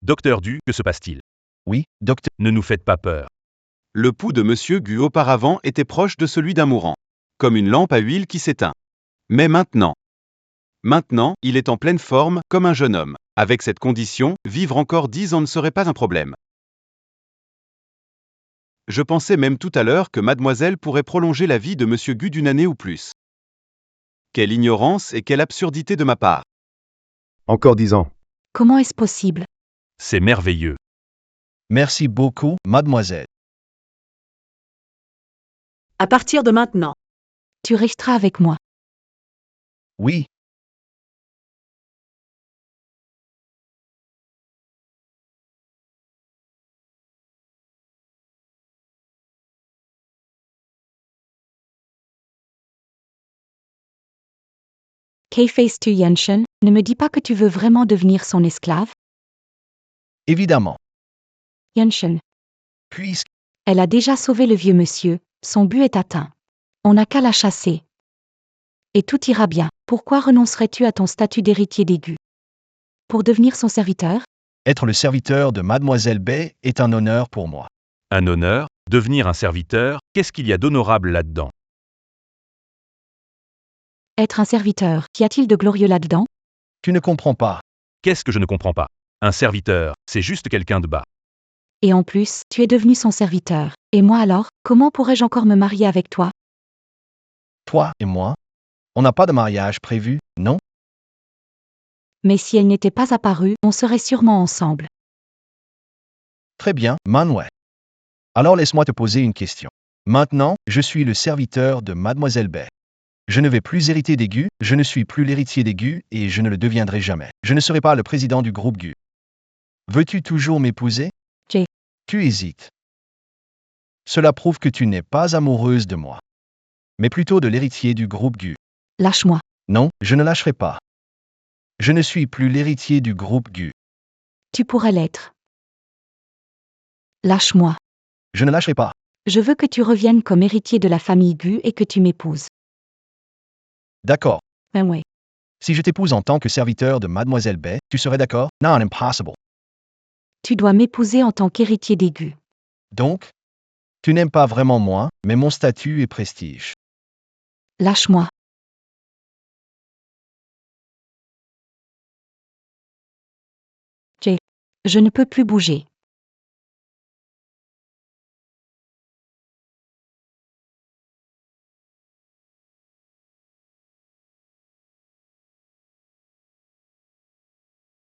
Speaker 5: Docteur Du, que se passe-t-il?
Speaker 11: Oui, docteur.
Speaker 5: Ne nous faites pas peur.
Speaker 3: Le pouls de Monsieur Gu auparavant était proche de celui d'un mourant. Comme une lampe à huile qui s'éteint. Mais maintenant, il est en pleine forme, comme un jeune homme. Avec cette condition, vivre encore 10 ans ne serait pas un problème. Je pensais même tout à l'heure que mademoiselle pourrait prolonger la vie de Monsieur Gu d'une année ou plus. Quelle ignorance et quelle absurdité de ma part.
Speaker 12: Encore 10 ans.
Speaker 8: Comment est-ce possible?
Speaker 5: C'est merveilleux.
Speaker 11: Merci beaucoup, mademoiselle.
Speaker 4: À partir de maintenant.
Speaker 8: Tu resteras avec moi.
Speaker 11: Oui,
Speaker 8: K-Face to Yanshen, ne me dis pas que tu veux vraiment devenir son esclave?
Speaker 11: Évidemment.
Speaker 8: Yanshen.
Speaker 11: Puisque,
Speaker 8: Elle a déjà sauvé le vieux monsieur, son but est atteint. On n'a qu'à la chasser. Et tout ira bien. Pourquoi renoncerais-tu à ton statut d'héritier d'aigu? Pour devenir son serviteur?
Speaker 11: être le serviteur de Mademoiselle Bay est un honneur pour moi.
Speaker 5: Un honneur, devenir un serviteur, qu'est-ce qu'il y a d'honorable là-dedans?
Speaker 8: Être un serviteur, qu'y a-t-il de glorieux là-dedans?
Speaker 11: Tu ne comprends pas.
Speaker 5: Qu'est-ce que je ne comprends pas? Un serviteur, c'est juste quelqu'un de bas.
Speaker 8: Et en plus, tu es devenu son serviteur. Et moi alors, comment pourrais-je encore me marier avec toi?
Speaker 11: Toi et moi? On n'a pas de mariage prévu, non?
Speaker 8: Mais si elle n'était pas apparue, on serait sûrement ensemble.
Speaker 11: Très bien, Manuel. Alors laisse-moi te poser une question. Maintenant, je suis le serviteur de Mademoiselle Bay. Je ne vais plus hériter des Gu, je ne suis plus l'héritier des Gu et je ne le deviendrai jamais. Je ne serai pas le président du groupe Gu. Veux-tu toujours m'épouser?
Speaker 8: Jay.
Speaker 11: Tu hésites. Cela prouve que tu n'es pas amoureuse de moi, mais plutôt de l'héritier du groupe Gu.
Speaker 8: Lâche-moi.
Speaker 11: Non, je ne lâcherai pas. Je ne suis plus l'héritier du groupe Gu.
Speaker 8: Tu pourrais l'être. Lâche-moi.
Speaker 11: Je ne lâcherai pas.
Speaker 8: Je veux que tu reviennes comme héritier de la famille Gu et que tu m'épouses.
Speaker 11: D'accord.
Speaker 8: Ben ouais.
Speaker 11: Si je t'épouse en tant que serviteur de Mademoiselle Bay, tu serais d'accord? Non, impossible.
Speaker 8: Tu dois m'épouser en tant qu'héritier des Gu.
Speaker 11: Donc, tu n'aimes pas vraiment moi, mais mon statut et prestige.
Speaker 8: Lâche-moi. Jay. Je ne peux plus bouger.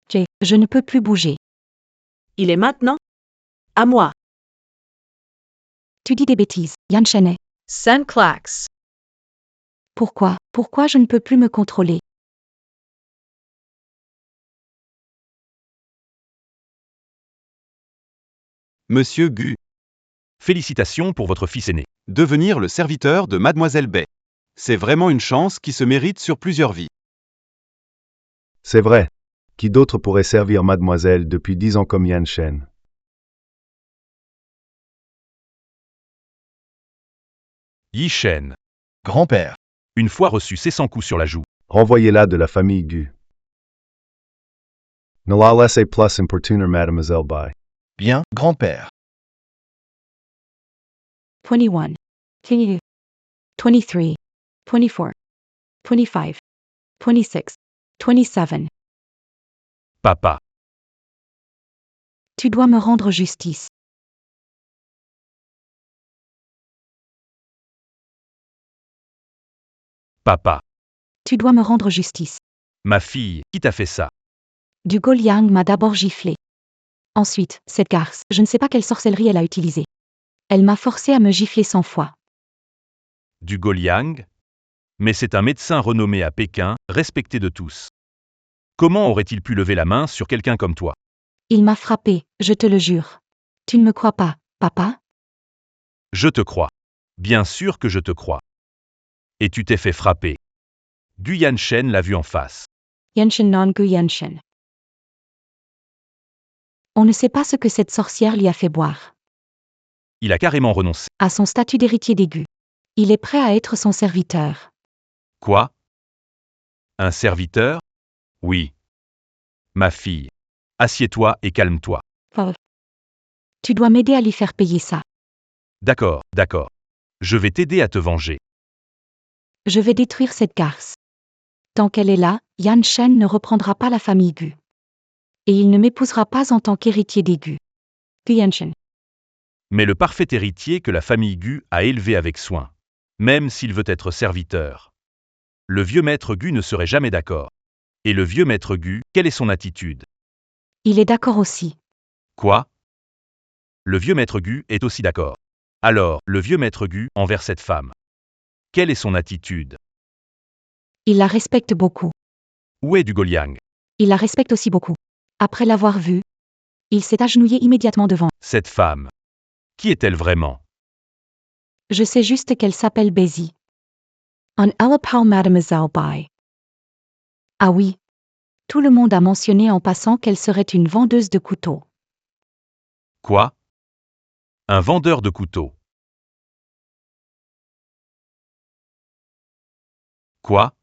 Speaker 8: Jay. Je ne peux plus bouger.
Speaker 4: Il est maintenant à moi.
Speaker 8: Tu dis des bêtises, Yanshen.
Speaker 7: Send clacks.
Speaker 8: Pourquoi je ne peux plus me contrôler?
Speaker 3: Monsieur Gu,
Speaker 5: Félicitations pour votre fils aîné.
Speaker 3: devenir le serviteur de Mademoiselle Bay. C'est vraiment une chance qui se mérite sur plusieurs vies.
Speaker 12: C'est vrai. Qui d'autre pourrait servir mademoiselle depuis 10 ans comme Yanshen?
Speaker 5: Yi-Shen.
Speaker 11: Grand-père.
Speaker 5: Une fois reçu 600 coups sur la joue.
Speaker 12: Renvoyez-la de la famille Gu. Ne la laissez plus importuner Mademoiselle Bay.
Speaker 11: Bien, grand-père.
Speaker 8: 21. 22. 23. 24. 25. 26. 27.
Speaker 5: Papa.
Speaker 8: Tu dois me rendre justice.
Speaker 5: Papa.
Speaker 8: Tu dois me rendre justice.
Speaker 5: Ma fille, qui t'a fait ça?
Speaker 8: Du Goliang m'a d'abord giflé. Ensuite, cette garce, je ne sais pas quelle sorcellerie elle a utilisée. Elle m'a forcé à me gifler 100 fois.
Speaker 5: Du Goliang? Mais c'est un médecin renommé à Pékin, respecté de tous. Comment aurait-il pu lever la main sur quelqu'un comme toi?
Speaker 8: Il m'a frappé, je te le jure. Tu ne me crois pas, papa?
Speaker 5: Je te crois. Bien sûr que je te crois. Et tu t'es fait frapper. Gu Yanshen l'a vu en face.
Speaker 8: Yanshen non Gu Yanshen. On ne sait pas ce que cette sorcière lui a fait boire.
Speaker 5: Il a carrément renoncé.
Speaker 8: À son statut d'héritier des Gu. Il est prêt à être son serviteur.
Speaker 5: Quoi? Un serviteur? Oui. Ma fille. Assieds-toi et calme-toi.
Speaker 8: Tu dois m'aider à lui faire payer ça.
Speaker 5: D'accord, d'accord. Je vais t'aider à te venger.
Speaker 8: Je vais détruire cette garce. Tant qu'elle est là, Yanshen ne reprendra pas la famille Gu. Et il ne m'épousera pas en tant qu'héritier des Gu. Gu Yanshen.
Speaker 5: Mais le parfait héritier que la famille Gu a élevé avec soin. Même s'il veut être serviteur. Le vieux maître Gu ne serait jamais d'accord. Et le vieux maître Gu, quelle est son attitude?
Speaker 8: Il est d'accord aussi.
Speaker 5: Quoi? Le vieux maître Gu est aussi d'accord. Alors, le vieux maître Gu envers cette femme. Quelle est son attitude?
Speaker 8: Il la respecte beaucoup.
Speaker 5: Où est du Goliang?
Speaker 8: Il la respecte aussi beaucoup. Après l'avoir vue, il s'est agenouillé immédiatement devant.
Speaker 5: Cette femme. Qui est-elle vraiment?
Speaker 8: Je sais juste qu'elle s'appelle Bézi. On Alapao Mademoiselle Bai. Ah oui. Tout le monde a mentionné en passant qu'elle serait une vendeuse de couteaux.
Speaker 5: Quoi? Un vendeur de couteaux. Quoi?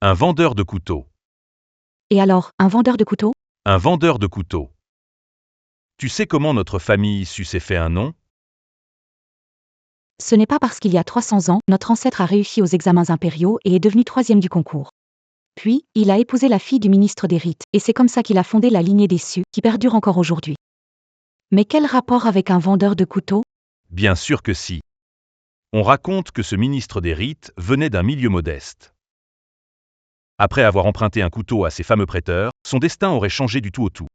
Speaker 5: Un vendeur de couteaux.
Speaker 8: Et alors, un vendeur de couteaux?
Speaker 5: Un vendeur de couteaux. Tu sais comment notre famille issue s'est fait un nom?
Speaker 8: Ce n'est pas parce qu'il y a 300 ans, notre ancêtre a réussi aux examens impériaux et est devenu 3e du concours. Puis, il a épousé la fille du ministre des Rites, et c'est comme ça qu'il a fondé la lignée des Sioux, qui perdure encore aujourd'hui. Mais quel rapport avec un vendeur de couteaux?
Speaker 5: Bien sûr que si. On raconte que ce ministre des Rites venait d'un milieu modeste. Après avoir emprunté un couteau à ses fameux prêteurs, son destin aurait changé du tout au tout.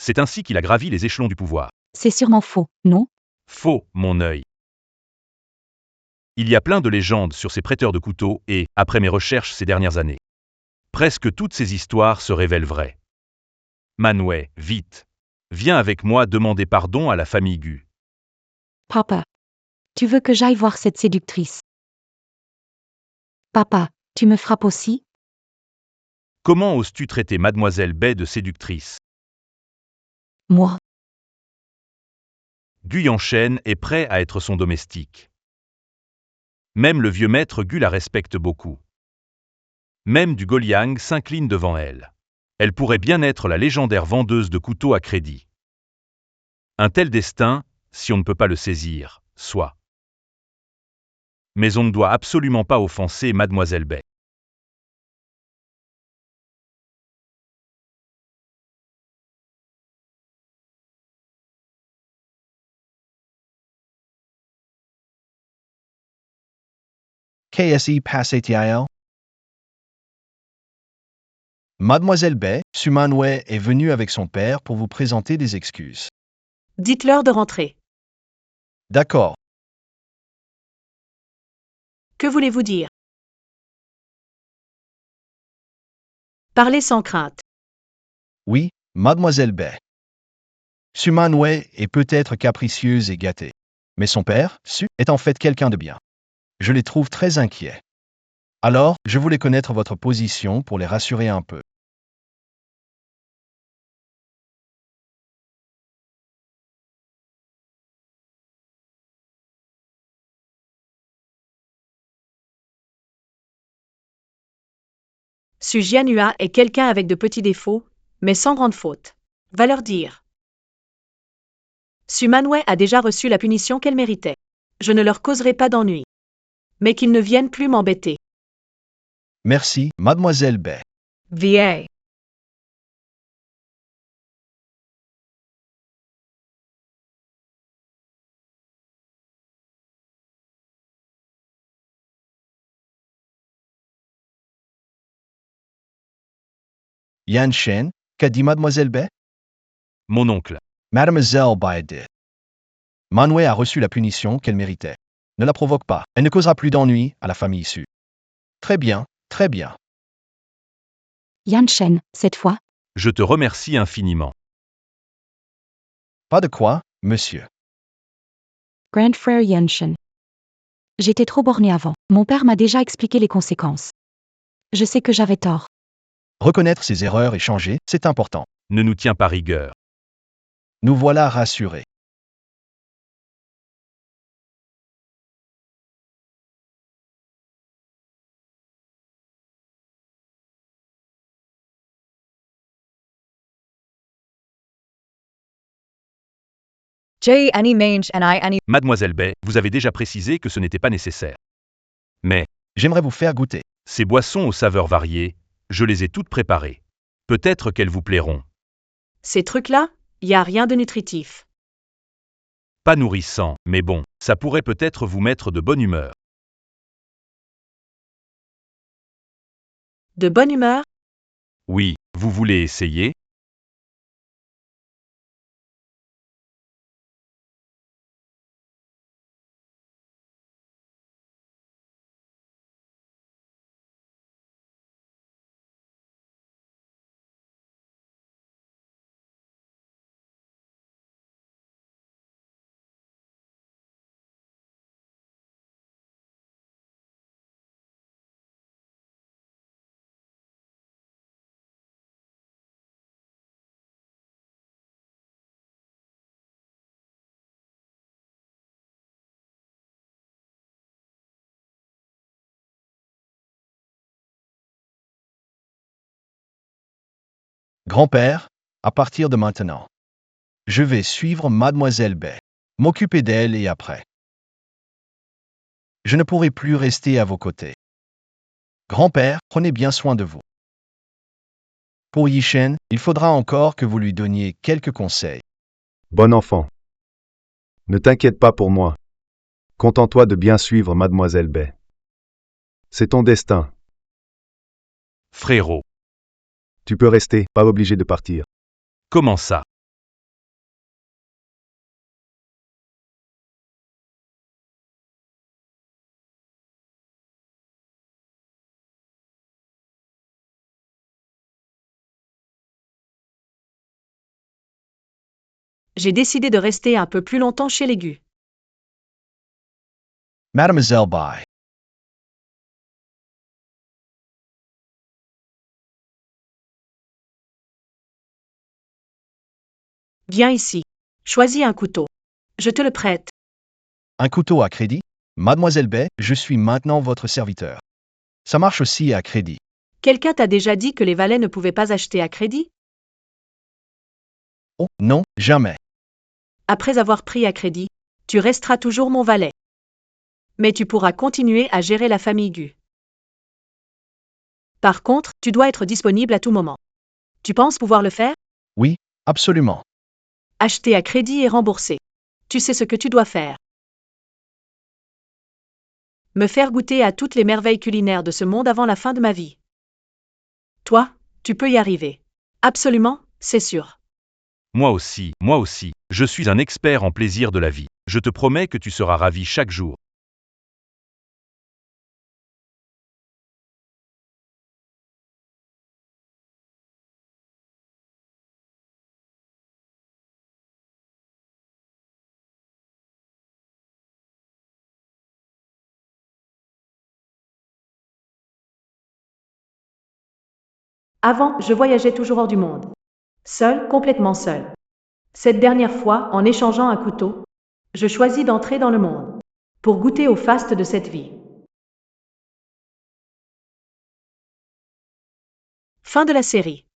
Speaker 5: C'est ainsi qu'il a gravi les échelons du pouvoir.
Speaker 8: C'est sûrement faux, non?
Speaker 5: Faux, mon œil. Il y a plein de légendes sur ces prêteurs de couteaux et, après mes recherches ces dernières années, presque toutes ces histoires se révèlent vraies. Manwë, vite. Viens avec moi demander pardon à la famille Gu.
Speaker 8: Papa. Tu veux que j'aille voir cette séductrice? Papa, tu me frappes aussi?
Speaker 5: Comment oses-tu traiter mademoiselle Baie de séductrice?
Speaker 8: Moi.
Speaker 5: Gu Yanchen est prêt à être son domestique. Même le vieux maître Gu la respecte beaucoup. Même du Goliang s'incline devant elle. Elle pourrait bien être la légendaire vendeuse de couteaux à crédit. Un tel destin, si on ne peut pas le saisir, soit. Mais on ne doit absolument pas offenser mademoiselle Baie.
Speaker 11: KSE Passé-Tiael. Mademoiselle Baie, Sumanwë est venue avec son père pour vous présenter des excuses.
Speaker 4: Dites-leur de rentrer.
Speaker 11: D'accord.
Speaker 4: Que voulez-vous dire? Parlez sans crainte.
Speaker 11: Oui, Mademoiselle Baie. Sumanwë est peut-être capricieuse et gâtée. Mais son père, Su, est en fait quelqu'un de bien. Je les trouve très inquiets. Alors, je voulais connaître votre position pour les rassurer un peu.
Speaker 4: Su Jianhua est quelqu'un avec de petits défauts, mais sans grande faute. Va leur dire. Su Manwë a déjà reçu la punition qu'elle méritait. Je ne leur causerai pas d'ennui. Mais qu'ils ne viennent plus m'embêter.
Speaker 11: Merci, Mademoiselle Baie.
Speaker 7: VA.
Speaker 11: Yan Shen, qu'a dit Mademoiselle Baie?
Speaker 5: Mon oncle.
Speaker 11: Mademoiselle Baie dit. Manwë a reçu la punition qu'elle méritait. Ne la provoque pas, elle ne causera plus d'ennui à la famille Su. Très bien, très bien.
Speaker 8: Yan Shen, cette fois?
Speaker 5: Je te remercie infiniment.
Speaker 11: Pas de quoi, monsieur.
Speaker 8: Grand frère Yan Shen. J'étais trop borné avant. Mon père m'a déjà expliqué les conséquences. Je sais que j'avais tort.
Speaker 11: Reconnaître ses erreurs et changer, c'est important.
Speaker 5: Ne nous tiens pas rigueur.
Speaker 11: Nous voilà rassurés.
Speaker 7: J. Annie Mange and I Annie.
Speaker 5: Mademoiselle Baie, vous avez déjà précisé que ce n'était pas nécessaire. Mais,
Speaker 11: J'aimerais vous faire goûter.
Speaker 5: ces boissons aux saveurs variées, je les ai toutes préparées. Peut-être qu'elles vous plairont.
Speaker 4: Ces trucs-là, y a rien de nutritif.
Speaker 5: Pas nourrissant, mais bon, ça pourrait peut-être vous mettre de bonne humeur.
Speaker 4: De bonne humeur?
Speaker 5: Oui, vous voulez essayer?
Speaker 11: Grand-père, à partir de maintenant, je vais suivre Mademoiselle Bay, m'occuper d'elle et après. Je ne pourrai plus rester à vos côtés. Grand-père, prenez bien soin de vous. Pour Yishen, il faudra encore que vous lui donniez quelques conseils.
Speaker 12: Bon enfant. Ne t'inquiète pas pour moi. Contente-toi de bien suivre Mademoiselle Bay. C'est ton destin.
Speaker 5: Frérot.
Speaker 12: Tu peux rester, pas obligé de partir.
Speaker 5: Comment ça?
Speaker 4: J'ai décidé de rester un peu plus longtemps chez les Gu.
Speaker 11: Mademoiselle Bay.
Speaker 4: Viens ici. Choisis un couteau. Je te le prête.
Speaker 11: Un couteau à crédit? Mademoiselle Bay, je suis maintenant votre serviteur. Ça marche aussi à crédit.
Speaker 4: Quelqu'un t'a déjà dit que les valets ne pouvaient pas acheter à crédit?
Speaker 11: Oh, non, jamais.
Speaker 4: Après avoir pris à crédit, tu resteras toujours mon valet. Mais tu pourras continuer à gérer la famille Gu. Par contre, tu dois être disponible à tout moment. Tu penses pouvoir le faire?
Speaker 11: Oui, absolument.
Speaker 4: Acheter à crédit et rembourser. Tu sais ce que tu dois faire. Me faire goûter à toutes les merveilles culinaires de ce monde avant la fin de ma vie. Toi, tu peux y arriver. Absolument, c'est sûr.
Speaker 5: Moi aussi, je suis un expert en plaisir de la vie. Je te promets que tu seras ravi chaque jour.
Speaker 4: Avant, je voyageais toujours hors du monde. Seul, complètement seul. Cette dernière fois, en échangeant un couteau, je choisis d'entrer dans le monde. Pour goûter au faste de cette vie. Fin de la série.